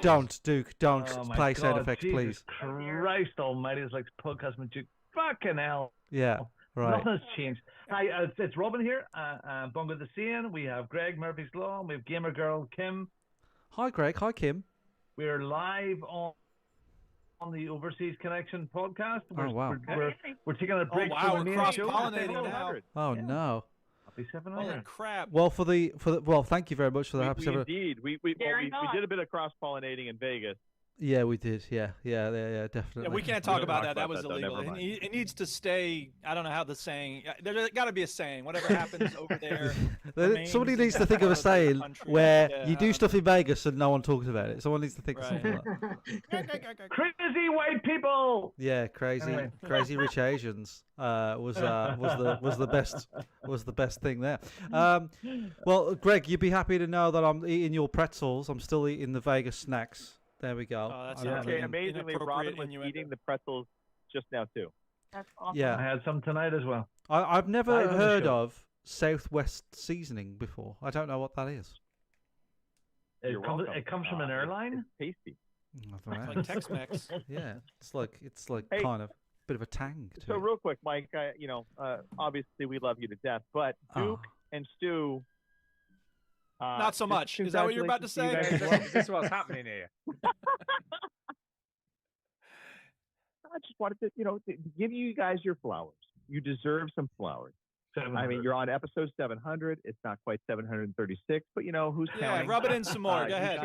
don't, Duke, don't Oh my play sound God, effects, Jesus please. Christ Almighty, it's like podcast with Duke. Fucking hell. Yeah, right. Nothing's changed. Hi, it's Robin here. Bongo the Seeing. We have Greg Murphy's Law. We have Gamer Girl Kim. Hi, Greg. Hi, Kim. We're live on the Overseas Connection podcast. Wow. We're taking a break. Oh, wow, from the we're main show. cross-pollinating now. Oh no. Happy 700. Holy crap! Well, well, thank you very much for the happy We 700. indeed. We did a bit of cross-pollinating in Vegas. Yeah, we did. Yeah, definitely. Yeah, we can't talk about that. about That was that, though. illegal. Never mind. It needs to stay. I don't know how the saying. There's got to be a saying. Whatever happens over there. Somebody remains needs to in think of a the saying country. where Yeah, you I do don't stuff in Vegas and no one talks about it. Someone needs to think of something like that. Crazy white people. Yeah, crazy rich Asians was the best thing there. Well, Greg, you'd be happy to know that I'm eating your pretzels. I'm still eating the Vegas snacks. There we go. Oh, that's Okay, amazingly, Robin was eating the pretzels just now too. That's awesome. Yeah, I had some tonight as well. I've never Live on the heard show. of Southwest seasoning before. I don't know what that is. It comes from an airline. It's tasty. I don't know. Like Tex-Mex. Yeah, it's like Hey, kind of a bit of a tang to So it. real quick, Mike, obviously we love you to death, but Duke and Stu. Not so much. Is that what you're about to say? Is this what's happening here? I just wanted to, to give you guys your flowers. You deserve some flowers. I mean, you're on episode 700. It's not quite 736, but who's counting? Yeah, rub it in some more. Go ahead.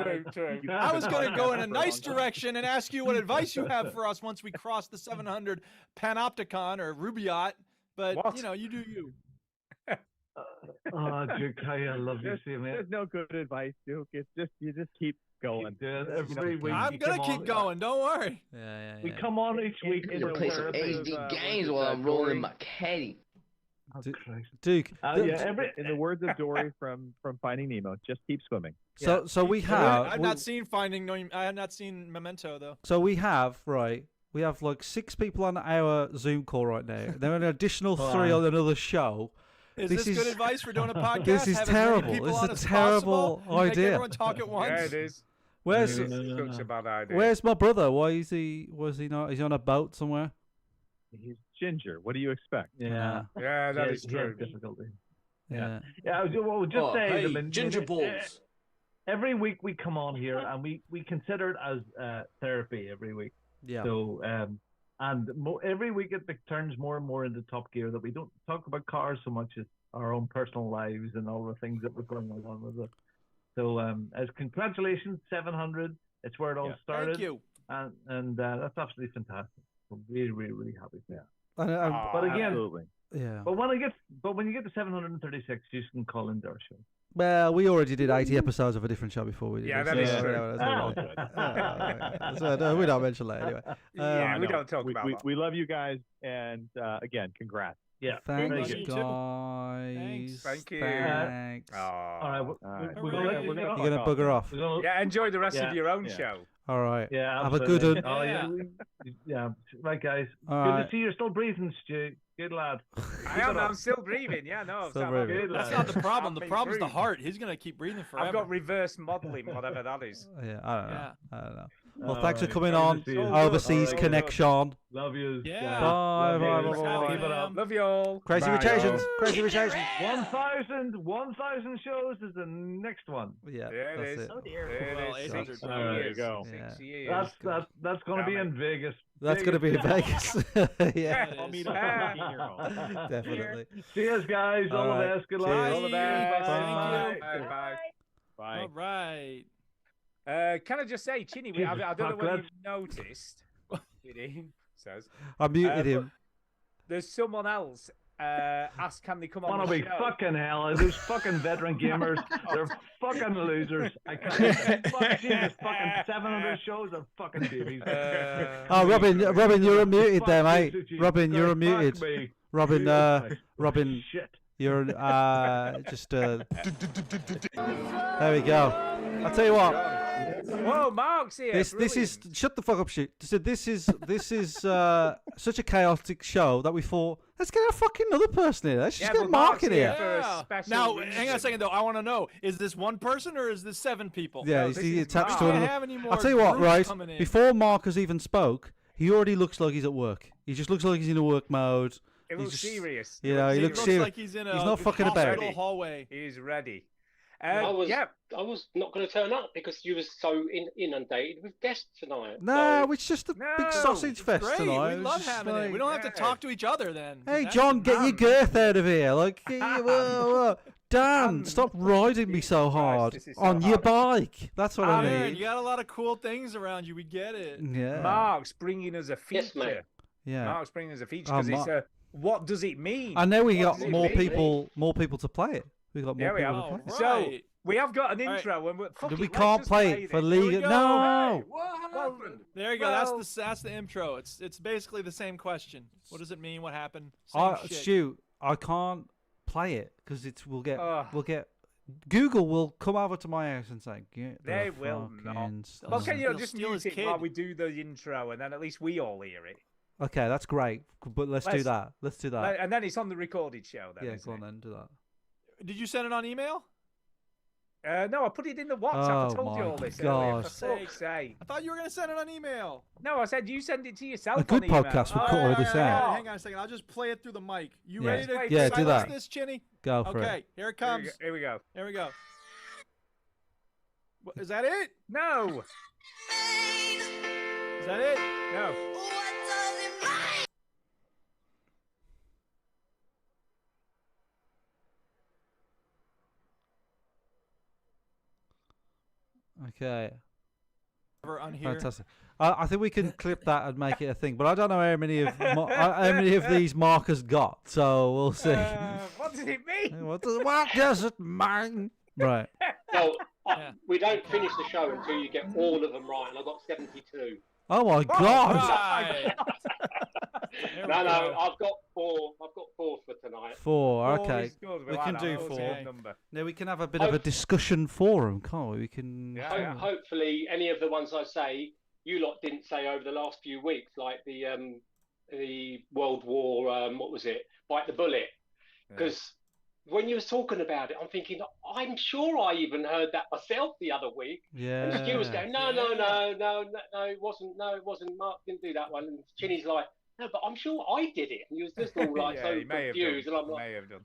I was going to go in a nice direction and ask you what advice you have for us once we cross the 700 Panopticon or Rubiot, but you do you. Oh, Duke, I love you, see, man. There's no good advice, Duke. It's just you just keep going. Every week I'm gonna keep going. Don't worry. Yeah. We come on each week. I'm gonna play some AD games while I'm rolling my caddy. Duke. In the words of Dory from Finding Nemo, just keep swimming. So we have. I've not seen I have not seen Memento though. So we have We have like 6 people on our Zoom call right now. Then an additional 3 on another show. Is this good advice for doing a podcast? This is Have as many terrible. people This on is a as terrible possible? Make idea. everyone talk at once. Yeah, it is. Where's It's a bad idea. Where's my brother? Why is he? Was he not? Is he on a boat somewhere? He's ginger. What do you expect? Yeah. Yeah, that is He has true. difficulty. Yeah. Yeah, I would just say hey, that ginger balls. Every week we come on here and we consider it as therapy every week. Yeah. So every week it turns more and more into Top Gear, that we don't talk about cars so much as our own personal lives and all the things that we're going on with it. So as congratulations, 700. It's where it all started. Thank you. And that's absolutely fantastic. I'm really, really, really happy. Yeah. But again, absolutely. Yeah. But when you get to 736, you can call into our show. Well, we already did 80 episodes of a different show before we did. Yeah, this, that is so true. so we don't mention that anyway. Yeah, we don't talk about that. We love you guys, and again, congrats. Yeah. Thanks, you too. guys. Thank you. Thanks. All right, we're You're gonna bugger off. Yeah, enjoy the rest of your own Yeah. show. All right. Yeah, Have a good one. Oh yeah. Yeah. Right, guys. All Good right. to see you're still breathing, Stu. Good lad. I'm still breathing. Yeah, no. Still I'm breathing. That's not the problem. The I've been problem's the breathing. heart. He's gonna keep breathing forever. I've got reverse modeling, whatever that is. Yeah, I don't know. Yeah. I don't know. Well, thanks for Alright, coming great to on. see you. Overseas Alright, connection. Love you. Yeah. Bye, Love bye, you. bye, bye, Keep it up. Love you all. Crazy Bye, rotations. y'all. Crazy rotations. 1,000 shows is the next one. Yeah, There it that's is. it. Oh dear. There Well, it is. 800 There you go. 6 years. That's going to be in Vegas. That's going to be in Vegas. Yeah, I'll meet definitely. Cheers, guys. All Alright, the best. Good cheers. luck. All the best. Thank you. Bye. Bye. Bye. All right. Can I just say, Chinny, I Jesus don't know fuck, whether let's- you've noticed. Chinny says. I muted but him. There's someone else asked, can they come on Wanna the be show? fucking hell. Those fucking veteran gamers, they're fucking losers. I can't. Fuck Jesus, fucking 700 shows of fucking babies. Oh, Robin, you're unmuted there, Fuck mate. you, Jesus Robin, you're Christ, fuck unmuted. me. Robin, Jesus Christ. Robin, Shit. you're just. There we go. I'll tell you what. Whoa, Mark's here. This is shut the fuck up, shit. So this is such a chaotic show that we thought let's get a fucking other person in. Let's just get Mark in here. Now, hang on a second though. I want to know: is this one person or is this 7 people? Yeah, he's attached to Can't another. have any more I'll tell you what, groups right? coming in. Before Marcus even spoke, he already looks like he's at work. He just looks like he's in a work mode. It looks serious. You know, he looks serious. like he's in a not fucking about. hallway. He's ready. I was not going to turn up because you were so inundated with guests tonight. No, it's just a big sausage fest Great. tonight. We It's love just having like- it. We don't have to talk to each other then. Hey, That's John, get your fun. girth out of here. Like, whoa. Dan, stop riding me so hard this is so on your hard. bike. That's what I Aaron, mean. you got a lot of cool things around you. We get it. Yeah. Mark's bringing us a feature. Yes, mate. Yeah. Mark's bringing us a feature Oh, because it's Mark. what does it mean? I know we What got does it more mean? people to play it. We got more Yeah, we people have. to play. So Right. we have got an All right. intro, and fuck We it, let's can't just play it for this. legal. No. What happened? There you go. Well- That's the intro. It's basically the same question. What does it mean? What happened? Same shit. Stu, I can't play it because we'll get Ugh. Google will come over to my house and say, "Get the They will fucking not. stuff." Well, can you He'll just steal mute his it while kid. we do the intro, and then at least we all hear it? Okay, that's great. But let's do Let's- that. Let's do that. And then it's on the recorded show. Then, Yeah, isn't go on it? then. Do that. Did you send it on email? No, I put it in the WhatsApp. Oh I told you my all this God. earlier. For fuck's sake. I thought you were gonna send it on email. No, I said you send it to yourself. A good on email. podcast will cut all this out. Hang on a second. I'll just play it through the mic. You Yeah. ready to Yeah, do silence that. this, Chinny? Go for Okay, it. here it comes. Here we go. Here we go. What, is that it? No. Is that it? No. Okay. Ever unhear? Fantastic. I think we can clip that and make it a thing, but I don't know how many of these Mark has got, so we'll see. What does it mean? What does it mean? Right. No, we don't finish the show until you get all of them right, and I got 72. Oh my God! Right. There No, we no, go. I've got 4. I've got 4 for tonight. 4. Four Okay. is good. We like can that. do That's a 4. good number. Now we can have a bit of a discussion forum, can't we? We can. Yeah. Hopefully, any of the ones I say, you lot didn't say over the last few weeks, like the World War, what was it? Bite the Bullet. Because when you was talking about it, I'm thinking, I'm sure I even heard that myself the other week. Yeah. And Stu was going, no, it wasn't. No, it wasn't. Mark didn't do that one. And Chinny's like, no, but I'm sure I did it. And he was just all like Yeah, so he may have confused. done. And I'm He like, may have done.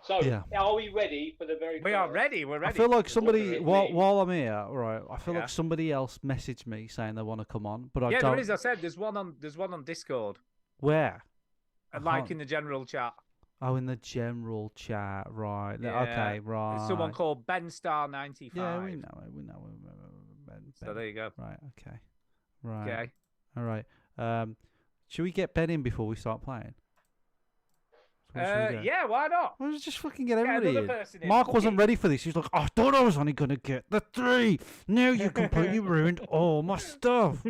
so Yeah. are we ready for the very We are ready. We're I ready. feel like What somebody does it while mean? while I'm here, right? I feel Yeah. like somebody else messaged me saying they want to come on, but I Yeah, don't. there is. I said there's one on Discord, Where? like can't- in the general chat. Oh, in the general chat, right? Yeah. Okay, right. There's someone called BenStar95. Yeah, we know it. We know it. So there you go. Right. Okay. Right. Okay. All right. Should we get Ben in before we start playing? What should we do? Yeah, why not? Well, just fucking get Get everybody another in. person in. Mark Fuck wasn't it. ready for this. He's like, I thought I was only going to get the 3. Now you completely ruined all my stuff.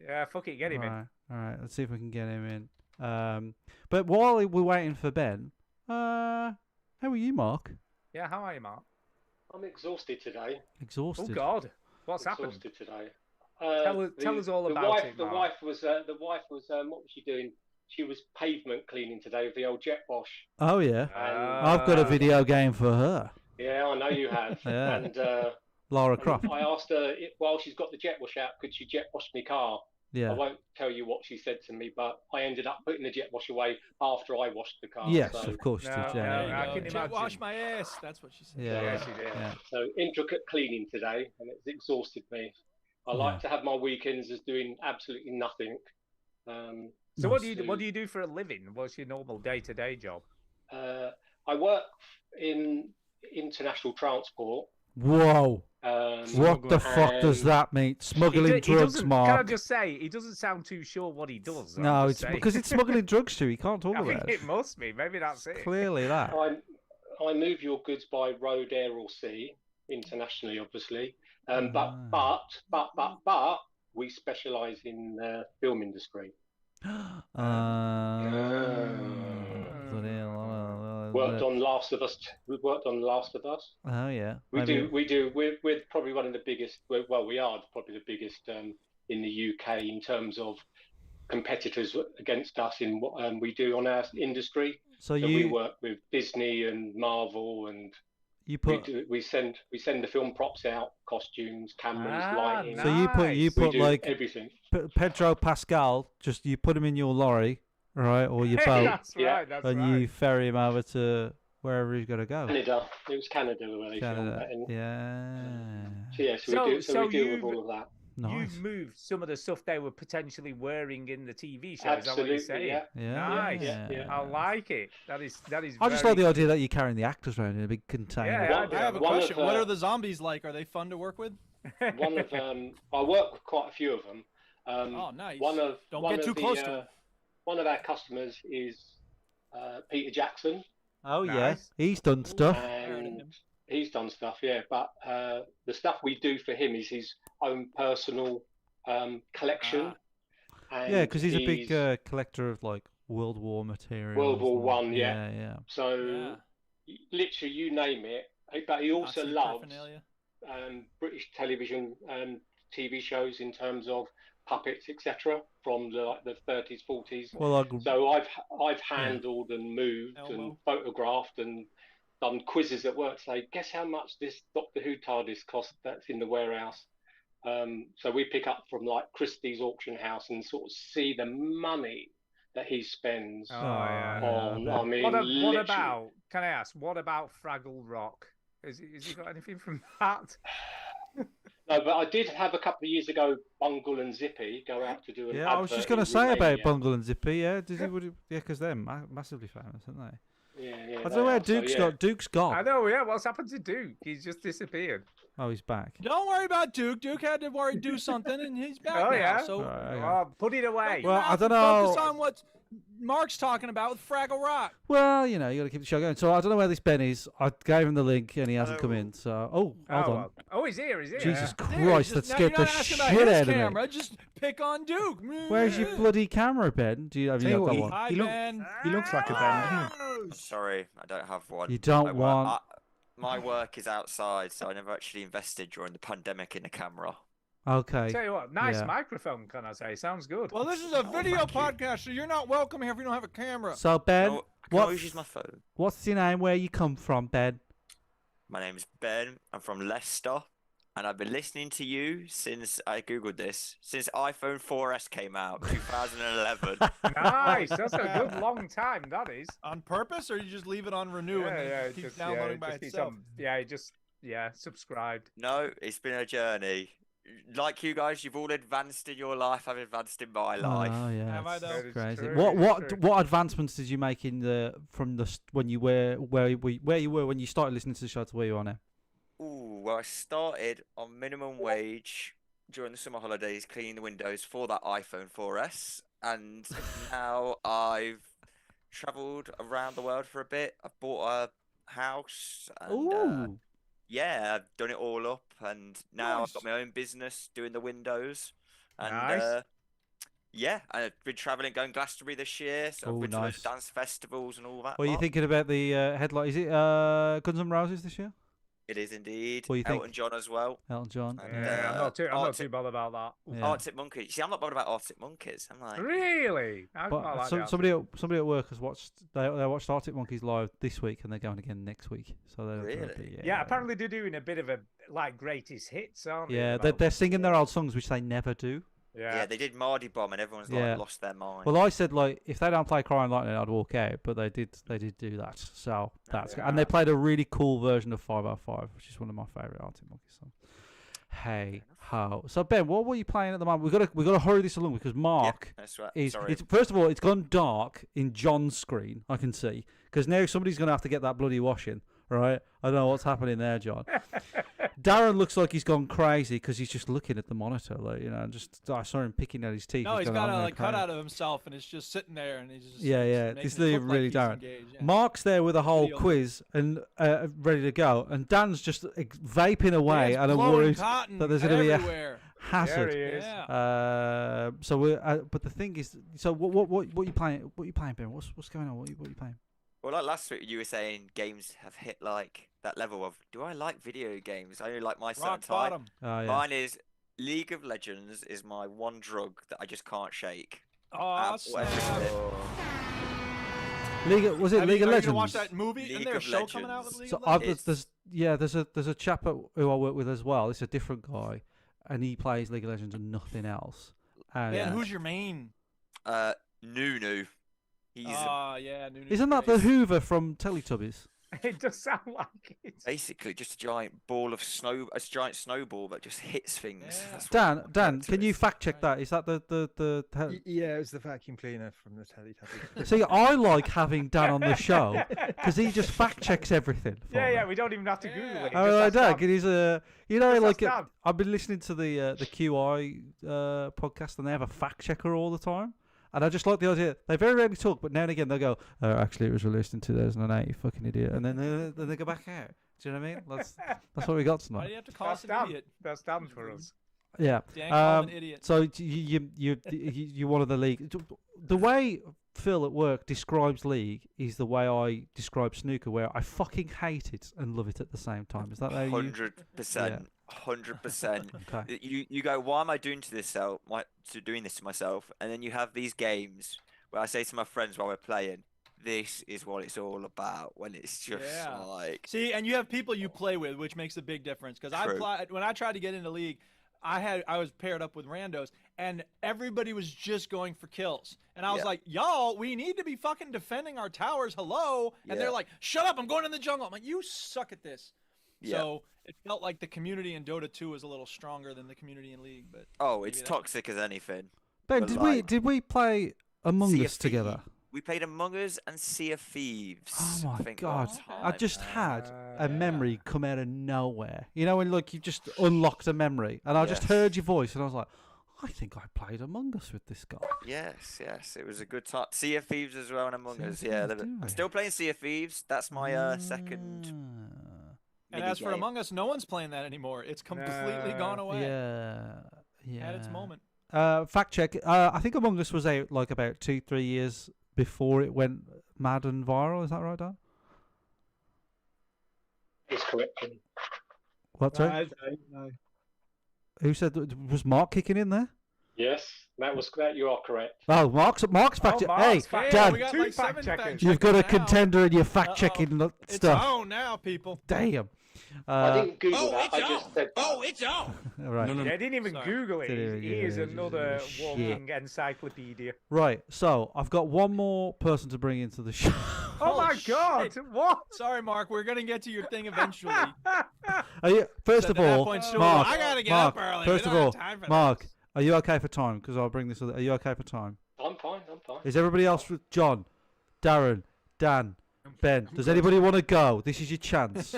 Yeah, fuck it, get him in. Right. All right. Let's see if we can get him in. But while we're waiting for Ben, how are you, Mark? Yeah, how are you, Mark? I'm exhausted today. Exhausted. Oh God, what's happened? Exhausted today. Tell us all about it, The Mark. wife was what was she doing? She was pavement cleaning today with the old jet wash. Oh yeah. And, I've got a video game for her. Yeah, I know you have. Yeah. And Lara Croft. I asked her while she's got the jet wash out, could she jet wash my car? Yeah. I won't tell you what she said to me, but I ended up putting the jet wash away after I washed the car. Yes, so. of course. I can jet wash my ass. That's what she said. Yeah. So intricate cleaning today, and it's exhausted me. I like to have my weekends as doing absolutely nothing. So what do you do for a living? What's your normal day-to-day job? I work in international transport. Whoa. What the fuck does that mean? Smuggling drugs, Mark. Can I just say, he doesn't sound too sure what he does. No, it's because it's smuggling drugs, Stu. He can't talk I about think it must be. Maybe that's it. Clearly that. I move your goods by road, air, or sea, internationally, obviously. But we specialise in the film industry. Worked on Last of Us. We worked on Last of Us. Oh yeah. We do. We're probably one of the biggest. Well, we are probably the biggest in the UK in terms of competitors against us in what we do on our industry. So we work with Disney and Marvel, and we send the film props out, costumes, cameras, lighting. So you put like everything. Pedro Pascal. Just you put him in your lorry, right, or your boat. That's right. You ferry him over to wherever he's got to go. Canada. It was Canada where they filmed that. Yeah. So we deal with all of that. Nice. You've moved some of the stuff they were potentially wearing in the TV show. Absolutely, is that what you're saying? Yeah. Nice. Yeah. I like it. That is. I just like the idea that you're carrying the actors around in a big container. Yeah, I have a question. What are the zombies like? Are they fun to work with? One of I work with quite a few of them. Oh, nice. Don't get too close to them. One of our customers is Peter Jackson. Oh yeah, he's done stuff. And he's done stuff, yeah. But the stuff we do for him is his own personal collection. Yeah, because he's a big collector of like World War materials. World War One, yeah. So literally, you name it. But he also loves British television and TV shows in terms of puppets, etc., from the 30s, 40s. Well, so I've handled and moved and photographed and done quizzes at work. Say, guess how much this Doctor Who TARDIS cost? That's in the warehouse. So we pick up from like Christie's auction house and sort of see the money that he spends on. I mean, what about? Can I ask? What about Fraggle Rock? Has he got anything from that? No, but I did have a couple of years ago Bungle and Zippy go out to do an I was just going to say about Bungle and Zippy. Yeah, because they're massively famous, aren't they? Yeah. I don't know where Duke's got. Duke's gone. I know. Yeah, what's happened to Duke? He's just disappeared. Oh, he's back. Don't worry about Duke. Duke had to do something, and he's back now. Yeah. So put it away. Well, I don't know. Focus on what Mark's talking about with Fraggle Rock. Well, you got to keep the show going. So I don't know where this Ben is. I gave him the link, and he hasn't come in. So hold on. Oh, he's here. Jesus Christ, that scared the shit out of me. Just pick on Duke. Where's your bloody camera, Ben? Have you got that one? Hi, Ben. He looks like a Ben, doesn't he? Sorry, I don't have one. You don't want. My work is outside, so I never actually invested during the pandemic in a camera. Okay. Tell you what, nice microphone, can I say? Sounds good. Well, this is a video podcast, so you're not welcome here if you don't have a camera. So, Ben, I can always use my phone. What's your name? Where you come from, Ben? My name's Ben. I'm from Leicester, and I've been listening to you since I googled this, since iPhone 4S came out, 2011. Nice. That's a good long time, that is. On purpose, or you just leave it on renew and it keeps downloading by itself? Subscribed. No, it's been a journey. Like you guys, you've all advanced in your life. I've advanced in my life. Oh yeah, have I though? Crazy. What advancements did you make when you were where you were when you started listening to the show to where you are now? Ooh, well, I started on minimum wage during the summer holidays, cleaning the windows for that iPhone 4S, and now I've travelled around the world for a bit. I've bought a house. And, yeah, I've done it all up, and now I've got my own business doing the windows. And I've been travelling, going Glastonbury this year, so I've been to those dance festivals and all that. What are you thinking about the headline? Is it Guns N' Roses this year? It is indeed. What do you think? Elton John as well. Elton John. And, I'm not too bothered about that. Yeah. Arctic Monkeys. See, I'm not bothered about Arctic Monkeys. I'm like, Really? I But like somebody at work has watched. They watched Arctic Monkeys live this week, and they're going again next week. So they're Really? Yeah, apparently they're doing a bit of a like greatest hits, aren't they? Yeah, they're singing their old songs, which they never do. yeah, they did Mardi Bomb, and everyone's like lost their mind. Well, I said like if they don't play Crying Lightning, I'd walk out. But they did do that. So that's and they played a really cool version of 505, which is one of my favourite Arctic Monkeys songs. Hey ho! So Ben, what were you playing at the moment? We got to hurry this along because Mark that's right. is. Sorry. First of all, it's gone dark in John's screen. I can see because now somebody's going to have to get that bloody washing. Right? I don't know what's happening there, John. Darren looks like he's gone crazy because he's just looking at the monitor, like and just I saw him picking at his teeth. No, he's going, got a cut out of himself, and it's just sitting there, and he's just It's really Darren. Yeah. Mark's there with a whole quiz and ready to go, and Dan's just vaping away, and I'm worried that there's going to be a hazard. There he is. So we but the thing is, so what are you playing? What are you playing, Ben? What's going on? What are you playing? Well, like last week, you were saying games have hit like that level of, do I like video games? I only like my certain Rock type. bottom. Oh, yeah. Mine is League of Legends is my one drug that I just can't shake. Oh, League of Legends? Are you gonna watch that movie? Isn't there a of show coming out with Legends. League of Legends? there's a chap who I work with as well. It's a different guy, and he plays League of Legends and nothing else. And Man, who's your main? Nunu. He's Nunu. isn't that the Hoover from Teletubbies? It does sound like it. basically just a giant ball of snow, a giant snowball that just hits things. Yeah. That's what Dan, can you fact check that? Is that the Yeah, it was the vacuum cleaner from the Teletubbies. See, I like having Dan on the show because he just fact checks everything. For me. Yeah, we don't even have to Google it. Oh, I don't. He's Just ask Dan. I've been listening to the QI podcast, and they have a fact checker all the time. And I just like the idea. They very rarely talk, but now and again they'll go, actually, it was released in 2008, you fucking idiot. And then they go back out. Do you know what I mean? That's what we got tonight. Why do you have to call us an idiot? That's Dan for us. Yeah. Dan called an idiot. So you're one of the league. The way Phil at work describes League is the way I describe snooker, where I fucking hate it and love it at the same time. Is that how you? 100%. 100%. Okay. You go, why am I doing doing this to myself? And then you have these games where I say to my friends while we're playing, this is what it's all about. When it's just like, see, and you have people you play with, which makes a big difference. Because when I tried to get into League, I was paired up with randos, and everybody was just going for kills. And I was like, y'all, we need to be fucking defending our towers. Hello. And they're like, shut up, I'm going in the jungle. I'm like, you suck at this. Yeah. So it felt like the community in Dota 2 was a little stronger than the community in League. But it's toxic as anything. Ben, did we play Among Sea Us of together? We played Among Us and Sea of Thieves. Oh my god! I I just had a memory come out of nowhere. You know, when like you just unlocked a memory, and I just heard your voice, and I was like, I think I played Among Us with this guy. Yes, it was a good time. Sea of Thieves as well and Among Us. Yeah, I'm still playing Sea of Thieves. That's my second. And as for Among Us, no one's playing that anymore. It's completely gone away. Yeah. At its moment. Fact check. I think Among Us was out like about 2-3 years before it went mad and viral. Is that right, Dan? It's correct. What? Sorry? No. Who said was Mark kicking in there? Yes, that you are correct. Oh, Mark's fact check. Hey, Dan, we got like 7 fact you've got a checkers now. contender in your fact checking stuff. It's on now, people. Damn. I didn't Google that. I just said that. It's on. Right. I didn't even Google it. He is another walking Shit. encyclopedia. Right. So I've got one more person to bring into the show. Oh my God! What? Sorry, Mark. We're gonna get to your thing eventually. First of all, Mark. I gotta get up early. First of all, Mark, are you okay for time? Because I'll bring this. Are you okay for time? I'm fine. Is everybody else with John, Darren, Dan, Ben? Does anybody want to go? This is your chance.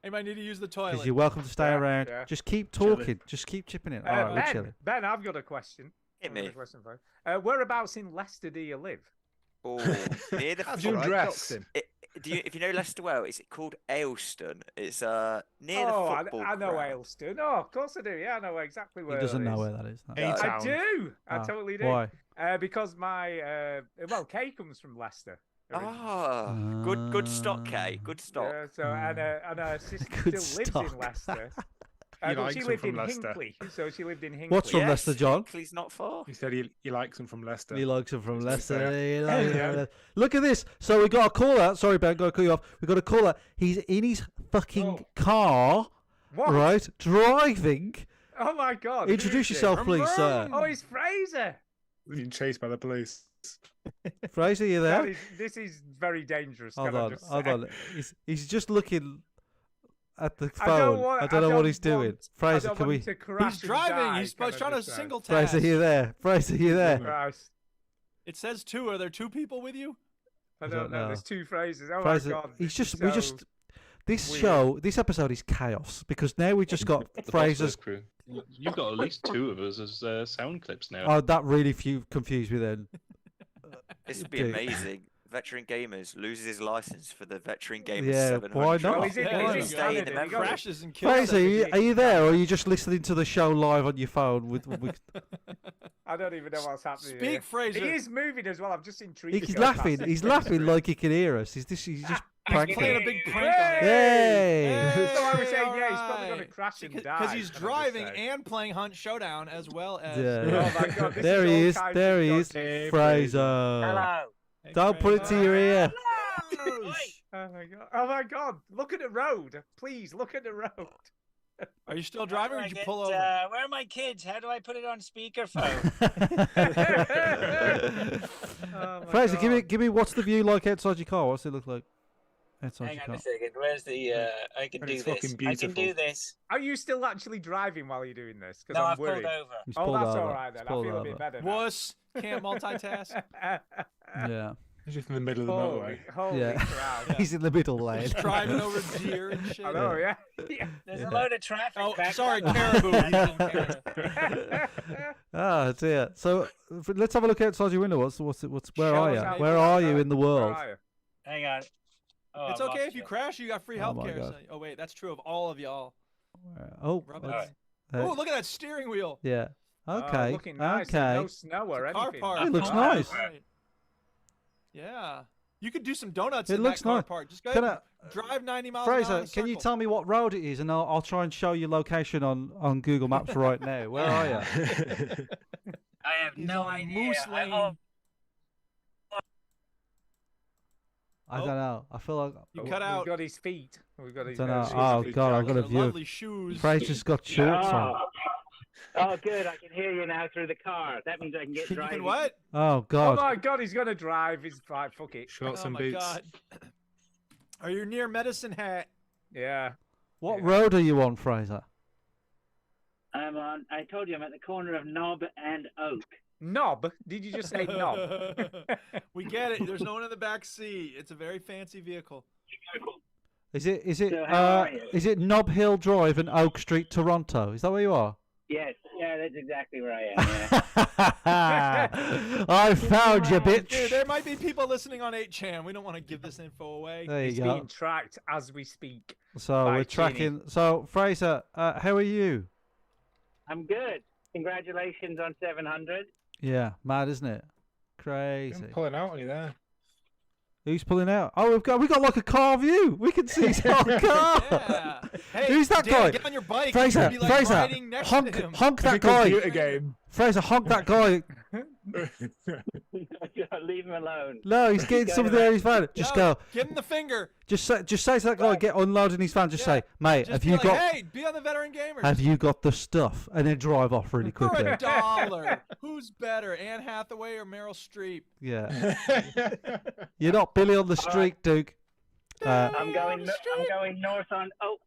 I might need to use the toilet. Because you're welcome to stay around. Yeah. Just keep talking. Just keep chipping in. All right, we're chilling. Ben, I've got a question. Hit me. Whereabouts in Leicester do you live? Oh, near the That's football. right, Doxon. If you know Leicester well, it's called Ayleston. It's near the football. I know ground. Ayleston. Oh, of course I do. Yeah, I know exactly where. He doesn't it know is. where that is. No. I do. I totally do. Why? Because my Kay comes from Leicester. Ah, good stock, Kay. Good stock. Yeah, so and her sister Good still lives stock. in Leicester. He But likes she them lived from in Leicester. Hinckley, so she lived in Hinckley. What's from Leicester, John? He's not far. He said he likes them from Leicester. He likes him from That's what he Leicester. said. He likes him Yeah. from Leicester. Look at this. So we got a caller. Sorry, Ben, got to cut you off. We got a caller. He's in his fucking car, What? right? Driving. Oh my God! Introduce who is yourself, it? please, sir. Oh, it's Fraser. Being chased by the police. Fraser, you there? This is very dangerous. Hold can I on, just hold say? on. He's just looking at the I don't phone. want- I I don't know what don't he's doing. want- I Fraser, don't can want we? him to crash He's and driving. die, He's can I trying to just say? single task. Fraser, you there? Fraser, you there? Christ. It says 2. Are there 2 people with you? I don't know. There's 2 phrases. Oh Fraser, my God! he's this just is we so just this weird. show, this episode is chaos because now we just got Fraser's. Crew. You've got at least 2 of us as sound clips now. Oh, that really confused me then. This would be Dude. amazing. Veteran Gamers loses his license for the Veteran Gamers Yeah, 700. why not? Well, he's in, Yeah, he's in stay in the Canada. He memory. got- Crashes and kills. Fraser, everything. are you there, or are you just listening to the show live on your phone? With I don't even know what's happening. Speak, here. Fraser. He is moving as well. I'm just intrigued. he's to go laughing. past He's it. laughing like he can hear us. He's just pranking. Playing a big prank on it. Hey! So I was saying, yeah, he's probably going to Alright. crash and die. Because he's can I just driving say. and playing Hunt Showdown as well as. Yeah. Oh my God! This There is he all is. kinds There of he is. dodgy. Fraser. Hello. Hey, Don't put it to your ear. Oh my God! Oh my God! Look at the road, please. Look at the road. Are you still driving or did you pull over? Where are my kids? How do I put it on speakerphone? Oh my Fraser, God. give me what's the view like outside your car? What's it look like outside Hang your on car? a second. Where's the? I can And do it's this. fucking I can do beautiful. this. Are you still actually driving while you're doing this? Because No, I'm I've pulled worried. over. He's Oh, pulled that's over. all right He's then. I pulled feel a over. bit better now. Wuss. Can't multitask. Yeah. He's just in the middle of the Holy, motorway. holy Yeah. crap! He's in the middle lane. He's driving over deer and shit. I know, yeah. There's a load of traffic. Oh, back sorry, up. caribou. He's in Canada. Ah, dear. So let's have a look outside your window. What's where Show are us you? how Where you are got you that. in the Where world? are you? Hang on. Oh, It's I okay lost if you you. crash. You got free Oh my healthcare. God. Oh wait, that's true of all of y'all. Oh, Rub it that's- in. Oh, look at that steering wheel. yeah. Oh, Okay. looking nice. Okay. No snow or Car anything. park. It looks Oh, nice. right. Yeah. You could do some donuts It in looks that car nice. park. Just go Can ahead and drive 90 miles an hour in Fraser, a can you circle. tell me what road it is, and I'll try and show your location on Google Maps right now. Where are you? I have He's no on idea. Moose Lane. I don't know. I feel like You cut out. We've got his feet. We've got I his don't know. feet. Oh God, I've got a Those are view. lovely shoes. Fraser's got shorts on. Oh, good. I can hear you now through the car. That means I can get You driving. can what? Oh Oh God. my God, he's gonna drive. He's fine. Fuck it. Shorts Oh and my boots. God. Are you near Medicine Hat? Yeah. What road are you on, Fraser? I'm on. I told you I'm at the corner of Knob and Oak. Knob? Did you just say knob? We get it. There's no one in the back seat. It's a very fancy vehicle. Is it So how are you? is it Nob Hill Drive and Oak Street, Toronto? Is that where you are? Yes. Yeah, that's exactly where I am. Yeah. I found you, Dude, bitch. there might be people listening on 8chan. We don't want to give this info away. There you He's go. being tracked as we speak. So by we're tracking. So Fraser, how are you? I'm good. Congratulations on 700. Yeah, mad, isn't it? Crazy. I'm pulling out on you there. Who's pulling out? Oh, we got like a car view. We can see his whole car. Yeah. Hey, Who's that Dan, guy? Get on your bike. Fraser, You could be, like, Fraser, riding next to honk, him. honk It's a that guy. computer game. Fraser, honk that guy. Leave him alone. No, he's getting Go something back. there in his van. Just No, go. Give him the finger. Just say to that guy, get unloading his van. Just Yeah. say, mate, Just have be you like, got? Hey, be on the Veteran Gamers. Have you got the stuff? And then drive off really For quickly. $1. Who's better, Anne Hathaway or Meryl Streep? Yeah. You're not Billy on the street, Duke. I'm going north on Oak.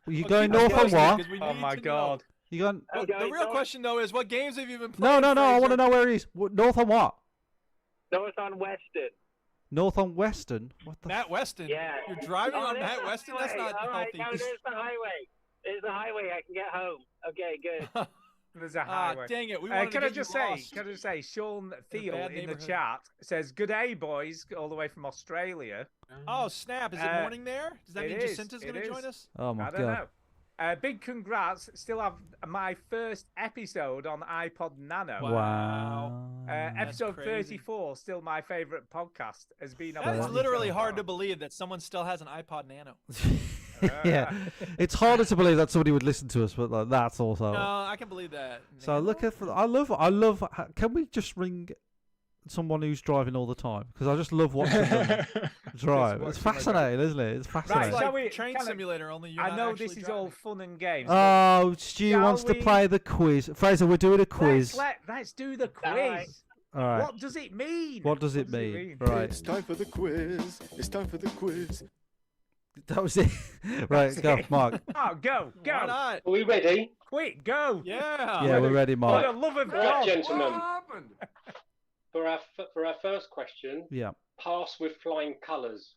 You Well, going keep us north on posted, what? 'cause we Oh need my to know. God. You going? Well, the going real north. question though is, what games have you been No, playing? no, no. I want to Fraser? know where he is. North on what? North on Weston. North on Western. What the? Matt Weston. Yeah. You're driving Oh, on there's Matt the Weston. That's highway. not All right, healthy. no, there's the highway. There's the highway. I can get home. Okay, good. There's a Ah, highway. dang it. We wanted Can to I get just you say? lost. Can I just say? Sean Thiel bad in the neighborhood. chat says, "Good day, boys, all the way from Australia." Oh snap! Is it morning there? Does that it mean is, Jacinta's it going to is. join us? Oh my I don't god. know. Big congrats. Still have my first episode on iPod Nano. Wow. Episode crazy. 34, still my favorite podcast, has been on. That is one literally so hard far. to believe that someone still has an iPod Nano. Yeah, it's harder to believe that somebody would listen to us, but like, that's also. No, I can believe that. So look at. I love. Can we just ring someone who's driving all the time? Because I just love watching them drive. It's fascinating, isn't it? It's fascinating. Right, shall we? Train kind of- simulator, only you're I not know actually this is driving. all fun and games. Oh, Stu Shall wants to we- play the quiz. Fraser, we're doing a quiz. Let's do the quiz. Alright. All right. What does it mean? What does it mean? Right. It's time for the quiz. It's time for the quiz. That was it. Right, go, Mark. Oh, go. Why not? Are we ready? Quick, go. Yeah. Yeah, we're ready, For Mark. the love of Right, God. gentlemen. What happened? For our first question, Yeah. pass with flying colours.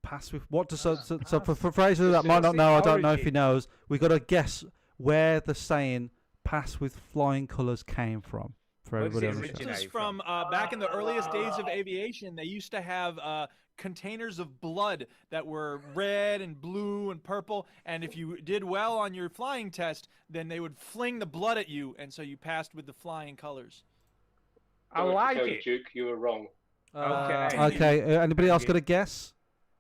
Pass with what does so for Fraser that might not know, I don't know if he knows. We got to guess where the saying "pass with flying colours" came from for Where does everybody it on the show. originate? This is from back in the earliest days of aviation. They used to have containers of blood that were red and blue and purple, and if you did well on your flying test, then they would fling the blood at you, and so you passed with the flying colors. I Sorry to like tell you, it. Duke, you were wrong. Okay. Anybody else got a guess?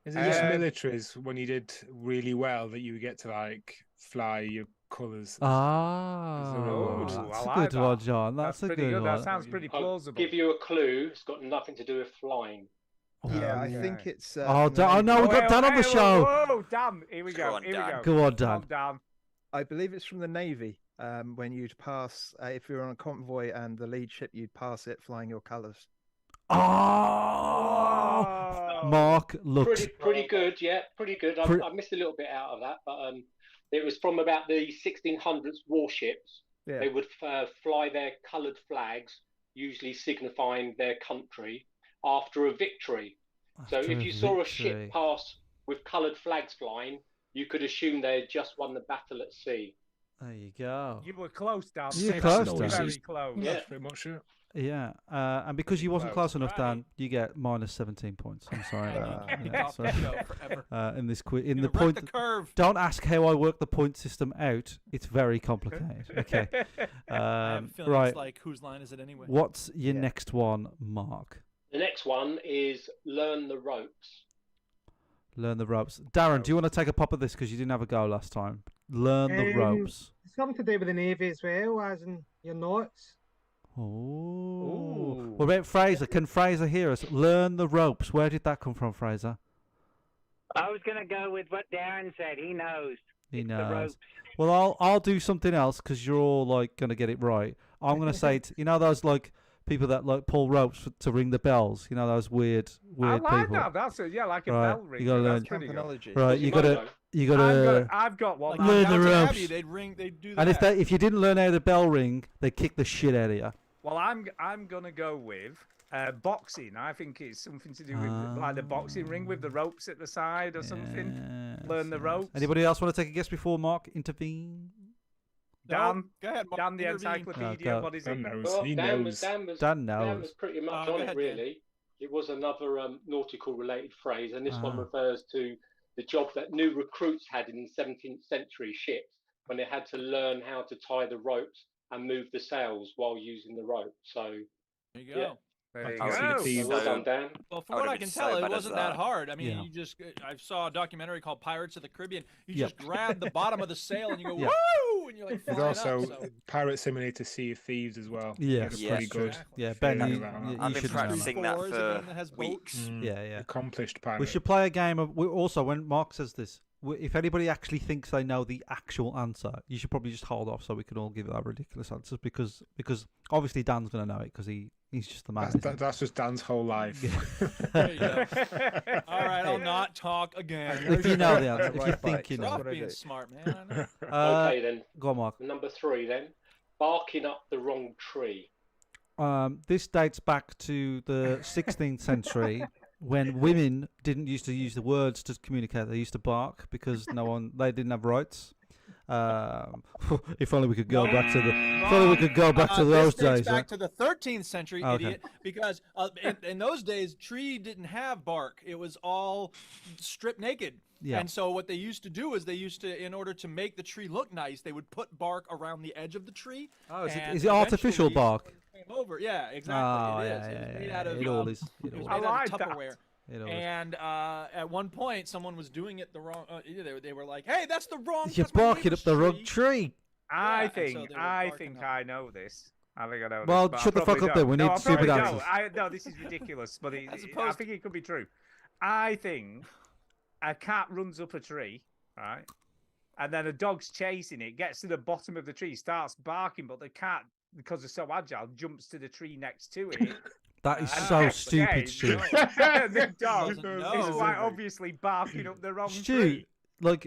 Is it just militaries when you did really well that you get to like fly your colours? Ah, Ooh, that's I a like good one, that. John. That's a pretty good good. one. That sounds pretty I'll plausible. give you a clue. It's got nothing to do with flying. Yeah, I think it's. Oh, no, we've got Dan on the show. Whoa, Dan. Here we go. Here we go. Go on, Dan. Dan. I believe it's from the Navy. When you'd pass, if you were on a convoy and the lead ship, you'd pass it flying your colours. Oh, Mark looks. Pretty good, yeah, pretty good. I missed a little bit out of that, but it was from about the 1600s warships. Yeah. They would fly their coloured flags, usually signifying their country, after a victory. So After if a you saw a victory. ship pass with coloured flags flying, you could assume they had just won the battle at sea. There you go. You were close, Dan. You're close, Dan. Very close. Yeah. That's pretty much it. Yeah, and because you wasn't Close. close enough, Dan, you get minus 17 points. I'm sorry. Off the show forever. In this quiz, in Gonna the wreck point, the curve. don't ask how I work the point system out. It's very complicated. Okay. I have a feeling Right. it's like, whose line is it anyway? What's your next one, Mark? The next one is learn the ropes. Learn the ropes. Darren, do you want to take a pop at this because you didn't have a go last time? Learn the ropes. It's something to do with the Navy as well, as in your knots. Oh. What about Fraser? Can Fraser hear us? Learn the ropes. Where did that come from, Fraser? I was going to go with what Darren said. He knows. He It's the knows. ropes. Well, I'll do something else because you're all like gonna get it right. I'm gonna say you know those like people that like pull ropes to ring the bells. You know those weird I like people. that. That's a, like a Right, bell ring. you gotta That's learn- pretty good. Terminology. Right, you gotta. I've got one. Like Learn on the Downton ropes. Abbey, they'd do that. And if you didn't learn how the bell ring, they kick the shit out of you. Well, I'm gonna go with boxing. I think it's something to do with like the boxing ring with the ropes at the side or something. Learn the ropes. Anybody else want to take a guess before Mark intervene? Dan, go ahead, Mark, Dan the intervene. encyclopedia. What is it? Well, Dan was Dan Dan knows. was pretty much Oh, on go it, ahead, really. It was another nautical related phrase, and this one Ah. refers to the job that new recruits had in 17th century ships when they had to learn how to tie the ropes and move the sails while using the rope. So, There you go. yeah. There you I see go. the theme. Well done, Dan. Well, from I what would've I been can so tell, it bad at wasn't that that. hard. I mean, Yeah. you just I saw a documentary called Pirates of the Caribbean. You Yep. just grab the bottom of the sail and you go Yeah. woo, and you're like There's flying also up. So. Pirate Simulator Sea of Thieves as well. Yes. It's Yes. pretty good. Exactly. Yeah, Ben, Figuring you, that out. you I've been should know that. practicing that Fours, a for game that has weeks. boats. Yeah. Accomplished pirate. We should play a game of. Also, when Mark says this, if anybody actually thinks they know the actual answer, you should probably just hold off so we can all give our ridiculous answers because obviously Dan's going to know it because he's just the man. isn't he? That's just Dan's whole life. There you go. All right, I'll not talk again. If you know the answer, if you Right, think you so know. Stop what I being do. smart, man. I know. Okay, then. Go on, Mark. Number 3, then. Barking up the wrong tree. This dates back to the 16th century when women didn't used to use the words to communicate. They used to bark because they didn't have rights. If only we could go back to the. If only we could go back to those this dates days. back Right? to the 13th century, Okay. idiot. Because in those days, tree didn't have bark; it was all stripped naked. Yeah. And so what they used to do is in order to make the tree look nice, they would put bark around the edge of the tree. Oh, and is it artificial eventually bark? it came over. Yeah, exactly. Oh, it is. yeah, It was yeah, made yeah, out of. it all is. It It was all made is. out of Tupperware. It all is. And at one point, someone was doing it the wrong. They were like, "Hey, that's the wrong." You're that's my barking up the wrong tree. I Yeah, and so think they were I barking think up. I know this. I think I know Well, this. but I shut the fuck probably up then, don't. we No, need I stupid probably answers. don't. No, this is ridiculous, but I think it could be true. I think a cat runs up a tree, right? And then a dog's chasing it, gets to the bottom of the tree, starts barking, but the cat, because it's so agile, jumps to the tree next to it. That is and so again, stupid, Stu. the dog Doesn't is know. quite obviously barking up the wrong Stu, tree. like,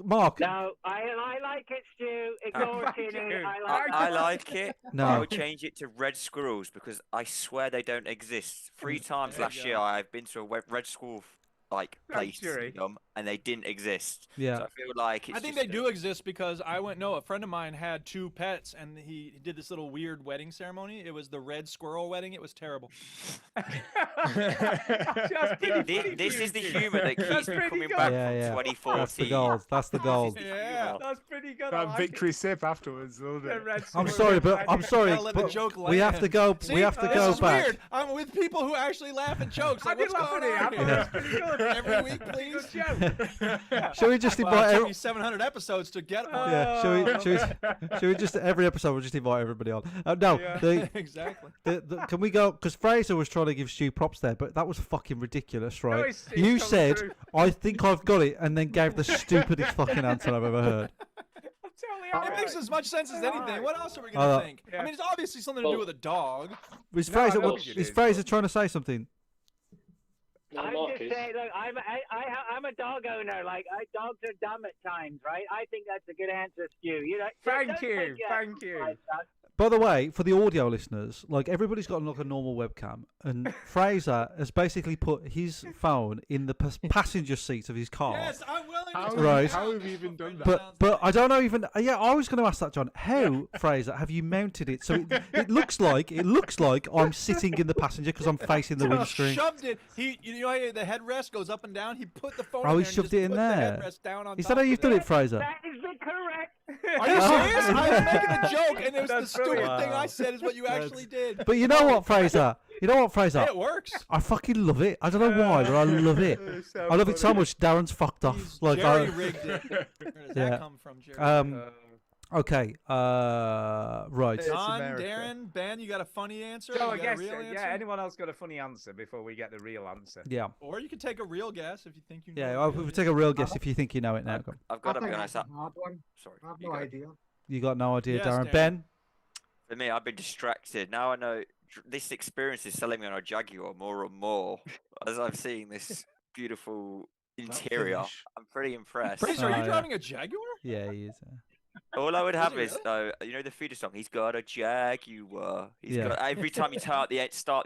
Mark. No, I like it, Stu. Ignore Thank Tinny. you. I like it. No. I would change it to red squirrels because I swear they don't exist. 3 times There you last go. year I've been to a red squirrel place Sanctuary. and they didn't exist. Yeah. So I feel like it's I think just they do exist because a friend of mine had 2 pets and he did this little weird wedding ceremony. It was the red squirrel wedding. It was terrible. This is the humour that keeps me pretty coming good. back Yeah, from yeah. 2014. That's the gold. That's the gold. Yeah. That's pretty good. I That like victory sip afterwards, it. wasn't The it? red I'm squirrel sorry, but red- I'm sorry, Gotta let the but joke we have to land. go. See, We have to this go is back. weird. I'm with people who actually laugh at jokes. I Like, did what's laugh going at it. on I here? thought it was pretty good. Every week, please. Good joke. Shall we just Well, invite? it took every- me 700 episodes to get one. Yeah, shall we just every episode we'll just invite everybody on? No, Yeah. Exactly. can we go? Because Fraser was trying to give Stu props there, but that was fucking ridiculous, right? it's You coming said, through. "I think I've got it," and then gave the stupidest fucking answer I've ever heard. I'm totally It alright. makes as much sense as anything. What else are we Oh, going to think? yeah. I mean, it's obviously something to do with a dog. Is No, Fraser? I know What, it is is, Fraser trying to say something? No, I'm Marcus. just saying, look, I'm a dog owner. Like, dogs are dumb at times, right? I think that's a good answer, Stu. You know, Thank don't you, take your thank you. advice, son. By the way, for the audio listeners, like everybody's got like a normal webcam, and Fraser has basically put his phone in the passenger seat of his car. Yes, I'm willing How, to. Right. how have you even done that? But I don't know even. Yeah, I was going to ask that, John. How, Fraser, have you mounted it so it looks like I'm sitting in the passenger because I'm facing the He windscreen? shoved it. You know how the headrest goes up and down. He put the phone. Oh, in he there and shoved just it in put there. The headrest down on Is top that how you've of done it, Fraser? That is the correct. Are you serious? I was making a joke, and it was the That's stupid brilliant. thing I said is what you actually did. But you know what, Fraser? It works. I fucking love it. I don't know why, but I love it. It's so I love it so funny. much. Darren's fucked off. He's Like Jerry rigged it. Where does Yeah. that come from, Jerry? Okay. Right. It's Don, America. Darren, Ben, you got a funny answer? So You I got guess, a real answer? yeah. Anyone else got a funny answer before we get the real answer? Yeah. Or you can take a real guess if you think you know. Yeah. the Well, real we'll answer. take a real guess if you think you know it now. Go on. I've got to I be think honest. that's a hard one. Sorry. I have you no go. idea. You got no idea, Yes, Darren. Darren. Ben. For me, I've been distracted. Now I know this experience is selling me on a Jaguar more and more as I'm seeing this beautiful interior. finish. I'm pretty impressed. Fraser, are Oh, you yeah. driving a Jaguar? Yeah, he is. All I would have he is though, you know the feeder song. He's got a Jaguar. He's Yeah. got every time you start the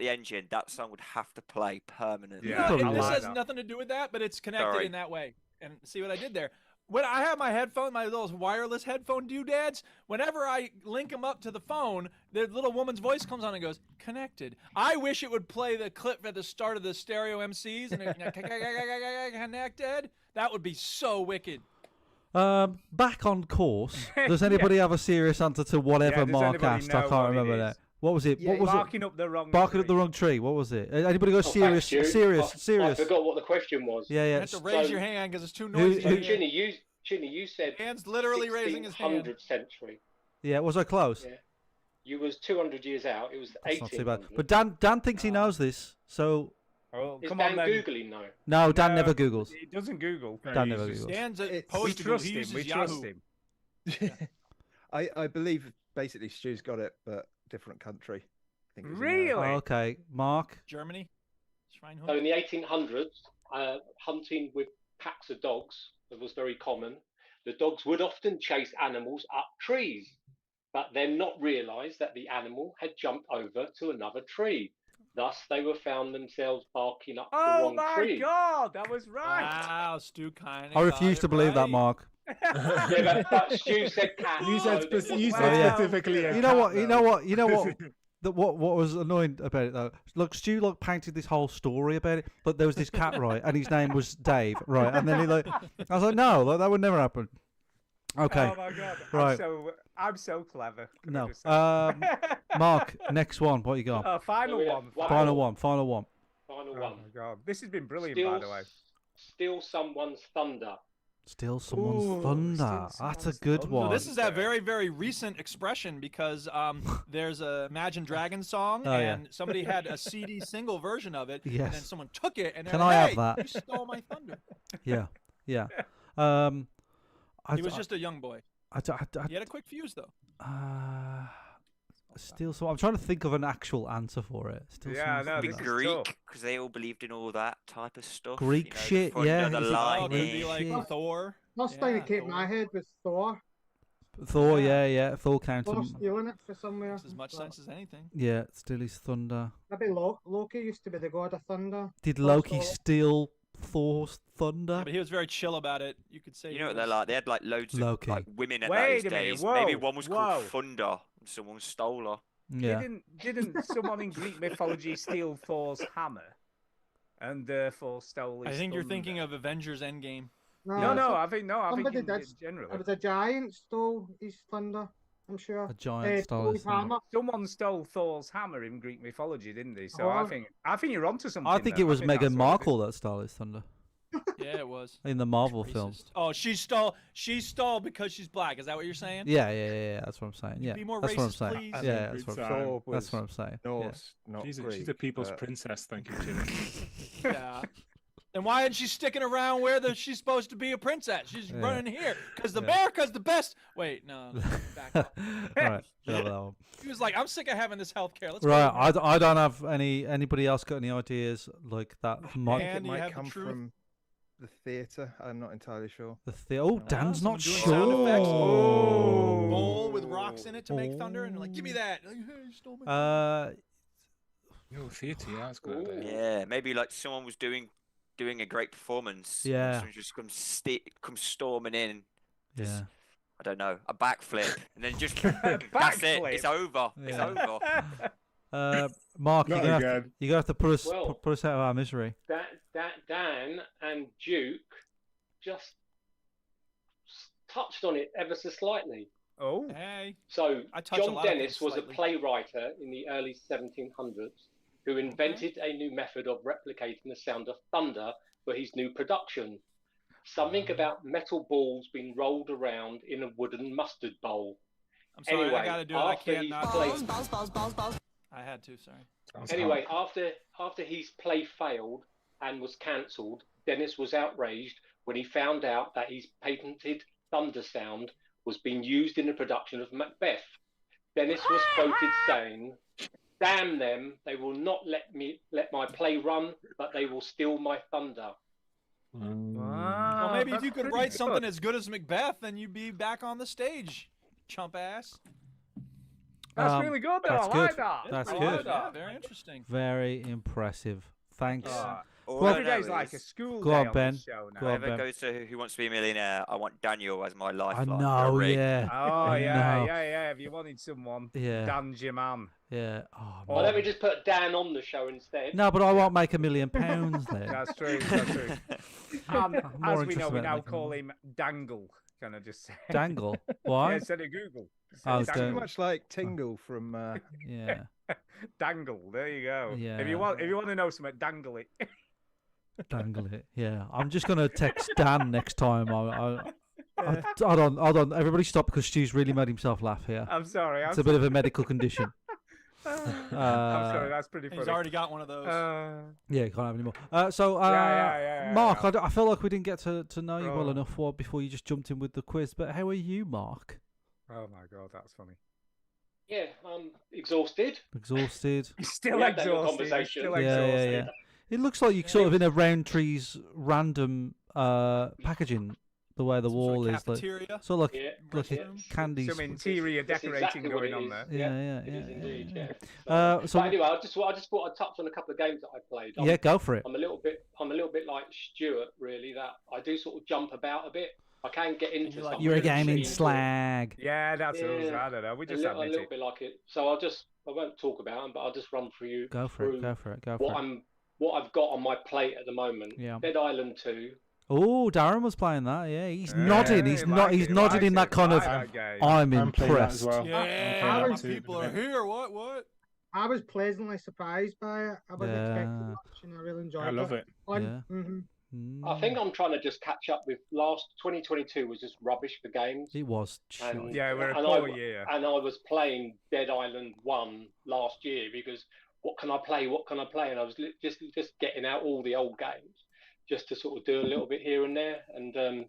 engine, that song would have to play permanently. Yeah, No, Probably this like has that. nothing to do with that, but it's connected Sorry. in that way. And see what I did there? When I have my headphone, my little wireless headphone doodads, whenever I link them up to the phone, the little woman's voice comes on and goes, connected. I wish it would play the clip at the start of the stereo MCs and connected. That would be so wicked. Back on course. Does anybody have a serious answer to whatever Yeah, does Mark anybody asked? I know can't what it remember is? that. What was it? Yeah, What was Barking it? up the wrong. Barking up the tree. wrong tree. What was it? Anybody go serious? Thanks, Stu. Serious? I Serious? forgot what the question was. Yeah, You yeah. have to raise your hand because it's too Who- noisy. So, who- Chinny, you said Hand's literally raising his hand. 1600th century. Yeah, was I close? Yeah. You was 200 years out. It was That's not too 1800. bad. But Dan thinks he knows this, so Oh, Is come Dan on then. Googling now? no, Dan No, never Googles. He doesn't Google. Dan never Googles. Dan's a It's- We post trust he him. uses We Yahoo. trust him. I believe basically Stu's got it, but different country. I think it was in Really? Oh, okay, Mark. Germany. So Schweinhund. in the 1800s, hunting with packs of dogs was very common. The dogs would often chase animals up trees, but then not realise that the animal had jumped over to another tree. Thus, they were found themselves barking up the Oh wrong my tree. God, that was right. Wow, Stu kind I refuse to believe that, Mark. Yeah, but Stu said cat. You said, so you this- said specifically. A You know what? cat, You know what? You know what? What was annoying about it though? Look, Stu painted this whole story about it, but there was this cat, right, and his name was Dave, right, and then he I was like, no, that would never happen. Okay. Oh my god! Right. I'm so clever. Can I No. just say? Mark, next one. What you got? Final one. Final one. Final one. Final Oh one. my god! This has been brilliant, Steal, by the way. Steal someone's thunder. Steal someone's Ooh, thunder. steal That's a someone's good thunder. one. So this is a very, very recent expression because there's a Imagine Dragons song, Oh, yeah. and somebody had a CD single version of it, and then Yes. someone took it, and they're Can like, I have hey, that? you stole my thunder. Yeah. Yeah. He was just a young boy. He had a quick fuse, though. Steal some. I'm trying to think of an actual answer for it. Steal Yeah, someone's no, thunder. this is Greek, because they all believed in all that type of stuff. Greek you know, shit, thunder, yeah. The Is it- Oh, it could be lightning. like shit. Thor. First thing that came to my head was Thor. Thor, yeah. Thor counts. Thor stealing it for somewhere. Makes as much sense as anything. Yeah, steal his thunder. Maybe Loki used to be the god of thunder. Did Thor Loki stole it. steal Thor's thunder? Yeah, but he was very chill about it. You could say. You know he what they're was- like? They had like loads Loki. of like women at Wait those a minute, days. Maybe whoa, one was whoa. called Thunder, and someone stole her. Yeah. Didn't someone in Greek mythology steal Thor's hammer, and therefore stole his I think you're thunder? thinking of Avengers Endgame. No, I think somebody in did. general. It was a giant stole his thunder. I'm sure. A giant stole stole his his hammer. Someone stole Thor's hammer in Greek mythology, didn't they? So Oh. I think you're onto something. I think there. it was think that's Meghan what it is. Markle that stole his thunder Yeah, it was. in the Marvel films. Oh, she stole. She stole because she's black. Is that what you're saying? Yeah. That's what I'm saying. Yeah, be more that's what I'm racist, saying. please? Yeah, I that's think what I'm Thor saying. That's was what I'm saying. Yeah. Norse, not She's Greek. a people's but- princess, thank you, Jimmy. Yeah. Then why isn't she sticking around where she's supposed to be a princess? She's Yeah. running here because the Yeah. America's the best. Wait, no. Back up. Right, yeah, that one. He was like, I'm sick of having this health care. Let's Right, go. I don't have anybody else got any ideas like that? I Might, think it And you might have the come truth. from the theater. I'm not entirely sure. oh, Dan's someone not doing sure. sound effects. Oh. Bowl with rocks in it to make thunder, and like, give me that. Like, hey, you stole my Yo, theatre, yeah, that's a good. idea. Yeah, maybe like someone was doing a great performance. and Yeah. someone just comes storming in. Yeah. I don't know, a backflip, and then just that's it. It's over. It's Yeah. over. Mark, Not you're again. gonna have to put us Well- put us out of our misery. Dan and Duke just touched on it ever so slightly. Oh. Hey. So I touch a John lot of Dennis things was a slightly. playwright in the early 1700s who invented a new method of replicating the sound of thunder for his new production. Something about metal balls being rolled around in a wooden mustard bowl. I'm sorry, Anyway, I gotta do it. I after can't he's not. played- I had to. Sorry. Anyway, after his play failed and was cancelled, Dennis was outraged when he found out that his patented thunder sound was being used in the production of Macbeth. Dennis was quoted saying, "Damn them, they will not let my play run, but they will steal my thunder." Well, maybe if that's you could pretty write good. something as good as Macbeth, then you'd be back on the stage, chump ass. That's really good, though. That's I good. like that. That's I good. like Yeah, that. very interesting. Very impressive. Thanks. All Every I know day's like a is school Go day on, on Ben. this show now. Go if I on, ever Ben. go to Who Wants to Be a Millionaire, I want Daniel as my I lifeline. for a know, ring. yeah. Oh, I yeah, know. yeah. If you wanted someone, Yeah. Dan's your man. Yeah. Oh, Why don't we just put Dan on the show instead? no, but I won't make £1 million then. That's true. That's true. And more as we know, interested we about now making call him Dangle. Can I just say? Dangle? Why? Yeah, instead of Google. Oh, Dangle. Pretty much like Tingle from. Yeah. Dangle. There you go. Yeah. If you want to know something, dangle it. Dangle it. Yeah. I'm just gonna text Dan next time. Hold on. Everybody stop because Stu's really made himself laugh here. I'm sorry. It's a bit of a medical condition. I'm sorry. That's pretty funny. He's already got one of those. Yeah, can't have any more. Yeah, Mark, yeah. I feel like we didn't get to know you well Oh. enough before you just jumped in with the quiz. But how are you, Mark? Oh my god, that's funny. Yeah, I'm exhausted. Exhausted? He's still We had that little exhausted. He's conversation. still Yeah. exhausted. It looks like you're sort of in a Roundtree's random packaging. The way the Some wall sort of is, like, cafeteria? so like Yeah, like a restroom. candy. Some interior That's decorating exactly what going it on is. there. Yeah, It is indeed. Yeah. So But anyway, I just thought I'd touch on a couple of games that I played. yeah, go for it. I'm a little bit like Stuart, really. That I do sort of jump about a bit. I can get into something. You're a gaming cheap. slag. Yeah, that's us. I don't know. We just a admit little it. bit like it. So I won't talk about them, but I'll just run through you. Go for it. Go for it. Go for it. What I've got on my plate at the moment. Yeah. Dead Island 2. Oh, Darren was playing that. Yeah, he's nodding. He's nodding in that kind of. I'm impressed. Well. Yeah, people are here. What? I was pleasantly surprised by it. I wasn't expecting much, and I really enjoyed it. I love it. I think I'm trying to just catch up with 2022 was just rubbish for games. It was. And, yeah, we're a poor year. And I was playing Dead Island 1 last year because what can I play? And I was just getting out all the old games just to sort of do a little bit here and there. And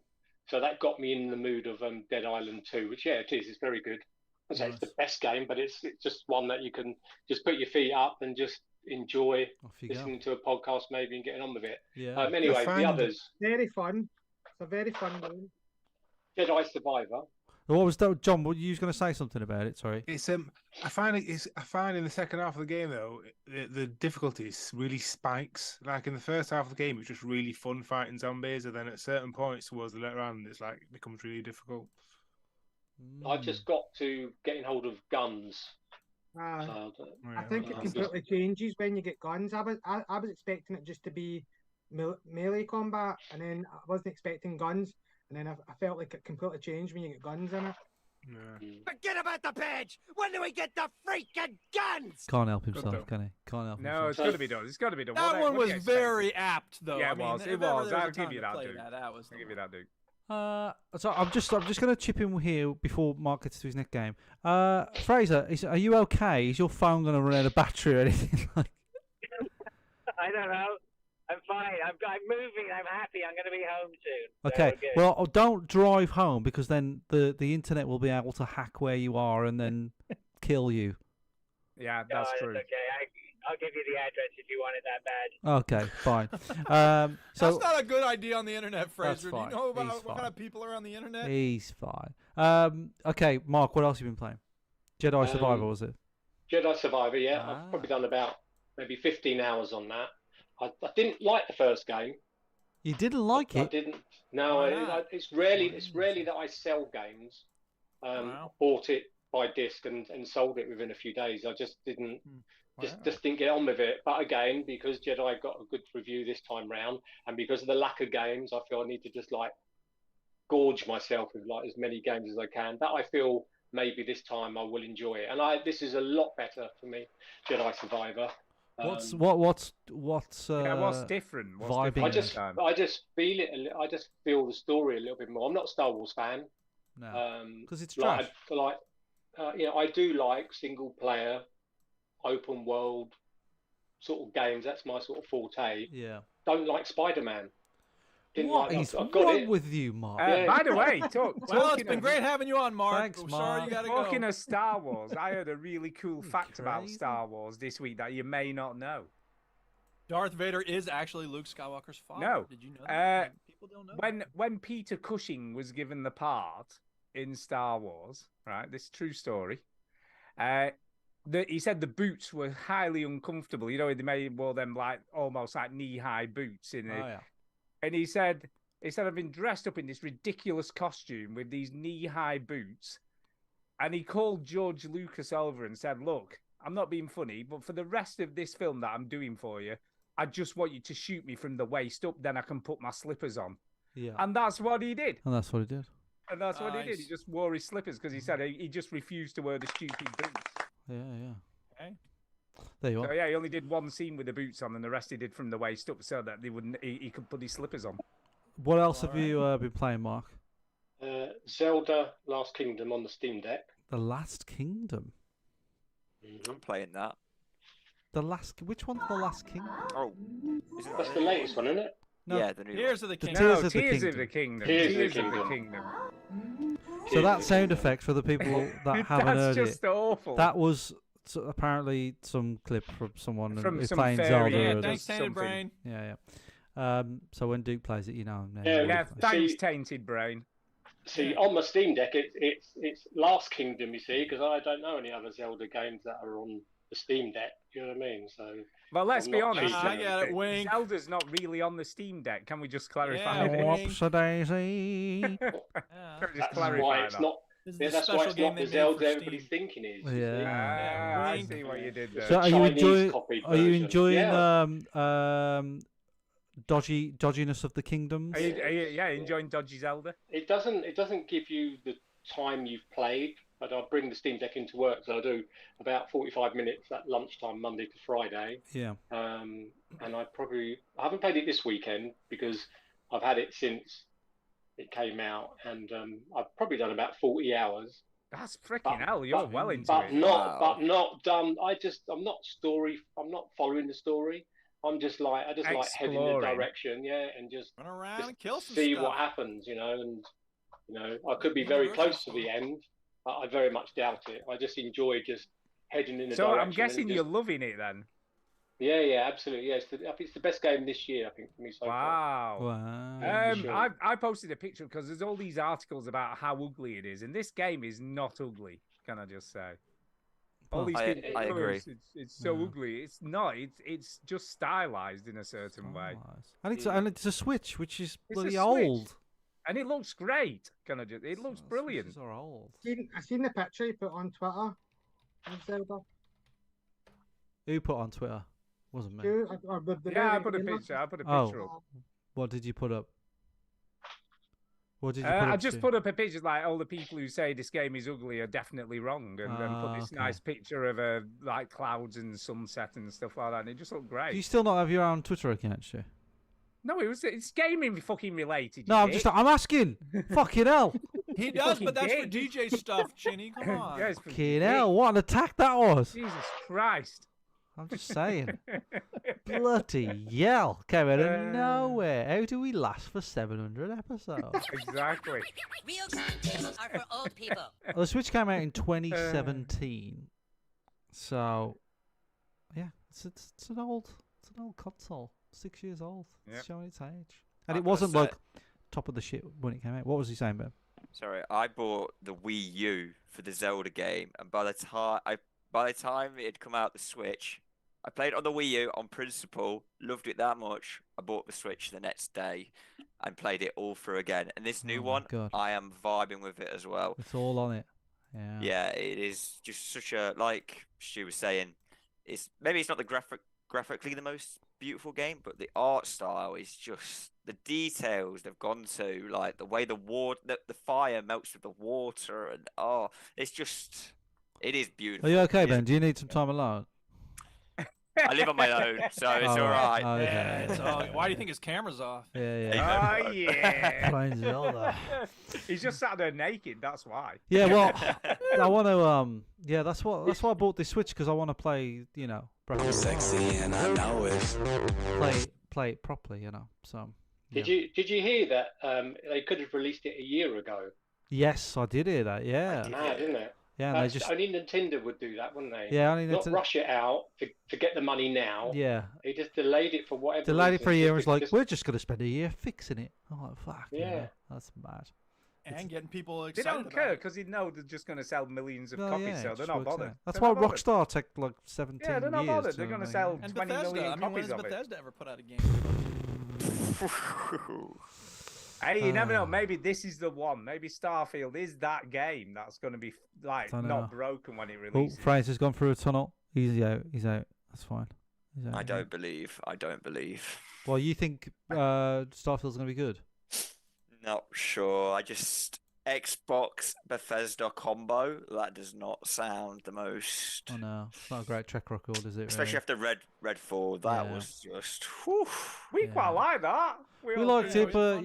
so that got me in the mood of Dead Island 2, which, yeah, it is. It's very good. I'd say it's the best game, but it's just one that you can just put your feet up and just enjoy listening to a podcast maybe and getting on with it. Yeah. Anyway, the others. Very fun. It's a very fun game. Jedi Survivor. What was that, John? Were you going to say something about it? Sorry. It's I find in the second half of the game though the difficulties really spikes. Like in the first half of the game, it's just really fun fighting zombies, and then at certain points towards the later on, it's like it becomes really difficult. I just got to getting hold of guns. I think it completely changes when you get guns. I was expecting it just to be melee combat, and then I wasn't expecting guns, and then I felt like it completely changed when you get guns in it. Yeah. Forget about the page. When do we get the freaking guns? Can't help himself, can he? Can't help himself. No, it's got to be done. It's got to be done. That one was very apt, though. Yeah, it was. It was. I'll give you that, dude. I'll give you that, dude. So I'm just going to chip in here before Mark gets to his next game. Fraser, are you okay? Is your phone going to run out of battery or anything like? I don't know. I'm fine. I'm moving. I'm happy. I'm going to be home soon. Okay. Well, don't drive home because then the internet will be able to hack where you are and then kill you. Yeah, that's true. Okay. I'll give you the address if you want it that bad. Okay, fine. So that's not a good idea on the internet, Fraser. Do you fine. know about He's what kind of people are on the internet? He's fine. Okay, Mark, what else have you been playing? Jedi Survivor, was it? Jedi Survivor, yeah. I've probably done about maybe 15 hours on that. I didn't like the first game. You didn't like it? I didn't. No, it's rarely that I sell games. Bought it by disc and sold it within a few days. I just didn't. Just didn't get on with it. But again, because Jedi got a good review this time round, and because of the lack of games, I feel I need to just like gorge myself with like as many games as I can. That I feel maybe this time I will enjoy it. And this is a lot better for me, Jedi Survivor. What's different? Vibing I just feel it. I just feel the story a little bit more. I'm not a Star Wars fan. No, because it's trash. I do like single player, open world sort of games. That's my sort of forte. Yeah. Don't like Spider-Man. What is wrong with you, Mark? By the way, well, it's been great having you on, Mark. Thanks, Mark. Sorry you got to go. Talking of Star Wars, I heard a really cool fact about Star Wars this week that you may not know. Darth Vader is actually Luke Skywalker's father. No. Did you know that? People don't know. When Peter Cushing was given the part in Star Wars, right? This is a true story. He said the boots were highly uncomfortable. You know, they wore them like almost like knee-high boots in it. Oh, yeah. And he said, I've been dressed up in this ridiculous costume with these knee-high boots. And he called George Lucas over and said, look, I'm not being funny, but for the rest of this film that I'm doing for you, I just want you to shoot me from the waist up, then I can put my slippers on. Yeah. And that's what he did. And that's what he did. And that's what he did. He just wore his slippers because he said he just refused to wear the stupid boots. Yeah. Okay. There you are. So yeah, he only did one scene with the boots on, and the rest he did from the waist up, so that he could put his slippers on. What else have you been playing, Mark? Zelda: Last Kingdom on the Steam Deck. The Last Kingdom. I'm playing that. Which one's the Last Kingdom? Oh, that's the latest one, isn't it? No. Yeah, the new Tears one. of the Kingdom. Tears of the Kingdom. Tears of the Kingdom. So that sound effect for the people that haven't heard That's just awful. That was apparently some clip from someone from some playing fairy. Zelda. Yeah, or thanks, Tainted Brain. Yeah. So when Duke plays it, you know. Yeah, thanks, Tainted Brain. See, on my Steam Deck, it's Last Kingdom, you see, because I don't know any other Zelda games that are on the Steam Deck. You know what I mean? So. Well, let's I'm be not honest. cheating. I get it, wink. Zelda's not really on the Steam Deck. Can we just clarify? Yeah, that? Whoops a daisy. Can we just That's clarify why it's that? not. This is Yeah, the that's why special it's game not they the made Zelda for everybody's Steam. thinking is. Yeah. I Wink. see what you did there. So are you Chinese enjoying? copied Are you version. enjoying Yeah. dodginess of the kingdoms? Are you enjoying Dodgy Zelda? It doesn't give you the time you've played, but I bring the Steam Deck into work, so I do about 45 minutes at lunchtime, Monday to Friday. Yeah. And I haven't played it this weekend because I've had it since it came out, and I've probably done about 40 hours. That's freaking hell. You're well into but it. not done. I'm not following the story. I'm just like like heading in the Exploring. direction, and just Run around and kill some see stuff. what happens, and I could be very close to the end, but I very much doubt it. I just enjoy just heading in the So direction. I'm guessing and just- you're loving it then. Yeah, absolutely. Yeah, I think it's the best game this year. I think for me so Wow. Wow. Sure. I posted a picture because there's all these articles about how ugly it is, and this game is not ugly. Can I just say? All these I people, agree. It's so ugly. It's not. It's just stylized in a certain way. And it's a Switch, which is It's a bloody Switch. old. And it looks great. Can I just? It looks brilliant. Switches are old. I seen the picture you put on Twitter. of Zelda. Who put on Twitter? Wasn't me. You, or the Yeah, I very put a beginning. picture. I put a Oh. picture up. What did you put up? What did you put up? I just Stu? put up a picture like all the people who say this game is ugly are definitely wrong, and then put this okay. nice picture of like clouds and sunset and stuff like that. And it just looked great. Do you still not have your own Twitter account, Stu? No, it's gaming fucking related. No, you I'm asking. Fucking hell. He does, but that's for DJ stuff, Chinny. Come on. Yeah, it's for Fucking dick. hell. What an attack that was. Jesus Christ. I'm just saying. Bloody hell. Came out of nowhere. How do we last for 700 episodes? Exactly. Real games are for old people. Well, the Switch came out in 2017. So, yeah, it's an old console. 6 years old. It's Yep. showing its age. And I've it gotta wasn't say- like top of the shit when it came out. What was he saying, Ben? Sorry, I bought the Wii U for the Zelda game, and by the time it had come out the Switch, I played it on the Wii U on principle, loved it that much. I bought the Switch the next day and played it all through again. And this new Oh my one, God. I am vibing with it as well. It's all on it. Yeah. Yeah, it is just such a, like Stu was saying, it's not the graphically the most beautiful game, but the art style is just the details they've gone to, like the way the fire melts with the water, and it is beautiful. Are you okay, It is- Ben? Do you need some time alone? I live on my own, so it's Oh, all right. okay. Yeah, so why do you think his camera's off? Yeah. Oh yeah. Playing Zelda. He's just sat there naked. That's why. Yeah, well, I want to. Yeah, that's why I bought this Switch, because I want to play. Breath of the Wild. Sexy and I know it. Play it properly. So. Did you hear that they could have released it a year ago? Yes, I did hear that. Yeah. Mad, isn't it? Yeah, and they just. Only Nintendo would do that, wouldn't they? Yeah, only Not Nintendo- rush it out to get the money now. Yeah. They just delayed it for whatever. Delayed it reason, for a year and was just like, because- we're just going to spend a year fixing it. I'm like, fuck. Yeah. That's mad. And getting people They excited. don't about care it. because they know they're just going to sell millions of Oh, copies, yeah, so it they're just not works bothered. out. That's They're why not bothered. Rockstar took like 17 Yeah, they're not years. bothered. to They're going to make sell it. And 20 Bethesda. million I mean, when copies has of it. Bethesda ever put out a game? Hey, you never know. Maybe this is the one. Maybe Starfield is that game that's going to be like Dunno. not broken when it Oh, releases. Fraser's gone through a tunnel. He's out. That's fine. He's out. I don't believe. Well, you think Starfield's going to be good? Not sure. I just Xbox Bethesda combo. That does not sound the most. Oh no, it's not a great track record, is it? Especially really? after Redfall, that Yeah. was just. Whew. We quite like that. We all liked think it, but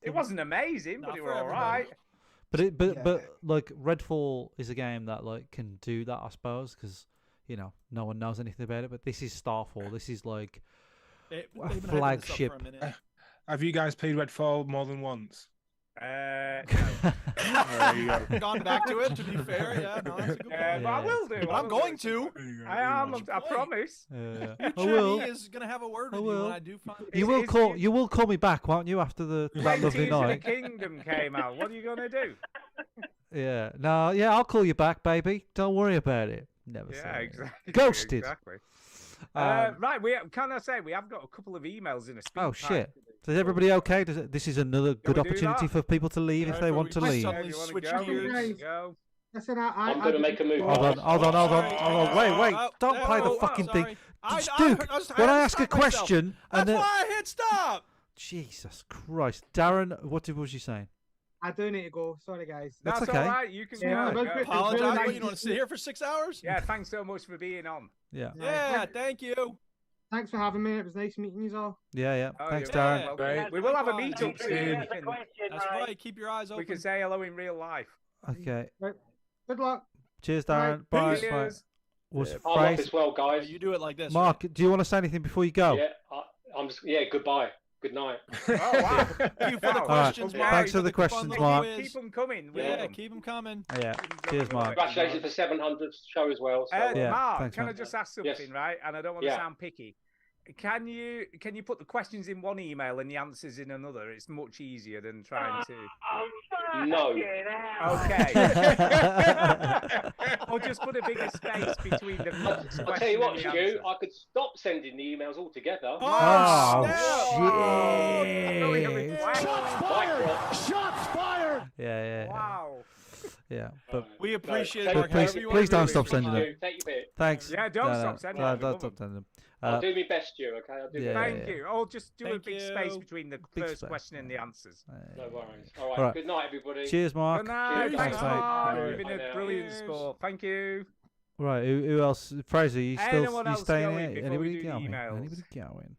it wasn't amazing, but Not it for were all everybody. right. but like Redfall is a game that like can do that, I suppose, because no one knows anything about it. But this is Starfall. This is like a They've been hyping this up flagship. for a minute. Have you guys played Redfall more than once? No. There you go. Gone back to it. To be fair, yeah, no, that's a good point. But I will do. But I'm going to. I am. I promise. I Future will. me is gonna have a word I with you will. when I do find. You will call me back, won't you? After that lovely Tears of the night. Kingdom came out. What are you gonna do? Yeah. No. Yeah. I'll call you back, baby. Don't worry about it. Never Yeah, seen it. exactly. Ghosted. Exactly. Um, Right, can I say we have got a couple of emails in a speed Oh pipe. shit! Is everybody okay? This is another good we do opportunity that? for people to leave if they want to leave. Suddenly switch gears. Go. Listen, I'm going to make a move. Hold on. Wait! Don't play the fucking thing. Duke, when I ask a question, and That's then why I hit stop. Jesus Christ, Darren, what was you saying? I do need to go. Sorry, guys. That's okay. all right. You can Yeah, go. but- but- Apologize. really What, nice you want to sit here for 6 hours? Yeah, thanks so much for being on. Yeah. Yeah, thank you. Thanks for having me. It was nice meeting you all. Yeah. Oh, Thanks, you're Darren. welcome. We will have a meetup That's soon. That's right. Keep your eyes open. We can say hello in real life. Okay. Right. Good luck. Cheers, Darren. Bye. Peace. Bye. Was I'm off as well, guys. You do it like this. Mark, do you want to say anything before you go? Yeah, I'm just. Yeah, goodbye. Good night. Oh, wow. Thank you for the All right. questions, Mark. Thanks for the fun questions, little Mark. quiz. Keep them coming. Yeah, keep them coming. Yeah. Cheers, Mark. Congratulations for 700th show as well. So, Yeah, Mark, thanks, can man. I just ask something, Yes. right? And I don't want to Yeah. sound picky. Can you put the questions in one email and the answers in another? It's much easier than trying to. No. Okay. Or just put a bigger space between the first I'll tell you what, question and the Stu, answer. I could stop sending the emails altogether. Oh, shit. Shots fired! Shots fired! Yeah. Wow. Yeah. But We appreciate No, it, but Mark. please, However you want please to do don't it. stop sending them. Take your bit. Thanks. Yeah, don't stop sending them. Don't stop sending them. I'll do my best, Stu, okay? I'll do Yeah. my Thank you. Oh, just do a Thank big space you. between the Big first space, question and the answers. No worries. All right. All right. Good night, everybody. Cheers, Mark. Good night. Cheers. Thanks, Thanks, mate. Mark. Bye. You've been Bye a now. brilliant Cheers. sport. Thank you. Right. Who else? Fraser, you still Anyone you else staying going there? before we Anybody do the going? emails? Anybody going?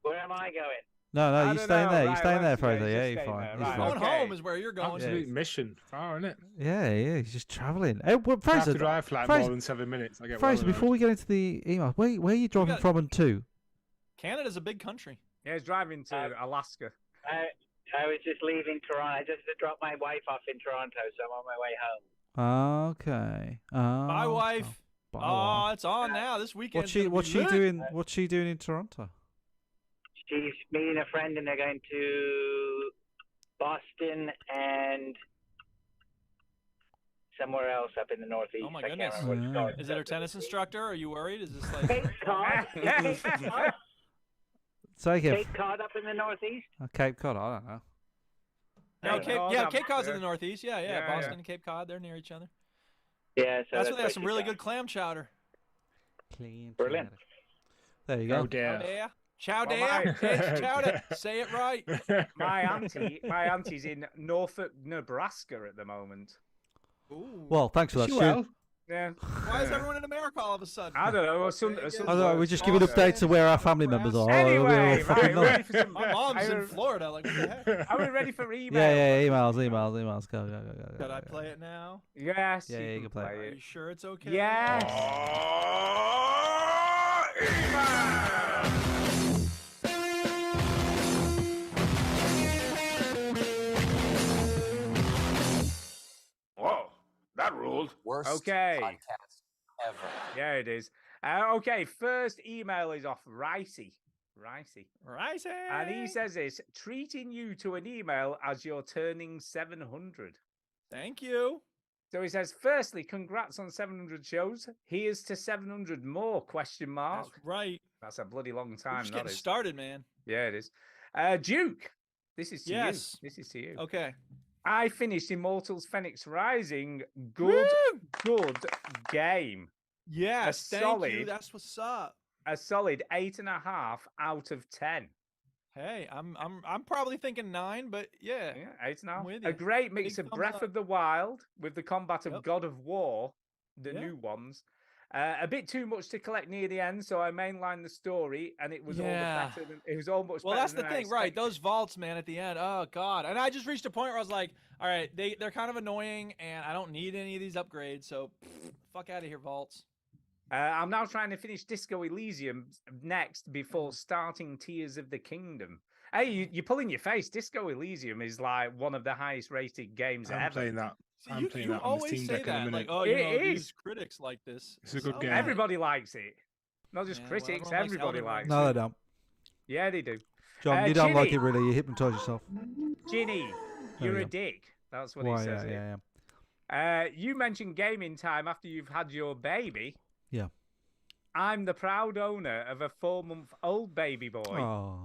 Where am I going? No, I you don't staying know. there. You Right, staying there, let's go. Fraser? He's Yeah, just you're staying fine. there. He's Right, fine. Going okay. home is where you're going. Absolute mission. Far, isn't it? Yeah. He's just travelling. Hey, well, I have Fraser, to drive for like Fraser, more than 7 minutes. I get Fraser, well before we get into the email, where are you driving got- from and to? Canada's a big country. Yeah, he's driving to Alaska. I was just leaving Toronto. I just dropped my wife off in Toronto, so I'm on my way home. Okay. My wife. Bye, Oh, wife. it's on now. This weekend. What's she doing? What's she doing in Toronto? She's meeting a friend, and they're going to Boston and somewhere else up in the Northeast. Oh my I can't goodness. remember what it's called. Is it her tennis instructor? Are you worried? Is this like? Cape Cod. Cape Cod. Take it. Cape Cod up in the Northeast. Cape Cod. I don't know. No, Cape Cape Cod's in yeah. the Northeast. Yeah, Yeah, Boston yeah. and Cape Cod, they're near each other. Yeah, so That's where they have where some she's really going. good clam chowder. Brilliant. There you Oh go. dear. Chowder. Well, It's chowder. Say it right. My auntie's in Norfolk, Nebraska at the moment. Ooh. Well, thanks for that, Stu. Yeah. Why is everyone in America all of a sudden? I don't know. I know, we're just giving updates of where our family members are. Anyway, We're all right, fucking we're ready nuts. for some. My mom's in are- Florida. Like, what the heck? Are we ready for email? Yeah, emails. Go. Could I play it now? Yes. Yeah, you can play Are it. you sure it's okay? Yes. Whoa, that ruled. Worst Okay. podcast ever. Yeah, it is. Okay, first email is off Ricey. And he says this, treating you to an email as you're turning 700. Thank you. So he says, firstly, congrats on 700 shows. Here's to 700 more, question mark. That's right. That's a bloody long We're time, just that getting is. started, man. Yeah, it is. Duke, this is to Yes. you. This is to you. Okay. I finished Immortals Phoenix Rising. Good game. Yes. Thank you. solid- That's what's up. A solid 8.5 out of 10. Hey, I'm probably thinking 9, but yeah. Yeah, 8.5. I'm with A you. great mix Big of thumbs Breath up. of the Wild with the combat of Yep. God of War, the Yeah. new ones. A bit too much to collect near the end, so I mainlined the story, and it was all Yeah. the better. Than, it was all much Well, better that's the than I thing, right? expected. Those vaults, man, at the end. Oh God! And I just reached a point where I was like, all right, they're kind of annoying, and I don't need any of these upgrades. So, fuck out of here, vaults. I'm now trying to finish Disco Elysium next before starting Tears of the Kingdom. Hey, you're pulling your face. Disco Elysium is like one of the highest rated games I'm ever. playing that. See, I'm you playing that on the always Steam say Deck in a that, minute. like, oh, It you know, is. these critics like this. It's a good So game. bad. Everybody likes it. Not just Yeah, well, critics, everyone likes everybody Elden Ring. likes No, it. they don't. Yeah, they do. John, you don't like Ginny. it really. You hypnose yourself. Ginny, There you're we a go. dick. That's what Why? he says. Yeah. You mentioned gaming time after you've had your baby. Yeah. I'm the proud owner of a 4-month-old baby boy. Oh.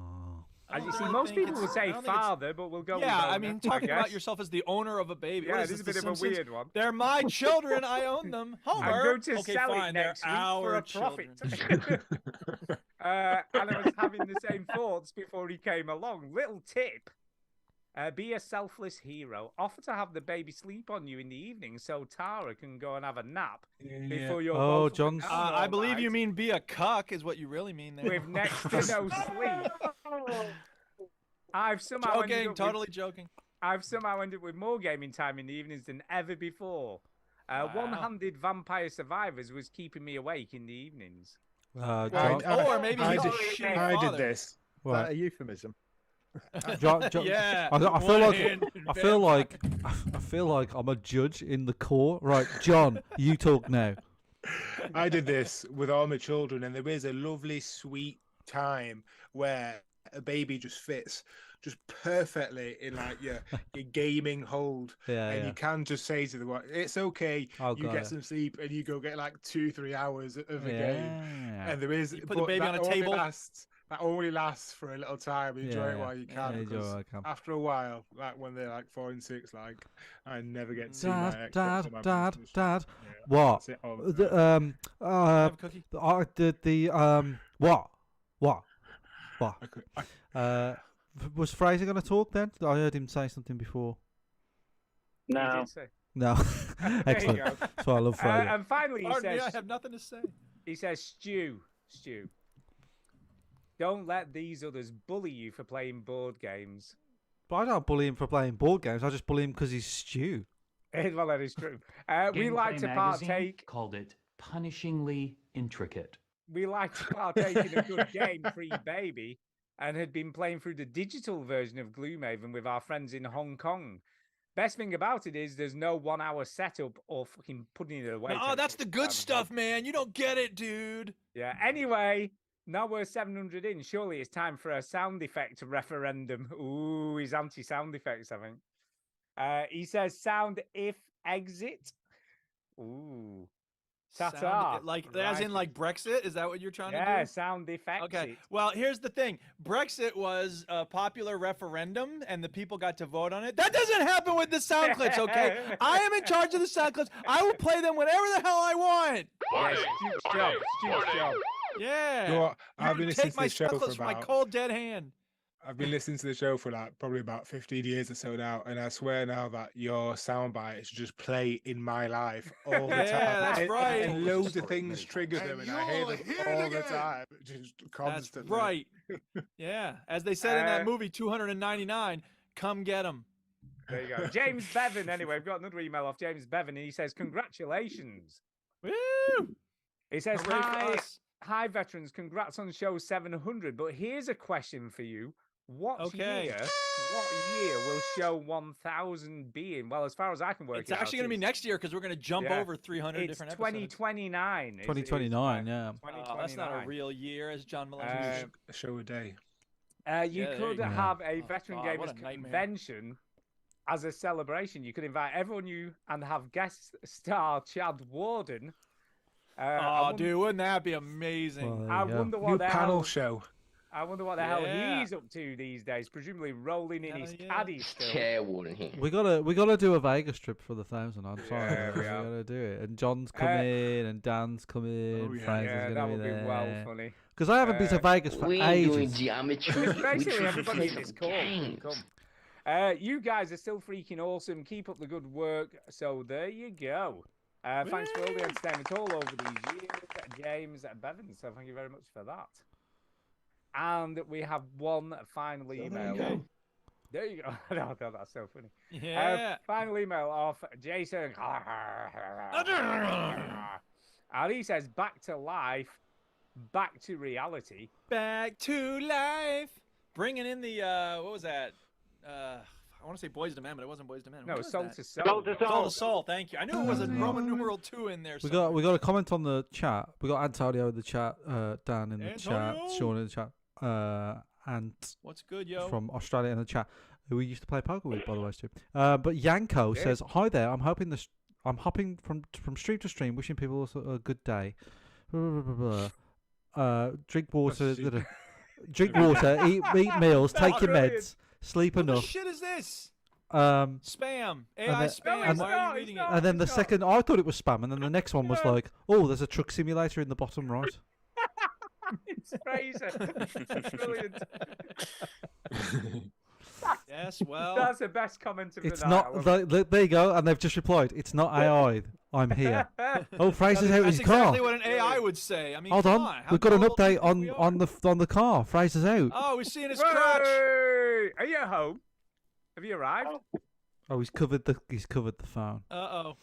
As you see, most people would say father, but we'll go with owner, I mean, talking about yourself as the owner of a baby. Yeah, What is this is a The bit of a Simpsons? weird one. They're my children. I own them. Homer. I'm going to okay, sell fine. it next They're week for our a profit. children. And I was having the same thoughts before he came along. Little tip. Be a selfless hero. Offer to have the baby sleep on you in the evening so Tara can go and have a nap before you're both John's. out all I believe night you mean be a cuck is what you really mean there. with next to no sleep. I've somehow ended Joking, up totally with, joking. I've somehow ended up with more gaming time in the evenings than ever before. One-handed Vampire Survivors was keeping me awake in the evenings. Or maybe he's a shitty I did father. this. Is that a euphemism? Yeah. I feel like I'm a judge in the court. Right, John, you talk now. I did this with all my children, and there is a lovely, sweet time where a baby just fits just perfectly in like your gaming hold, and you can just say to them, "It's okay, you get some sleep, and you go get like 2-3 hours of a game." And there is, You put the baby on a table. That only lasts for a little time. Enjoy it while you can. Because after a while, like when they're like 4 and 6, like I never get to see my Xbox or my PlayStation. Dad. Yeah, What? that's it all the time. I did the what? Was Fraser going to talk then? I heard him say something before. No. No. Excellent. That's why I love Fraser. And finally, he Pardon me, says, I have nothing to say. He says, Stu, don't let these others bully you for playing board games. But I don't bully him for playing board games. I just bully him because he's Stu. Well, that is true. We like to partake. Called it punishingly intricate. We like to partake in a good game, Free Baby, and had been playing through the digital version of Gloomhaven with our friends in Hong Kong. Best thing about it is there's no 1 hour setup or fucking putting it away. Oh, that's the good stuff, man. You don't get it, dude. Yeah. Anyway, now we're 700 in. Surely it's time for a sound effect referendum. Ooh, he's anti-sound effects, I think. He says sound if exit. Ooh. Ta-ta. Sound, like as in like Brexit? Is that what you're trying to do? Yeah, sound effects. Okay. Well, here's the thing. Brexit was a popular referendum, and the people got to vote on it. That doesn't happen with the sound clips, okay? I am in charge of the sound clips. I will play them whenever the hell I want. Stu's job. Yeah. You know what? I've been listening Take to my the show sound for clips from my about. cold dead hand. I've been listening to the show for like probably about 15 years or so now, and I swear now that your sound bites just play in my life all the time. Yeah, that's right. And loads of things trigger them, and I hear them all the time, just constantly. That's right. Yeah, as they said in that movie, 299. Come get them. There you go. James Bevan. Anyway, we've got another email off James Bevan, and he says, "Congratulations." Woo! He says, Hooray for us. Hi, veterans. Congrats on show 700. But here's a question for you. What year will show 1000 be in? Well, as far as I can work It's actually going to be next year because we're going to jump over 300 different episodes. 2029. 2029, yeah. Oh, that's not a real year, as John Mulaney A show a day. You could have a veteran God, what gamers a nightmare. convention as a celebration. You could invite everyone and have guest star Chad Warden. Dude, wouldn't that be amazing? I wonder what New the panel hell. show. I wonder what the hell he's up to these days. Presumably rolling in his caddy still. We gotta do a Vegas trip for the 1,000. I'm sorry, Yeah, we we are. gotta do it. And John's coming, and Dan's coming. Fraser's that gonna would be be there. well funny. Because I haven't been to Vegas for ages. Basically, everybody in this call can come. You guys are still freaking awesome. Keep up the good work. So there you go. Thanks for all the entertainment all over these years, James Bevan. So thank you very much for that. And we have one final email. There you go. No, that's so funny. Yeah. Final email off Jason. And he says, back to life, back to reality. Back to life. Bringing in the, what was that? I want to say Boys to Men, but it wasn't Boys to Men. No, What was Soul that? to Soul. Soul to Soul, thank you. I knew it was a Roman numeral 2 in there. We got a comment on the chat. We got Antonio in the chat, Dan in the chat, Sean in the chat, and what's good, yo? From Australia in the chat, who we used to play poker with, by the way, too. But Yanko says, "Hi there. I'm hoping I'm hopping from stream to stream, wishing people a good day. Drink water. Drink water. Eat meals. Take your meds. Sleep What enough. the shit is this? Spam. AI spam. Why are you reading it? And then the second, I thought it was spam, and then the next one was like, oh, there's a truck simulator in the bottom right. It's Fraser. Brilliant. Yes, well. That's the best comment of It's the night. not. There you go, and they've just replied. It's not AI. I'm here. Oh, Fraser's out of his That's car. exactly what an AI would say. I mean, Hold come on, on. we've got an update on the car. Fraser's out. Oh, we're seeing his crotch. Hey! Are you at home? Have you arrived? Oh, he's covered the phone. Uh-oh.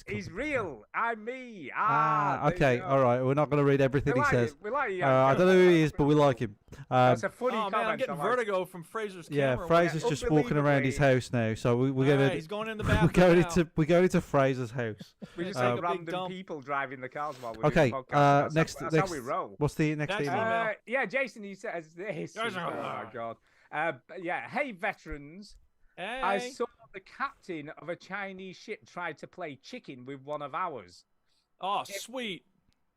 He's real. I'm me. Okay, all right. We're not going to read everything We he like says. it. We like it, I don't know who he is, but we like him. That's a funny Oh, comment. man, I'm getting I like. vertigo from Fraser's Yeah, camera. Fraser's just walking around his house now, so we're All going right, to. he's going in the We're bathroom going we're going into Fraser's house. We just Um, have random people driving the cars while we're Okay. doing the podcast. Next. That's next. how we roll. What's the next email? Yeah, Jason, he says this. Oh, my God. Yeah, hey, veterans. I Hey. saw the captain of a Chinese ship try to play chicken with one of ours. Oh, sweet.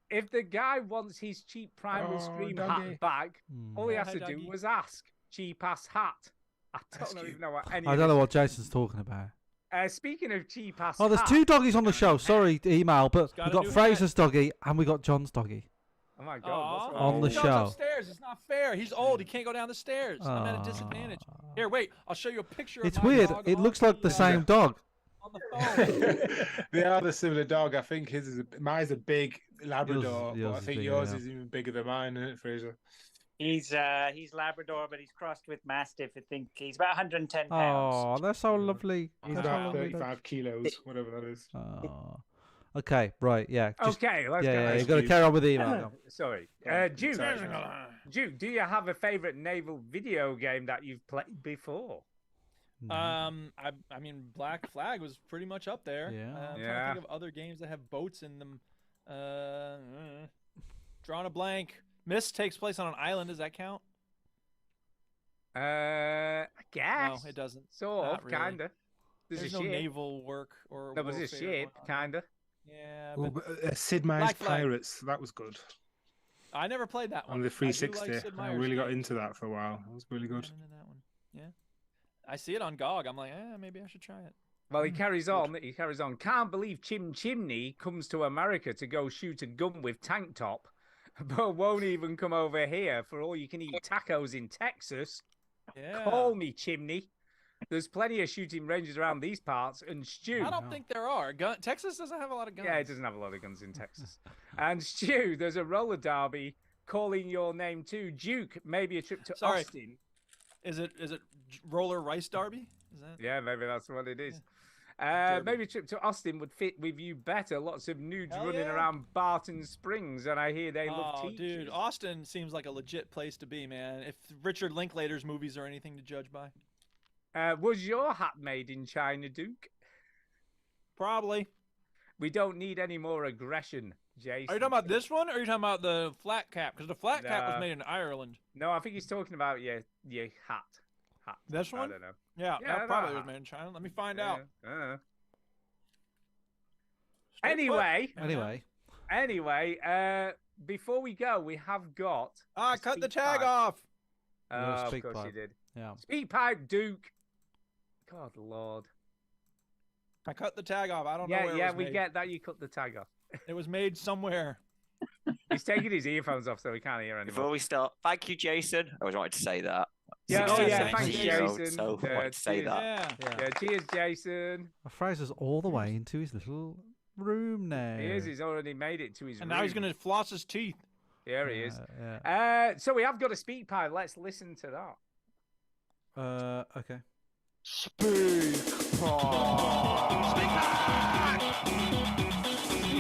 If the guy wants his cheap Primal Scream doggy. hat back, all he Yeah, has hey, to do doggy. was ask. Cheap ass hat. I don't even know what any I of don't know this- what Jason's talking about. Speaking of cheap ass Oh, there's hat, two doggies on the show. Sorry, email, but gotta we got do Fraser's doggy and we got John's doggy. Oh my God. what's On wrong? the He goes show. upstairs. It's not fair. He's old. He can't go down the stairs. I'm at a disadvantage. Here, wait. I'll show you a picture It's of my weird. dog It on looks like the same dog. on the phone. They are the similar dog. I think his is mine's a big Labrador, Yours but I is think bigger, yours yeah. is even bigger than mine, isn't it, Fraser? He's Labrador, but he's crossed with Mastiff. I think he's about 110 pounds. Oh, that's so lovely. He's That's so about lovely. 35 kilos, whatever that is. Oh. Okay, right, yeah. Okay, let's go. Yeah, you've got to carry on with the email. now. Sorry. Sorry. Duke, do you have a favorite naval video game that you've played before? I mean, Black Flag was pretty much up there. Yeah. I'm trying to Yeah. think of other games that have boats in them. Drawing a blank. Mist takes place on an island. Does that count? I guess. No, it doesn't. Sort Not of, really. kinda. There's no a ship. naval work or. There was a warfare ship, going on. kinda. Yeah, Oh, but Sid Meier's Black Flag. Pirates, that was good. I never played that one. On the I do like 360, Sid I Meier's really got games. into that for a while. It was really good. Got into that one. Yeah. I see it on GOG. I'm like, maybe I should try it. Well, he carries on. He carries on. Can't believe Chim Chimney comes to America to go shoot a gun with tank top, but won't even come over here for all you can eat tacos in Texas. Yeah. Call me Chimney. There's plenty of shooting ranges around these parts. And Stu. I don't think there are. Texas doesn't have a lot of guns. Yeah, it doesn't have a lot of guns in Texas. And Stu, there's a roller derby calling your name too. Duke, maybe a trip to Sorry. Austin. Is it roller rice derby? Is that? Yeah, maybe that's what it is. Maybe a trip to Austin would fit with you better. Lots of nudes Hell running yeah. around Barton Springs, and I hear they love Oh, teachers. dude, Austin seems like a legit place to be, man. If Richard Linklater's movies are anything to judge by. Was your hat made in China, Duke? Probably. We don't need any more aggression, Jason. Are you talking about this one, or are you talking about the flat cap? Because the flat cap was Nah. made in Ireland. No, I think he's talking about your hat. This one? I don't know. Yeah, Yeah, that probably was that. made in China. Let me find out. Anyway. Anyway. Before we go, we have got. I cut the tag off. Of speak course you pipe. did. Yeah. Speak pipe, Duke. God, Lord. I cut the tag off. I don't know where it was we made. get that you cut the tag off. It was made somewhere. He's taking his earphones off so he can't hear anymore. Before we start, thank you, Jason. I always wanted to say that. Yeah, 16, thanks, 17-year-old, Jason. So I wanted to say cheers. that. Yeah, cheers, Jason. Fraser's all the way into his little room now. He is. He's already made it to his And room. now he's going to floss his teeth. There he is. Yeah. So we have got a speak pipe. Let's listen to that. Okay. Speak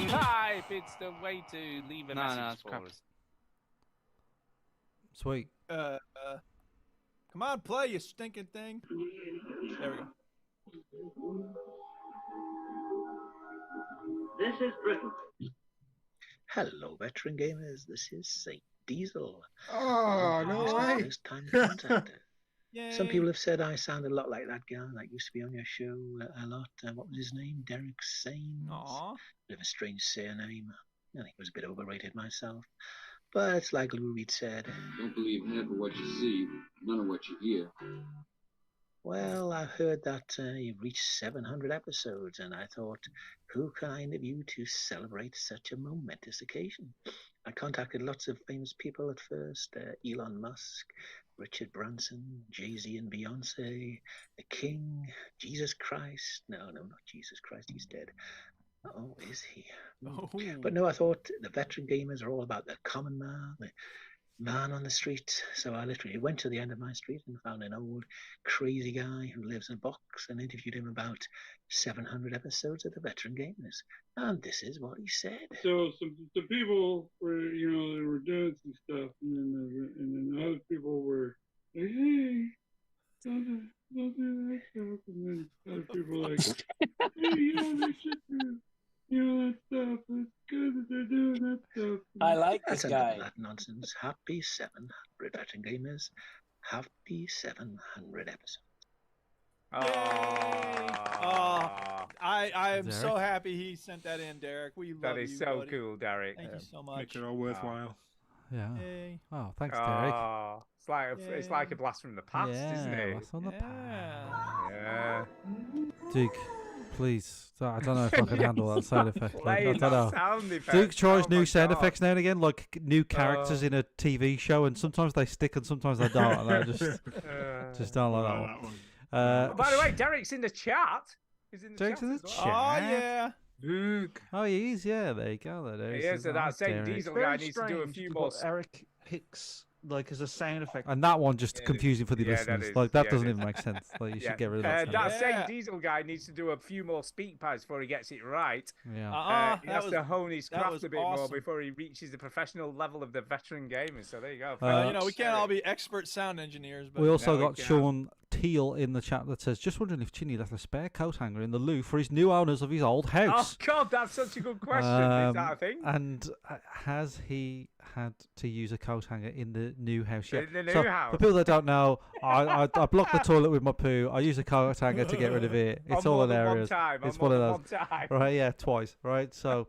Pipe. It's the way to leave a message it's for crap. us. Sweet. Come on, play, you stinking thing. There we go. This is Britain. Hello, veteran gamers. This is Saint Diesel. Oh, no way. First time contactor. Some people have said I sound a lot like that guy that used to be on your show a lot. What was his name? Derek Sains. Aww. Bit of a strange surname. I think it was a bit overrated myself. But it's like Lou Reed said. Don't believe half of what you see, none of what you hear. Well, I heard that you've reached 700 episodes, and I thought, who can I interview to celebrate such a momentous occasion? I contacted lots of famous people at first, Elon Musk, Richard Branson, Jay-Z and Beyonce, the King, Jesus Christ. No, not Jesus Christ, he's dead. Oh, is he? Oh. But no, I thought the veteran gamers are all about the common man, the man on the street. So I literally went to the end of my street and found an old crazy guy who lives in a box and interviewed him about 700 episodes of the veteran gamers. And this is what he said. So some people were, they were dudes and stuff, and then other people were like, hey, don't do that stuff, and then other people were like, hey, they should do. That stuff. It's good that they're doing that stuff. I like this That's guy. enough of that nonsense. Happy 700 veteran gamers. Happy 700 episodes. I am so happy he sent that in, Derek. We love That is you, so buddy. cool, Derek. Thank you so much. Make it all worthwhile. Yeah. Hey. Oh, thanks, Derek. Oh, it's like a blast from the past, isn't it? Blast from the Yeah. Duke, please. I don't know if I can handle that sound effect. Like, I Playing don't know. that sound effect. Duke tries Oh new my sound God. effects now and again, like new characters in a TV show, and sometimes they stick and sometimes they don't. And I just don't like that one. By the way, Derek's in the chat. He's in the Derek's chat. in the as chat. well. Oh, yeah. Duke. Oh, he is. Yeah, there you go. There He is. is, so that same Derek. Diesel guy needs to do a few more. Eric Hicks, like, as a sound effect. And that one just confusing for the Yeah, that listeners. is. Like that Yeah, doesn't it even is. make sense. Like you Yeah. should get rid of that. That sound. same Diesel guy needs to do a few more speak pads before he gets it right. Yeah. He has to hone his that craft was a bit more awesome. before he reaches the professional level of the veteran gamers. So there you go. We can't all be expert sound engineers. But We also No, we got can't. Sean Teal in the chat that says, just wondering if Chinny left a spare coat hanger in the loo for his new owners of his old Oh house. God, that's such a good question. Is that a thing? And has he had to use a coat hanger in the new house yet? In the new so, house? For people that don't know, I block the toilet with my poo. I use a coat hanger to get rid of it. It's On all more than one hilarious. time, on It's more one of than those. one time. Right? Yeah, twice. Right? So.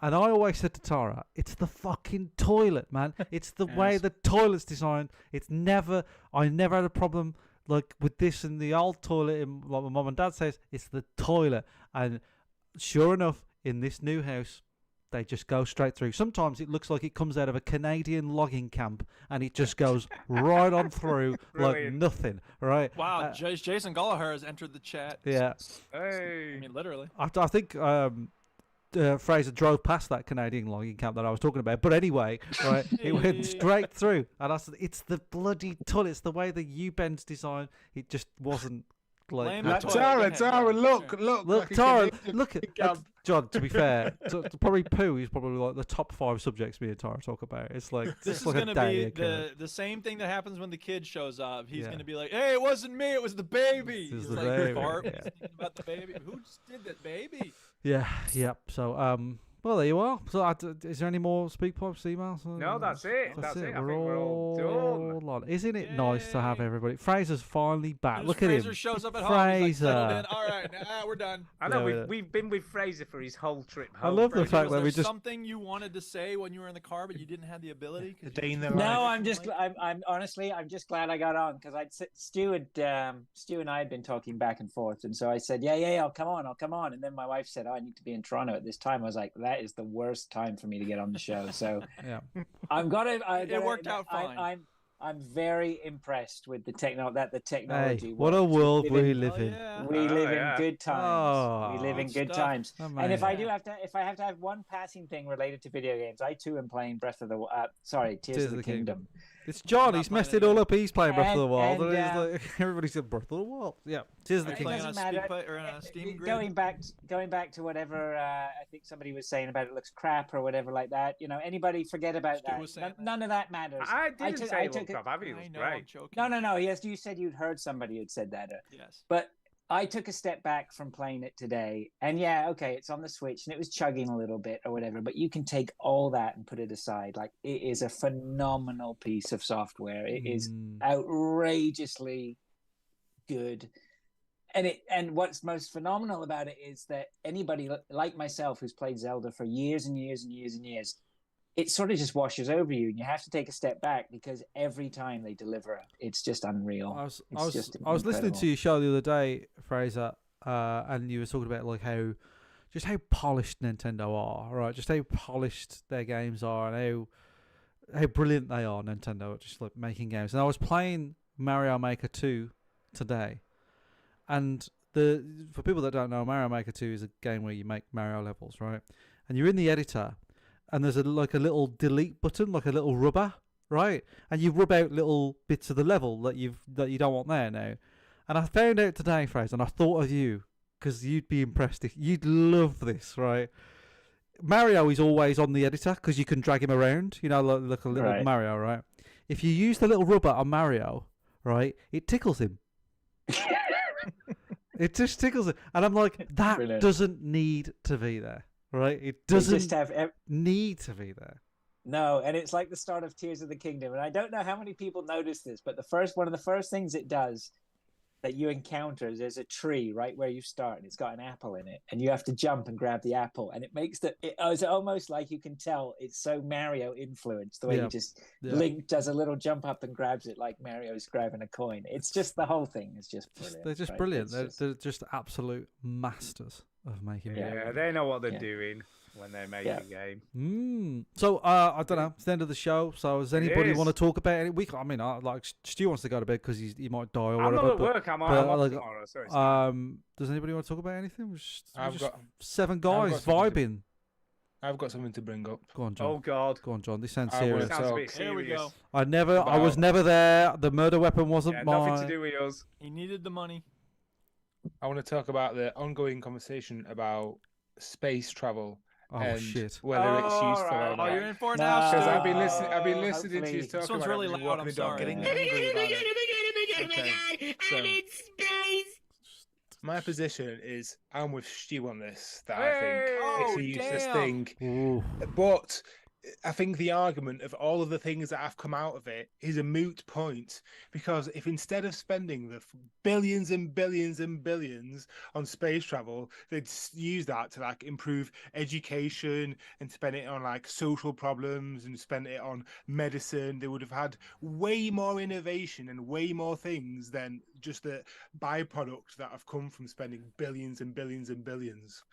And I always said to Tara, it's the fucking toilet, man. It's the way the toilet's designed. I never had a problem like with this in the old toilet. And like my mum and dad says, it's the toilet. And sure enough, in this new house, they just go straight through. Sometimes it looks like it comes out of a Canadian logging camp, and it just goes right on through like Brilliant. nothing. Right? Wow, Jason Gallagher has entered the chat. Yeah. Hey. I mean, literally. I think Fraser drove past that Canadian logging camp that I was talking about. But anyway, right, it went straight through. And I said, it's the bloody toilet. It's the way the U-bend's designed. It just wasn't like... Tara, look. Look, Tara, look at John, to be fair, probably poo is probably like the top 5 subjects me and Tara talk about. It's like This it's is like going a to day be occurrence. the same thing that happens when the kid shows up. He's Yeah. going to be like, hey, it wasn't me, it was the baby. It was He's the like, baby, Bart was yeah. thinking about the baby. Who just did that baby? Yeah, yep. So, well, there you are. So, is there any more speak pipes, emails? No, that's it. That's it. I think we're all done. on. Isn't it nice to have everybody? Fraser's finally back. Look at Fraser him. shows up at home. He's like, settled in. Fraser. All right, we're done. I know Yeah, we've been with Fraser for his whole trip I home. love the Fraser, fact was that there we just. something you wanted to say when you were in the car, but you didn't have the ability? No, I'm just. I'm honestly, I'm just glad I got on because Stu and I had been talking back and forth, and so I said, yeah, I'll come on, and then my wife said, oh, I need to be in Toronto at this time. I was like, that is the worst time for me to get on the show. So yeah, It worked out fine. I'm very impressed with the technology. Hey, what a world we live in. We live in good times. Oh, we live in good stuff. times. Amazing. And if I have to have one passing thing related to video games, I too am playing Tears of the Kingdom. It's John. He's messed it all up. He's playing Breath of the Wild. And, And he's like, everybody said Breath of the Wild. Yeah, Tears of the It Kingdom. doesn't matter. or on a Steam grid? Going back to whatever I think somebody was saying about it looks crap or whatever like that. You know, anybody forget about that. None of that matters. I didn't say it took looked crap. I think it was I know, great. I'm joking. No. Yes, you said you'd heard somebody had said that. Yes. But I took a step back from playing it today, and yeah, okay, it's on the Switch and it was chugging a little bit or whatever, but you can take all that and put it aside. Like, it is a phenomenal piece of software. It is outrageously good. And what's most phenomenal about it is that anybody like myself who's played Zelda for years and years and years and years, it sort of just washes over you, and you have to take a step back because every time they deliver, it's just unreal. I was listening to your show the other day, Fraser, and you were talking about like how polished Nintendo are, right? Just how polished their games are, and how brilliant they are, Nintendo, at just like making games. And I was playing Mario Maker 2 today, and for people that don't know, Mario Maker 2 is a game where you make Mario levels, right? And you're in the editor, and there's a little delete button, like a little rubber, right? And you rub out little bits of the level that you don't want there now. And I found out today, Fraser, and I thought of you because you'd be impressed. You'd love this, right? Mario is always on the editor because you can drag him around, like a little Mario, right? If you use the little rubber on Mario, right, it tickles him. It just tickles him, and I'm like, that doesn't need to be there. Right, it doesn't need to be there. No, and it's like the start of Tears of the Kingdom. And I don't know how many people notice this, but one of the first things it does that you encounter is there's a tree right where you start, and it's got an apple in it, and you have to jump and grab the apple, and it makes it's almost like you can tell it's so Mario influenced the way Link does a little jump up and grabs it like Mario's grabbing a coin. It's just the whole thing is just brilliant. They're just brilliant. They're just absolute masters of making games. Yeah, they know what they're doing when they make a game. So I don't know. It's the end of the show. So does anybody want to talk about it? Stu wants to go to bed because he might die or whatever. I'm not at work. I'm off tomorrow. Sorry. Does anybody want to talk about anything? I've got 7 guys vibing. I've got something to bring up. Go on, John. Oh God. Go on, John. This sounds serious. Here we go. I was never there. The murder weapon wasn't mine. Nothing to do with us. He needed the money. I want to talk about the ongoing conversation about space travel. And shit! Whether it's useful or not. Oh, you're in for it now. Because I've been listening to you talk about it. This one's really loud. I'm sorry. Getting angry about it. Okay, so my position is I'm with Stu on this. That I think it's a useless thing. But I think the argument of all of the things that have come out of it is a moot point, because if instead of spending the billions and billions and billions on space travel, they'd use that to improve education and spend it on social problems and spend it on medicine, they would have had way more innovation and way more things than just the byproduct that have come from spending billions and billions and billions.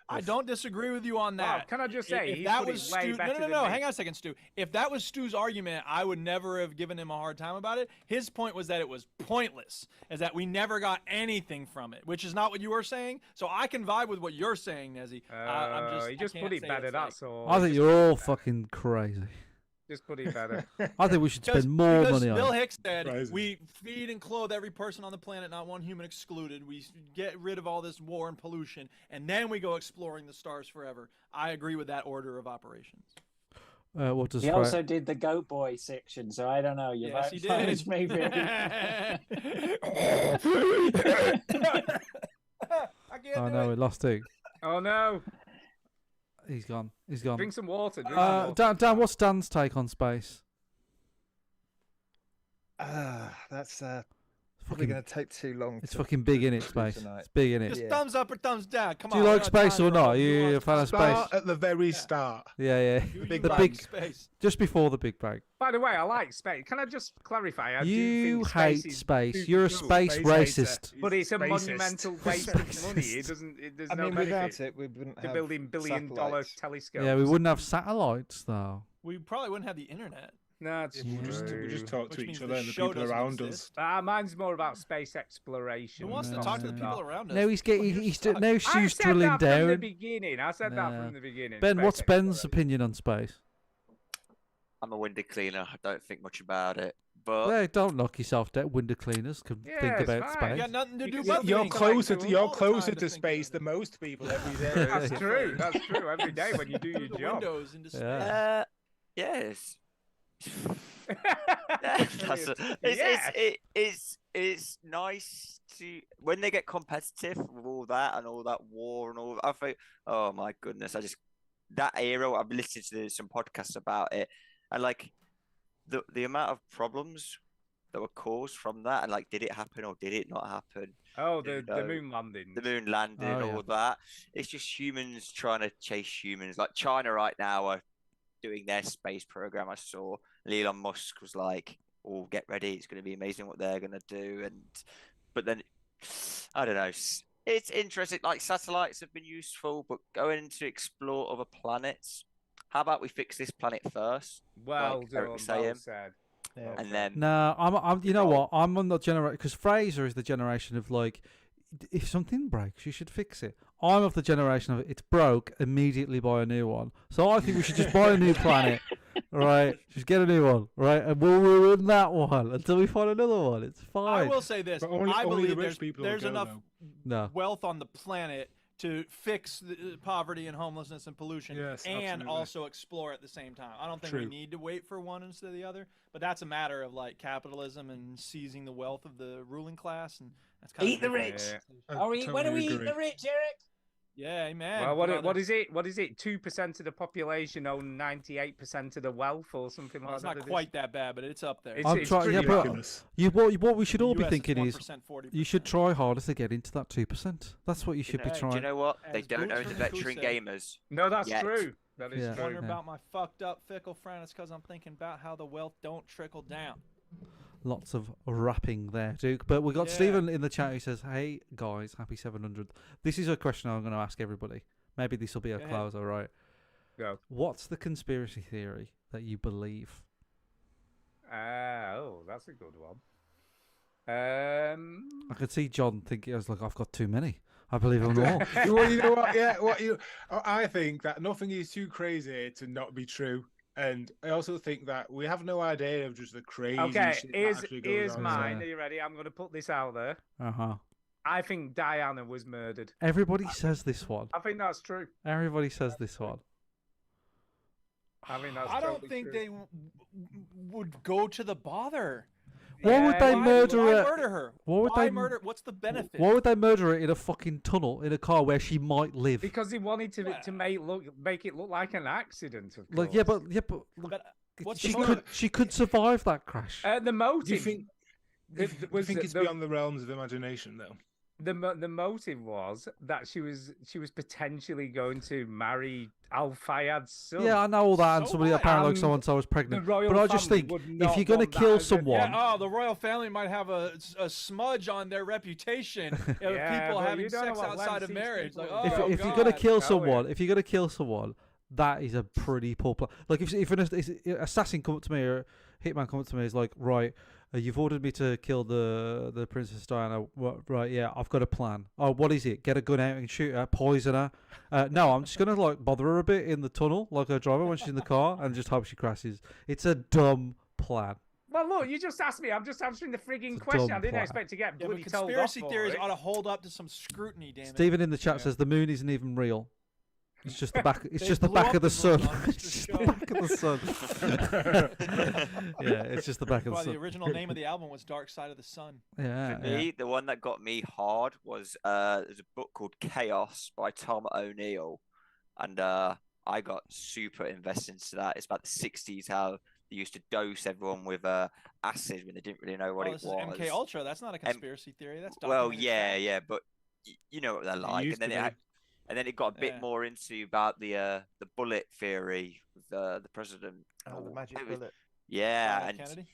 I don't disagree with you on that. Wow, can I just say, if that was Stu, no, hang on a second, Stu. If that was Stu's argument, I would never have given him a hard time about it. His point was that it was pointless, is that we never got anything from it, which is not what you were saying. So I can vibe with what you're saying, Nezzy. You just put it better, that's all. I think you're all fucking crazy. Just put it better. I think we should spend more money on it. Bill Hicks said, we feed and clothe every person on the planet, not one human excluded. We get rid of all this war and pollution, and then we go exploring the stars forever. I agree with that order of operations. What does he also did the Goat Boy section, so I don't know. Yes, he did. Maybe. Oh no, we lost Duke. Oh no. He's gone. He's gone. Drink some water. Dan, what's Dan's take on space? That's probably going to take too long. It's fucking big in it, space. It's big in it. Just thumbs up or thumbs down. Come on. Do you like space or not? Are you a fan of space? Start at the very start. Yeah. The big space. Just before the Big Bang. By the way, I like space. Can I just clarify? You hate space. You're a space racist. But it's a monumental waste of money. It doesn't. There's no benefit. Without it, we wouldn't have building billion-dollar telescopes. Yeah, we wouldn't have satellites though. We probably wouldn't have the internet. No, it's we just talk to each other and the people around us. Mine's more about space exploration. Who wants to talk to the people around us? No, now Stu's drilling down. From the beginning. I said that from the beginning. Ben, what's Ben's opinion on space? I'm a window cleaner. I don't think much about it. But yeah, don't knock yourself down. Window cleaners can think about space. You got nothing to do. You're closer to space than most people every day. That's true. That's true. Every day when you do your job. Windows into space. Yes. It's nice to when they get competitive with all that and all that war and all. I think, oh my goodness, that era. I've listened to some podcasts about it, and like the amount of problems that were caused from that, and like, did it happen or did it not happen? Oh, the moon landing. The moon landing, all that. It's just humans trying to chase humans. Like China right now are doing their space program. I saw Elon Musk was like, "Oh, get ready! It's going to be amazing what they're going to do." But then, I don't know. It's interesting. Like satellites have been useful, but going to explore other planets. How about we fix this planet first? Well like done. Well said. Yeah. And then no, I'm. You know what? I'm on the generation because Fraser is the generation of like, if something breaks, you should fix it. I'm of the generation of it's broke, immediately buy a new one. So I think we should just buy a new planet, right? Just get a new one, right? And we'll ruin that one until we find another one. It's fine. I will say this: I believe there's enough wealth on the planet to fix the poverty and homelessness and pollution, and absolutely. also explore at the same time. I don't think we need to wait for one instead of the other, but that's a matter of like capitalism and seizing the wealth of the ruling class, and that's kind Eat the rich. When do we eat the rich, Eric? Yeah, amen. Well, what is it? 2% of the population own 98% of the wealth, or something like it's that? It's not quite that bad, but it's up there. I'm trying. Yeah, but what we should all be thinking is, you should try harder to get into that 2%. That's what you should be trying. Do you know what? They don't own the veteran gamers. No, that's true. That is true. Wonder about my fucked up fickle friend. It's because I'm thinking about how the wealth don't trickle down. Lots of rapping there, Duke. But we got Stephen in the chat who says, "Hey guys, happy 700th. This is a question I'm going to ask everybody. Maybe this will be a closer, right? Go. What's the conspiracy theory that you believe?" That's a good one. I could see John thinking, I was like, I've got too many. I believe them all. Well, you know what? Yeah, I think that nothing is too crazy to not be true. And I also think that we have no idea of just the crazy shit that actually goes here's on. mine. Are you ready? I'm going to put this out there. I think Diana was murdered. Everybody says this one. I think that's true. Everybody says this one. I mean, that's I don't think they would go to the bother. Why would they murder her? Why murder her? Why murder? What's the benefit? Why would they murder her in a fucking tunnel in a car where she might live? Because he wanted to make it look like an accident. Of course. Like yeah, but she could survive that crash. The motive. Do you think? Do you think it's beyond the realms of imagination, though? The motive was that she was potentially going to marry Al Fayad's son. Yeah, I know all that, and somebody apparently so and so was pregnant. But I just think if you're going to kill someone, the royal family might have a smudge on their reputation of people having sex outside of marriage. Like, if you're going to kill someone, that is a pretty poor plan. Like if an assassin come up to me or a hitman come up to me, is like, right. You've ordered me to kill the Princess Diana. Right, yeah, I've got a plan. Oh, what is it? Get a gun out and shoot her, poison her. No, I'm just going to like bother her a bit in the tunnel like a driver when she's in the car and just hope she crashes. It's a dumb plan. Well, look, you just asked me. I'm just answering the frigging question. I didn't expect to get bloody told off. Conspiracy theories ought to hold up to some scrutiny, damn it. Stephen in the chat says the moon isn't even real. It's just the back. It's just the back of the sun. It's just the back of the sun. Yeah, it's just the back of the sun. The original name of the album was Dark Side of the Sun. Yeah. For me, the one that got me hard was there's a book called Chaos by Tom O'Neill, and I got super invested into that. It's about the '60s, how they used to dose everyone with acid when they didn't really know what it was. MK Ultra. That's not a conspiracy theory. That's yeah, but you know what they're like, and then it got a bit more into about the bullet theory with the president. The magic bullet. Yeah, and Kennedy?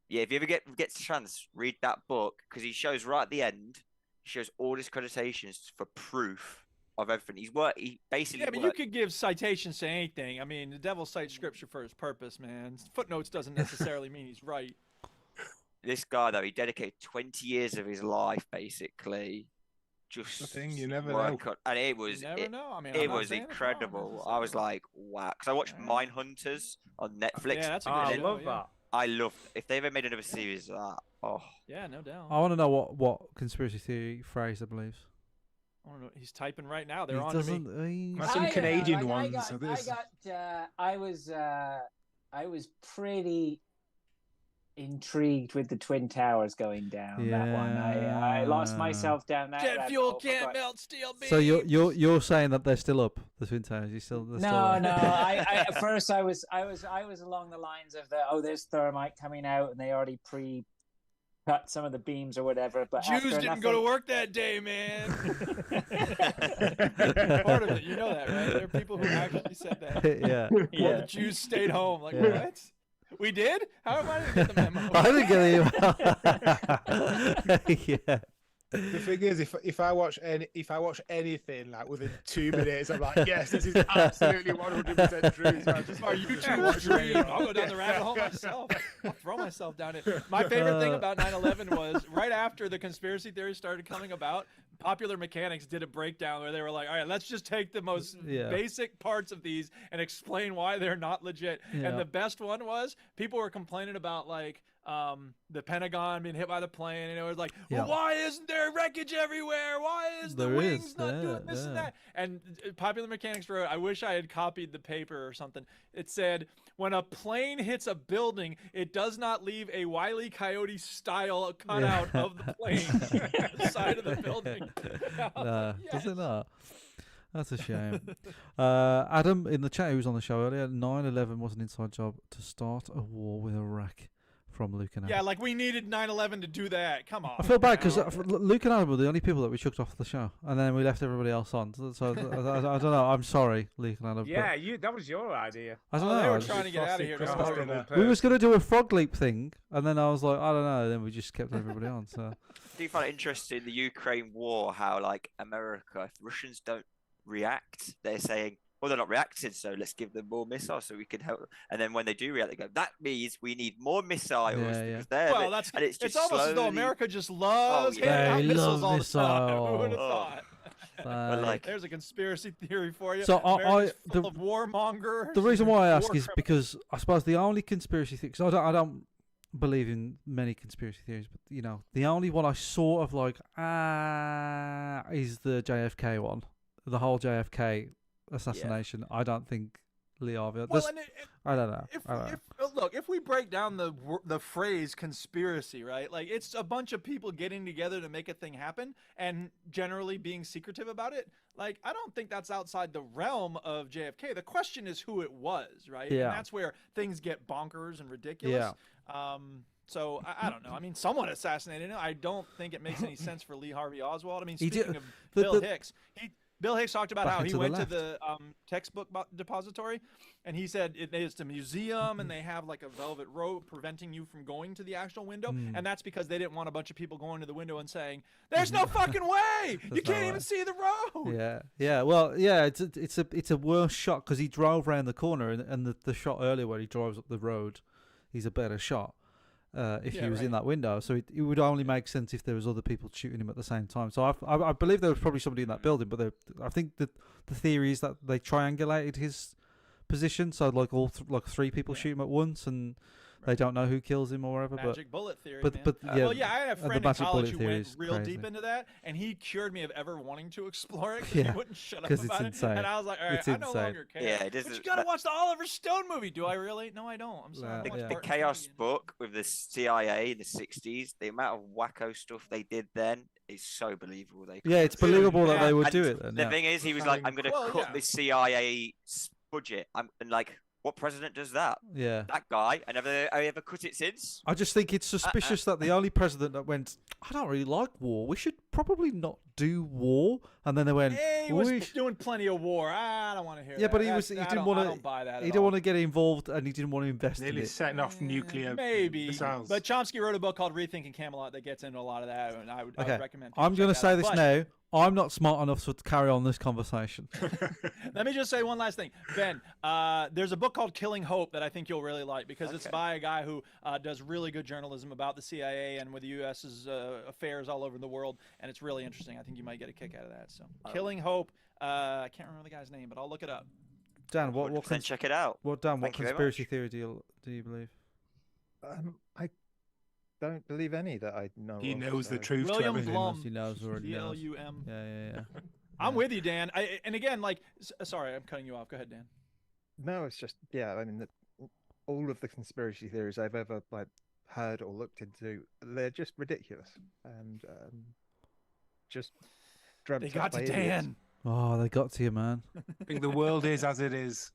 yeah, if you ever get a chance, read that book because he shows right at the end. He shows all his creditations for proof of everything. He basically. Yeah, but you could give citations to anything. I mean, the devil cites scripture for his purpose, man. Footnotes doesn't necessarily mean he's right. This guy though, he dedicated 20 years of his life basically. Just the thing you never know, and it was it was incredible. I was like, wow, because I watched Mindhunters on Netflix. Yeah, that's a I good show, love that. I love if they ever made another series of that. Oh, yeah, no doubt. I want to know what conspiracy theory Fraser believes. I don't know. He's typing right now. They're on to me. Some Canadian ones. I was pretty intrigued with the Twin Towers going down. That one, I lost myself down that. Jet rabbit fuel hole, can't but- melt steel beams. So you're saying that they're still up, the Twin Towers? You still they're still No, there? no. I at first I was along the lines of there's thermite coming out, and they already cut some of the beams or whatever. But Jews after didn't go to work that day, man. Part of it, you know that, right? There are people who actually said that. Yeah. Well, Yeah. the Jews stayed home. Like, Yeah. what? We did? How am I going to get the memo? I didn't get the email. Yeah. The thing is, if I watch anything like within 2 minutes, I'm like, yes, this is absolutely 100% true. So I just Our YouTube stream. I'll go down the rabbit hole myself. I'll throw myself down it. My favorite thing about 9/11 was right after the conspiracy theories started coming about, Popular Mechanics did a breakdown where they were like, all right, let's just take the most basic parts of these and explain why they're not legit. Yeah. And the best one was people were complaining about like the Pentagon being hit by the plane, and it was like, well, why isn't there wreckage everywhere? Why is the wings not doing this and that? And Popular Mechanics wrote, I wish I had copied the paper or something. It said, when a plane hits a building, it does not leave a Wile E. Coyote style cutout of the plane at the side of the building. No, does it not? That's a shame. Adam in the chat, who was on the show earlier, 9/11 was an inside job to start a war with Iraq from Luke and Adam. Yeah, like we needed 9/11 to do that. Come on. I feel bad because Luke and Adam were the only people that we chucked off the show, and then we left everybody else on. So I don't know. I'm sorry, Luke and Adam. Yeah, that was your idea. I don't know. They I were just- trying to get out of here. We was going to do a frog leap thing, and then I was like, I don't know. Then we just kept everybody on. So Do you find it interesting the Ukraine war? How like America, if Russians don't react, they're saying, well, they're not reacting, so let's give them more missiles so we can help. And then when they do react, they go, that means we need more missiles. Because they're Well, that's and it's just almost as though slowly- America just loves Oh, yeah. handing out They missiles love all the time. Who would have missiles. thought? Like- There's a conspiracy theory for you. So America's full of warmongers. The reason why I ask war is because I suppose the only conspiracy theory, because I don't believe in many conspiracy theories, but you know, the only one I sort of like is the JFK one, the whole JFK assassination. I don't think Lee Harvey. Well, I don't know. Look, if we break down the phrase conspiracy, right? Like it's a bunch of people getting together to make a thing happen and generally being secretive about it. Like I don't think that's outside the realm of JFK. The question is who it was, right? Yeah. And that's where things get bonkers and ridiculous. So I don't know. I mean, someone assassinated him. I don't think it makes any sense for Lee Harvey Oswald. I mean, He speaking did- of the- Bill the- Hicks, Bill Hicks talked about Back how and he to the went left. to the textbook depository, and he said it's a museum, and they have like a velvet rope preventing you from going to the actual window, Mm. and that's because they didn't want a bunch of people going to the window and saying, "There's no fucking way! You There's no can't way." even see the road." Yeah. Well, yeah. It's a worse shot because he drove around the corner, and the shot earlier where he drives up the road, he's a better shot. If he was in that window, so it would only make sense if there was other people shooting him at the same time. So I believe there was probably somebody in that building, but I think that the theory is that they triangulated his position, so like three people shoot him at once, and they don't know who kills him or whatever. Magic bullet theory, but man. yeah, Well, yeah, I had a the friend in magic college bullet who theory went is real crazy. deep into that, and he cured me of ever wanting to explore it because Yeah, he wouldn't shut up 'cause it's about insane. it. And I was like, all right, It's I no insane. longer care. Yeah, it but you isn't- gotta that- watch the Oliver Stone movie. Do I really? No, I don't. I'm sorry. I watched The Barton Chaos book with the CIA in the 60s, the amount of wacko stuff they did then is so believable. Yeah, it's believable that they would And do it then, The yeah. thing is, he was like, I'm going to cut the CIA budget. And like, what president does that? Yeah. That guy. I ever cut it since. I just think it's suspicious that the only president that went, I don't really like war. We should probably not do war. And then they went, He was "We doing plenty of war. I don't want to hear yeah, that. but he That's- was. He I didn't don't- want I to. don't buy that He at didn't all. want to get involved, and he didn't want to invest in Nearly it. setting off nuclear Maybe, missiles. but Chomsky wrote a book called Rethinking Camelot that gets into a lot of that, and I would Okay, recommend. I'm going to say this But now. I'm not smart enough to carry on this conversation. Let me just say one last thing, Ben. There's a book called Killing Hope that I think you'll really like because it's by a guy who does really good journalism about the CIA and with the U.S.'s affairs all over the world, and it's really interesting. I think you might get a kick out of that. So, Killing Hope. I can't remember the guy's name, but I'll look it up. Dan, what 100% check it out. What Dan? What Thank you very conspiracy theory do you believe? I don't believe any that I know. He of, knows the so- truth to William everything. Blum. He knows already. knows. BLUM. Yeah. I'm with you, Dan. And again, like, sorry, I'm cutting you off. Go ahead, Dan. No, it's just I mean, all of the conspiracy theories I've ever heard or looked into, they're just ridiculous and just dreamt They up got by to idiots. Dan. Oh, they got to you, man. I think the world is as it is.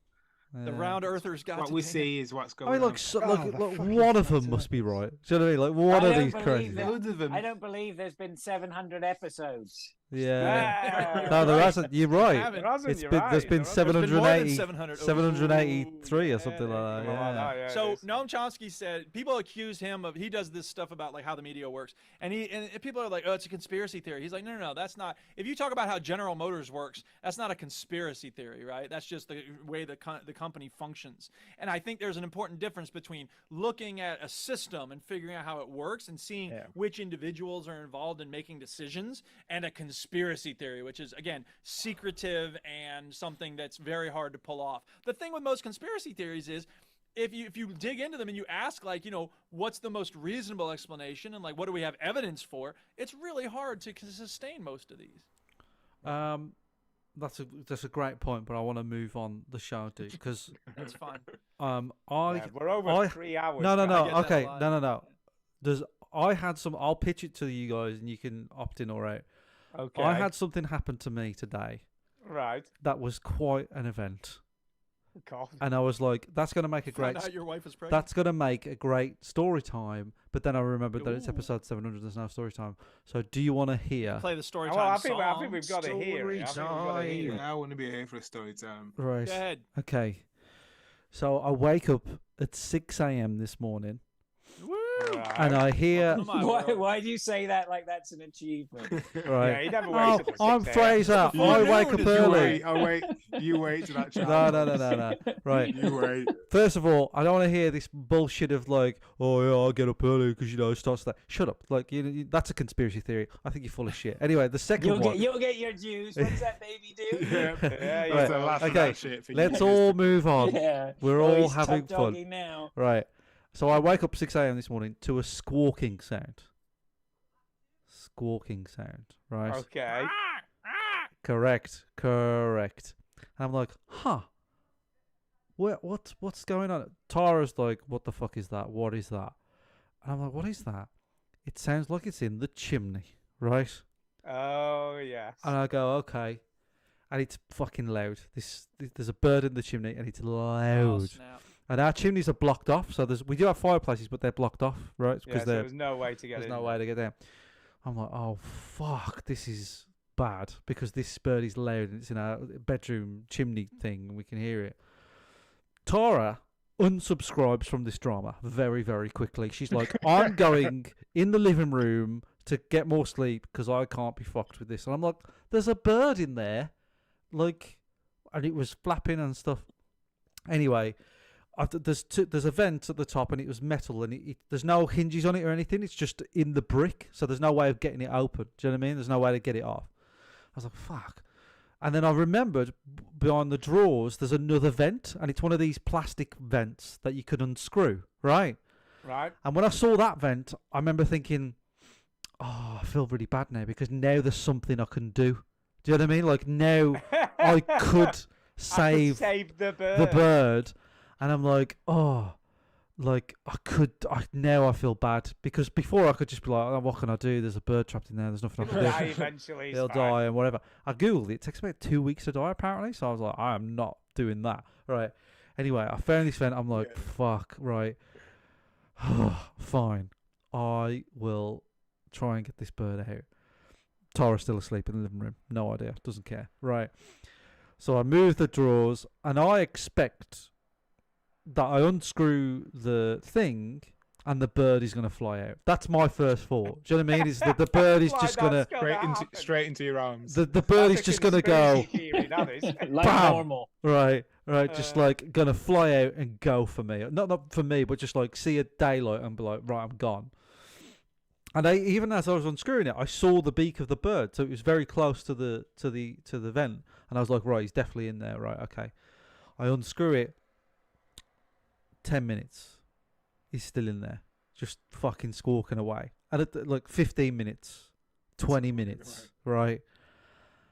The round earthers got What to we Dan. see is what's going I mean, on. like, one of them must be right. Do you know what I mean? Like, one of these crazy. I don't believe there's been 700 episodes. Yeah. No, there hasn't. You're right. There hasn't, It's you're been, right. there's been There's been more than 780, 700. 783 or something like that. Yeah. So Noam Chomsky said people accuse him of he does this stuff about like how the media works, and people are like, oh, it's a conspiracy theory. He's like, no, that's not. If you talk about how General Motors works, that's not a conspiracy theory, right? That's just the way the company functions. And I think there's an important difference between looking at a system and figuring out how it works and seeing which individuals are involved in making decisions, and a conspiracy theory, which is again secretive and something that's very hard to pull off. The thing with most conspiracy theories is if you dig into them and you ask, like, what's the most reasonable explanation and like what do we have evidence for, it's really hard to sustain most of these. That's a great point, but I want to move on the show, dude, because that's fine. We're over 3 hours. No. Okay, line. no. I had some. I'll pitch it to you guys, and you can opt in or out. Okay. I had something happen to me today. Right. That was quite an event. God. And I was like, that's going to make a great. Found out your wife was pregnant? That's going to make a great story time. But then I remembered that it's episode 700. There's no story time. So do you want to hear? Play the story Oh, time I think song. we've got to hear it. I want to be here for a story time. Right. Go ahead. Okay. So I wake up at 6 a.m. this morning. And I hear. Why do you say that like that's an achievement? Right. Yeah, he never wakes up at 6 I'm Fraser. I wake up early. You wait to that child. No. Right. You wait. First of all, I don't want to hear this bullshit of like, oh yeah, I'll get up early because it starts that. Shut up. Like, that's a conspiracy theory. I think you're full of shit. Anyway, the second one. You'll get your dues. What's that baby do? Yeah. Right. The last of Okay. that shit for Let's you. all move on. Yeah. We're Oh, all he's having top fun. doggy now. Right. So I wake up 6 a.m. this morning to a squawking sound. Squawking sound. Right. Okay. Correct. And I'm like, huh. What's going on? Tara's like, what the fuck is that? What is that? And I'm like, what is that? It sounds like it's in the chimney, right? Oh, yes. And I go, okay. And it's fucking loud. There's a bird in the chimney and it's loud. snap. And our chimneys are blocked off, so we do have fireplaces, but they're blocked off, right? Yeah, so there's no way to get in. There's no way to get down. I'm like, oh fuck, this is bad because this bird is loud and it's in our bedroom chimney thing and we can hear it. Tara unsubscribes from this drama very, very quickly. She's like, I'm going in the living room to get more sleep because I can't be fucked with this. And I'm like, there's a bird in there, like, and it was flapping and stuff. Anyway. There's a vent at the top and it was metal and there's no hinges on it or anything. It's just in the brick, so there's no way of getting it open. Do you know what I mean? There's no way to get it off. I was like, fuck. And then I remembered behind the drawers there's another vent and it's one of these plastic vents that you could unscrew, right? Right. And when I saw that vent, I remember thinking, oh, I feel really bad now because now there's something I can do. Do you know what I mean? Like now I could save the bird. And I'm like, oh, like now I feel bad because before I could just be like, oh, what can I do? There's a bird trapped in there. There's nothing I can do. Die eventually. He'll die and whatever. I googled it. It takes about 2 weeks to die apparently. So I was like, I am not doing that. Right. Anyway, I found this vent. I'm like, fuck. Right. Fine. I will try and get this bird out. Tara's still asleep in the living room. No idea. Doesn't care. Right. So I move the drawers and I expect that I unscrew the thing and the bird is going to fly out. That's my first thought. Do you know what I mean? Is that the bird is just going to... Straight into your arms. The bird is just going to go... Like bam! normal. Right, just like going to fly out and go for me. Not for me, but just like see a daylight and be like, right, I'm gone. And even as I was unscrewing it, I saw the beak of the bird. So it was very close to the vent. And I was like, right, he's definitely in there. Right, okay. I unscrew it. 10 minutes. He's still in there. Just fucking squawking away. And at like 15 minutes, 20 minutes, right?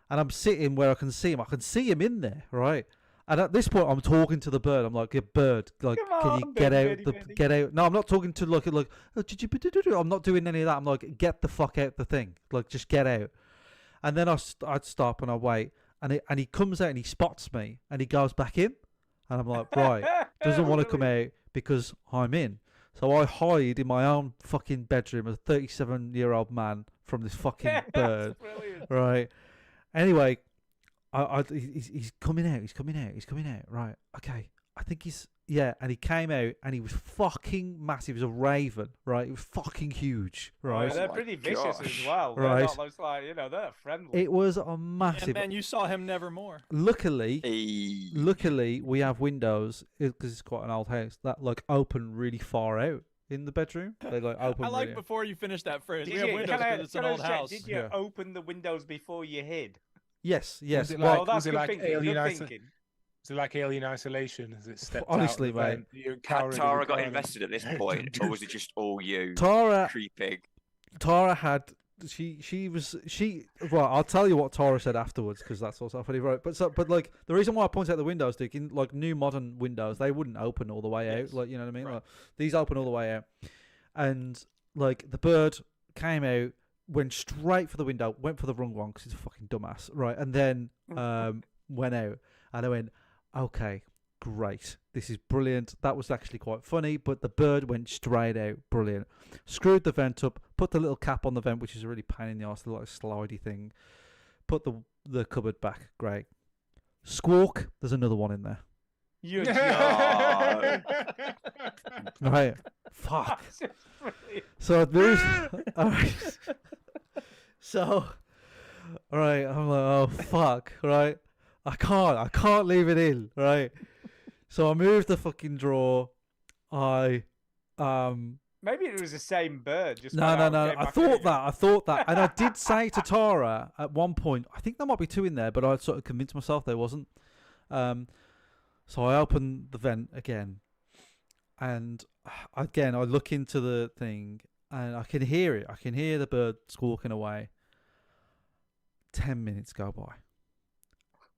And I'm sitting where I can see him. I can see him in there, right? And at this point, I'm talking to the bird. I'm like, bird, like, can you get out? Get out. No, I'm not talking to like, oh, I'm not doing any of that. I'm like, get the fuck out the thing. Like, just get out. And then I'd stop and I wait. And he comes out and he spots me and he goes back in. And I'm like, right, doesn't want to come out because I'm in. So I hide in my own fucking bedroom as a 37-year-old man from this fucking bird. Right. Anyway, he's coming out. He's coming out. Right. Okay. I think and he came out and he was fucking massive. He was a raven, right? He was fucking huge, right? Oh, they're pretty vicious as well. They're right. not like, they're not friendly. It was a massive. And then you saw him nevermore. Luckily, we have windows because it's quite an old house that like open really far out in the bedroom. They like open. I like really before you finish that phrase. Did We have you- windows can I- because it's an can I old check, house. Did you open the windows before you hid? Yes. Was it Well, like, that's was it good like thinking, alien good isolation? thinking. Was it like alien isolation? As it stepped Honestly, out of the mate. vent, you Had cowered in Tara the got corner? invested at this point, or was it just all you Tara creeping? Tara had well, I'll tell you what Tara said afterwards because that's also funny, right? But like the reason why I point out the windows, Dick, in like new modern windows, they wouldn't open all the way out. Like, you know what I mean? Right. Like, these open all the way out, and like the bird came out, went straight for the window, went for the wrong one because he's a fucking dumbass, right? And then went out, and I went, okay, great, this is brilliant. That was actually quite funny, but the bird went straight out, brilliant. Screwed the vent up, put the little cap on the vent, which is a really pain in the arse, the like slidey thing. Put the cupboard back, great. Squawk, there's another one in there. You Right, fuck. So I moved. All right. So, all right, I'm like, oh fuck, right? I can't leave it in, right? So I moved the fucking drawer. Maybe it was the same bird. Just No. I thought that, and I did say to Tara at one point, I think there might be two in there, but I sort of convinced myself there wasn't. So I opened the vent again, and again I look into the thing, and I can hear it. I can hear the bird squawking away. 10 minutes go by.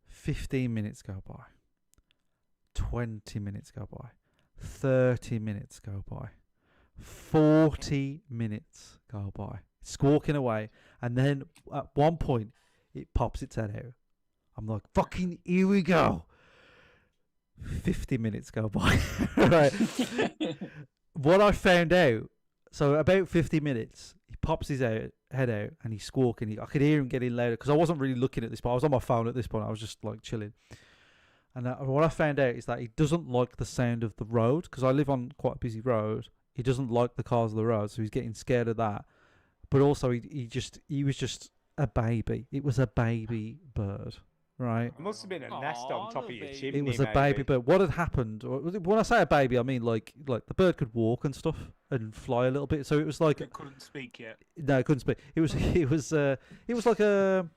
15 minutes go by. 20 minutes go by. 30 minutes go by. 40 minutes go by. Squawking away. And then at one point, it pops its head out. I'm like, fucking, here we go. 50 minutes go by. Right. What I found out, so about 50 minutes, he pops his head out and he's squawking. I could hear him getting louder because I wasn't really looking at this point. I was on my phone at this point. I was just like chilling. And what I found out is that he doesn't like the sound of the road because I live on quite a busy road. He doesn't like the cars on the road, so he's getting scared of that. But also, he was just a baby. It was a baby bird, right? It must have been a nest on top of your chimney. It was a baby bird. What had happened? When I say a baby, I mean like the bird could walk and stuff and fly a little bit. So it was like It couldn't speak yet. No, it couldn't speak. It was like a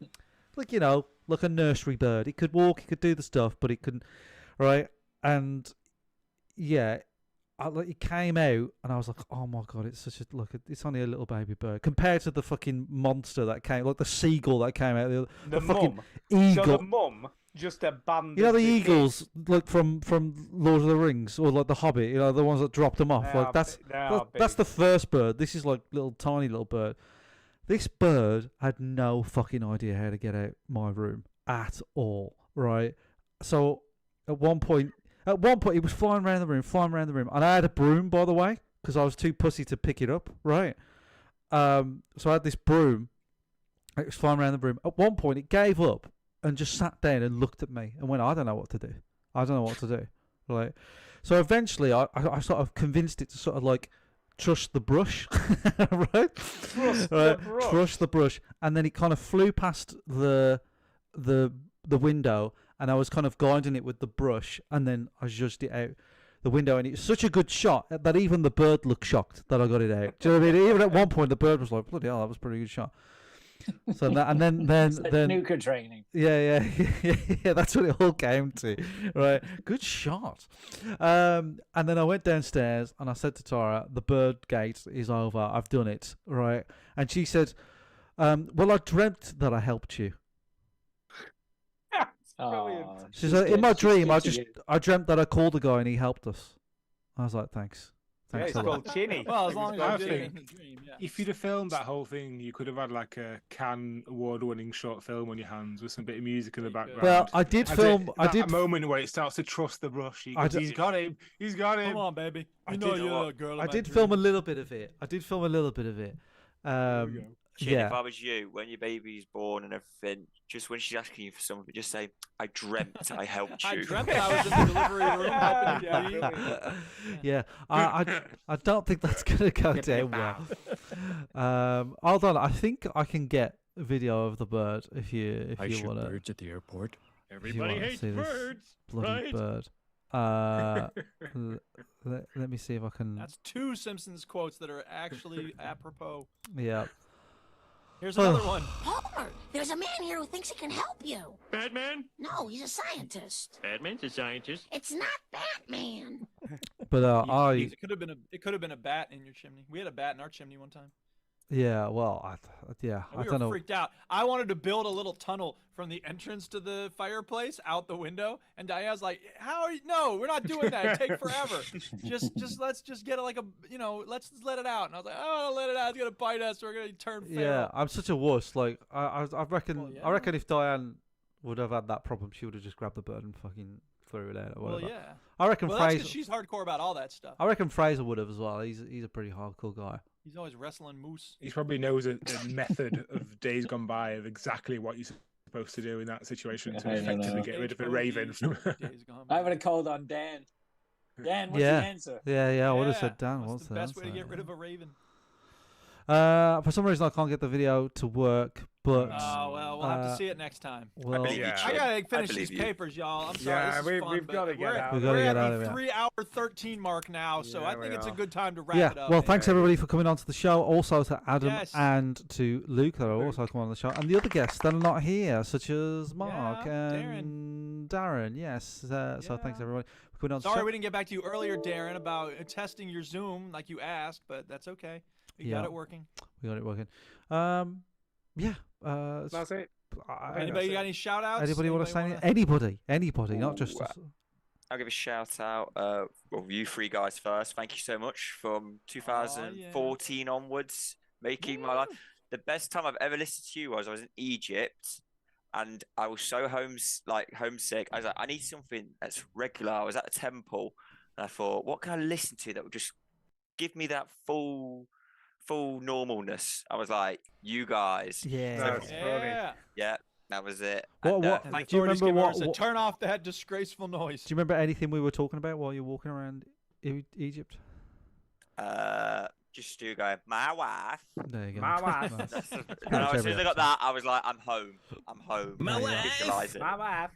nursery bird. It could walk, it could do the stuff, but it couldn't. Right, and yeah. It came out, and I was like, "Oh my god, it's such a look! It's only a little baby bird compared to the fucking monster that came, like the seagull that came out, the fucking eagle." So the mum just abandoned. You know the the eagles, like from Lord of the Rings or like the Hobbit. You know the ones that dropped them off. They Like are that's they are that's the first bird. This is like tiny little bird. This bird had no fucking idea how to get out my room at all. Right, so at one point, he was flying around the room, and I had a broom, by the way, because I was too pussy to pick it up, right? So I had this broom. It was flying around the room. At one point, it gave up and just sat down and looked at me and went, I don't know what to do. Right? So eventually, I sort of convinced it to sort of like trust the brush, right? Trust the brush. And then it kind of flew past the window, and I was kind of guiding it with the brush, and then I judged it out the window, and it was such a good shot that even the bird looked shocked that I got it out. Do you know what I mean? Even at one point, the bird was like, "Bloody hell, that was a pretty good shot." So then snooker training. Yeah, that's what it all came to, right? Good shot. And then I went downstairs and I said to Tara, "The bird gate is over. I've done it." Right? And she said, "Well, I dreamt that I helped you." Oh, She's like, in my dream, I dreamt that I called the guy and he helped us. I was like, thanks. Yeah, it's a lot. called Chinny. Well, as long as I you did it in think the dream, yeah. if you'd have filmed that whole thing, you could have had like a Cannes award-winning short film on your hands with some bit of music in the background. Well, I did film. I did a moment where it starts to trust the brush. He's got him. He's got him. Come on, baby. I You know did- you're a girl. I of my did dream. film a little bit of it. Chin, Yeah. if I was you, when your baby's born and everything, just when she's asking you for something, just say, "I dreamt I helped you." I dreamt that I was in the delivery room helping you pee. Yeah, I don't think that's gonna go down well. Hold on, I think I can get a video of the bird if you want to. birds at the airport. Everybody hates birds, bloody right? bird. Let me see if I can. That's 2 Simpsons quotes that are actually apropos. Yeah. Here's another one. Homer, there's a man here who thinks he can help you. Batman? No, he's a scientist. Batman's a scientist. It's not Batman. But It could have been a bat in your chimney. We had a bat in our chimney one time. Yeah, well, I We don't were know. freaked out. I wanted to build a little tunnel from the entrance to the fireplace out the window, and Diana's like, "How are you? No, we're not doing that. It'd take forever. let's just get let's just let it out." And I was like, "Oh, don't let it out. It's gonna bite us. We're gonna turn feral." Yeah, I'm such a wuss. Like, I reckon, I reckon if Diane would have had that problem, she would have just grabbed the bird and fucking threw it out or Well, whatever. yeah. I reckon Well, that's 'cause Fraser. she's hardcore about all that stuff. I reckon Fraser would have as well. He's a pretty hardcore guy. He's always wrestling moose. He probably knows a method of days gone by of exactly what you're supposed to do in that situation to I don't effectively know. get rid of a raven. I would have called on Dan. Dan, what's yeah. the answer? Yeah, I would have Yeah, said, Dan, what's the the best way to answer? get rid of a raven? For some reason, I can't get the video to work, but Oh well, we'll have to see it next time. Well, believe you, I Chip. gotta I finish believe these you. papers, y'all. I'm sorry. Yeah, this is we've fun, but gotta get we're- out. We gotta we're get at out of the here. 3 hour 13 mark now, so Yeah, I think we it's a are. good time to wrap yeah. it up. Well, thanks man. everybody for coming onto the show. Also to Adam Yes. and to Luke that are also coming on the show, and the other guests that are not here, such as Mark Yeah, and Darren. Yes. So thanks everybody for coming on the Sorry show. we didn't get back to you earlier, Darren, about testing your Zoom like you asked, but that's okay. We got it working. We got it working. Yeah. That's it. Anybody got any shout outs? Anybody want to say anything? Anybody, not just us. I'll give a shout out. Well, you 3 guys first. Thank you so much from 2014 onwards, making my life. The best time I've ever listened to you was I was in Egypt, and I was so homesick. I was like, I need something that's regular. I was at the temple, and I thought, what can I listen to that would just give me that full normalness? I was like, you guys. Yeah. Yeah, that was it. What? And, Do you remember what? Turn off that disgraceful noise. Do you remember anything we were talking about while you're walking around Egypt? Just do go, my wife. There you go. My wife. Nice. And as soon as I got that, I was like, I'm home. My wife. Visualize it. My wife.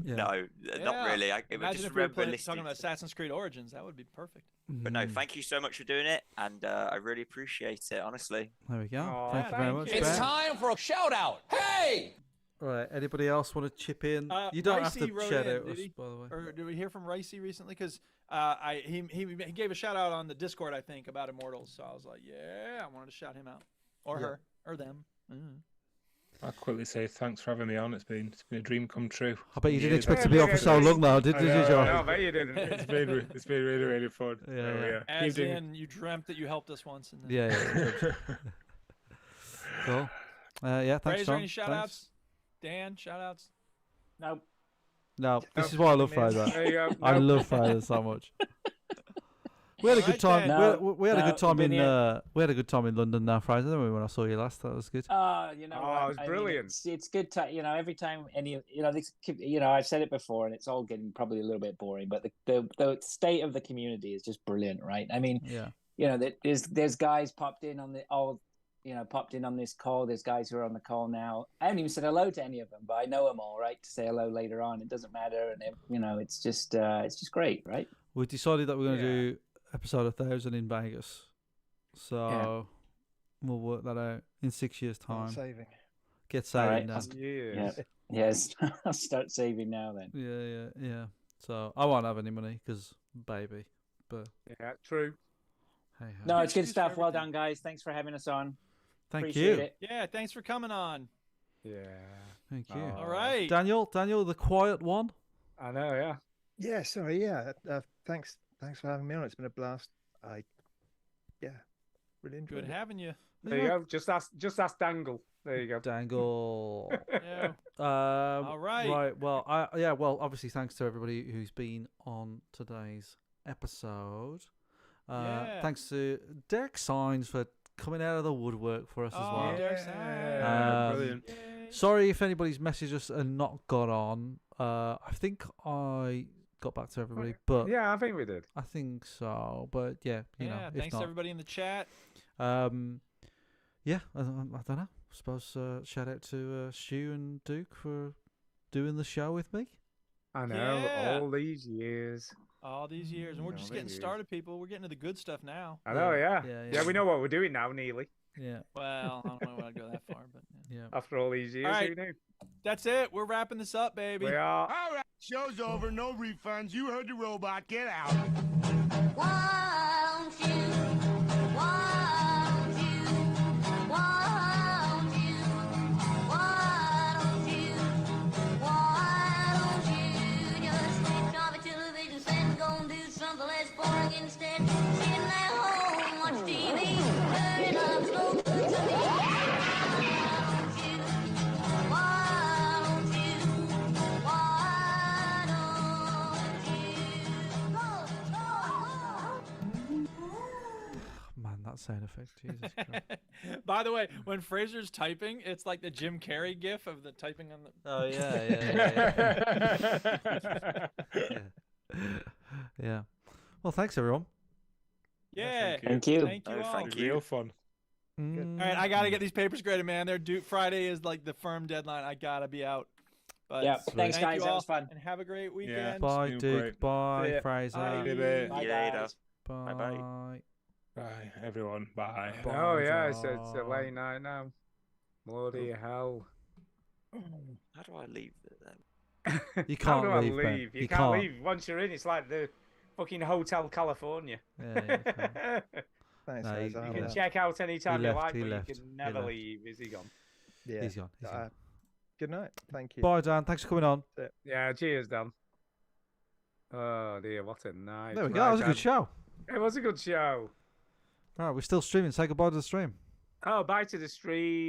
Yeah. No, not really. It was Imagine just if we were remember talking listening. about Assassin's Creed Origins. That would be perfect. But no, thank you so much for doing it, and I really appreciate it, honestly. There we go. Aw, Thank you very much. It's Ben. time for a shout out. Hey! All right. Anybody else want to chip in? You don't have to Ricey wrote shout in, out did us, he? by the way. Or did we hear from Ricey recently? Because he gave a shout out on the Discord, I think, about Immortals. So I was like, yeah, I wanted to shout him out, or Yeah. her, or them. I'll quickly say thanks for having me on. It's been a dream come true. I bet you didn't Years. expect to be on for so long, though, did you, John? I bet you didn't. It's been really, really fun. Yeah. As in, you dreamt that you helped us once. And then... Yeah. Cool. Yeah. Thanks, Fraser, John. any shout Thanks. outs? Dan, shout outs? Nope. No, this is why I love Fraser. There you go. I Nope. love Fraser so much. We had a good time. We had a good time in we had a good time in London now, Fraser, didn't we? When I saw you last, that was good. You know, Oh, it was I mean, brilliant. it's good to, every time I've said it before, and it's all getting probably a little bit boring, but the state of the community is just brilliant, right? I mean, yeah. There's guys popped in on this call. There's guys who are on the call now. I haven't even said hello to any of them, but I know them all, right? To say hello later on, it doesn't matter, and it's just great, right? We decided that we're going to do episode 1000 in Vegas, so we'll work that out in 6 years' time. Saving. Get saving now. Yes, I'll start saving now then. Yeah. So I won't have any money because baby, but yeah, true. Hey, No, it's good stuff. Well done, guys. Thanks for having us on. Thank Appreciate you. it. Yeah, thanks for coming on. Yeah. Thank you. Oh. All right. Daniel, the quiet one. I know, yeah. Yeah, sorry, yeah. Thanks for having me on. It's been a blast. Really enjoyed Good it. having you. There you go. Just ask Dangle. There you go. Dangle. Yeah. All right. Right. Well, well, obviously, thanks to everybody who's been on today's episode. Yeah. Thanks to Derek Signs for coming out of the woodwork for us as well. Derek Signs. Brilliant. Sorry if anybody's messaged us and not got on. I think I got back to everybody, but Yeah, I think we did. I think so. But yeah, you know, if thanks not, to everybody in the chat. yeah, I don't know. I suppose shout out to Stu and Duke for doing the show with me. I know, Yeah. all these years. All these years, and we're just getting started, people. We're getting to the good stuff now. I know, yeah. Yeah, We know what we're doing now, Neely. Yeah. Well, I don't know if I'd go that far, but yeah. After all these years, All right. who knew? That's it. We're wrapping this up, baby. We are. All right, show's over. No refunds. You heard the robot. Get out. Man, that sound effect, Jesus Christ. By the way, when Fraser's typing, it's like the Jim Carrey gif of the typing on the. Oh yeah. Yeah. Well, thanks everyone. Yeah. Thank you. Thank you all. Thank you. Real fun. All right, I gotta get these papers graded, man. They're due. Friday is like the firm deadline. I gotta be out. But Yeah, thanks, thank guys. you That all, was fun. and have a great weekend. Bye, been Duke. great. Bye, See ya. Fraser. Bye. Bye, later. guys. Bye. Bye-bye. Bye, everyone. Bye. Oh, yeah, it's a late night now. Bloody hell. How do I leave it then? You How can't do I leave, Ben. leave? You You can't can't. leave. Once you're in, it's like the fucking Hotel California. Yeah, you can't. Thanks, No, guys. you I'll You have can that. check out anytime He you left, like, he but left, you he can never left. leave. Is he gone? Yeah. He's gone. Good night. Thank you. Bye, Dan. Thanks for coming on. Yeah, cheers, Dan. Oh, dear, what a night. There we go. That was a good show. It was a good show. Right, we're still streaming. Say goodbye to the stream. Oh, bye to the stream.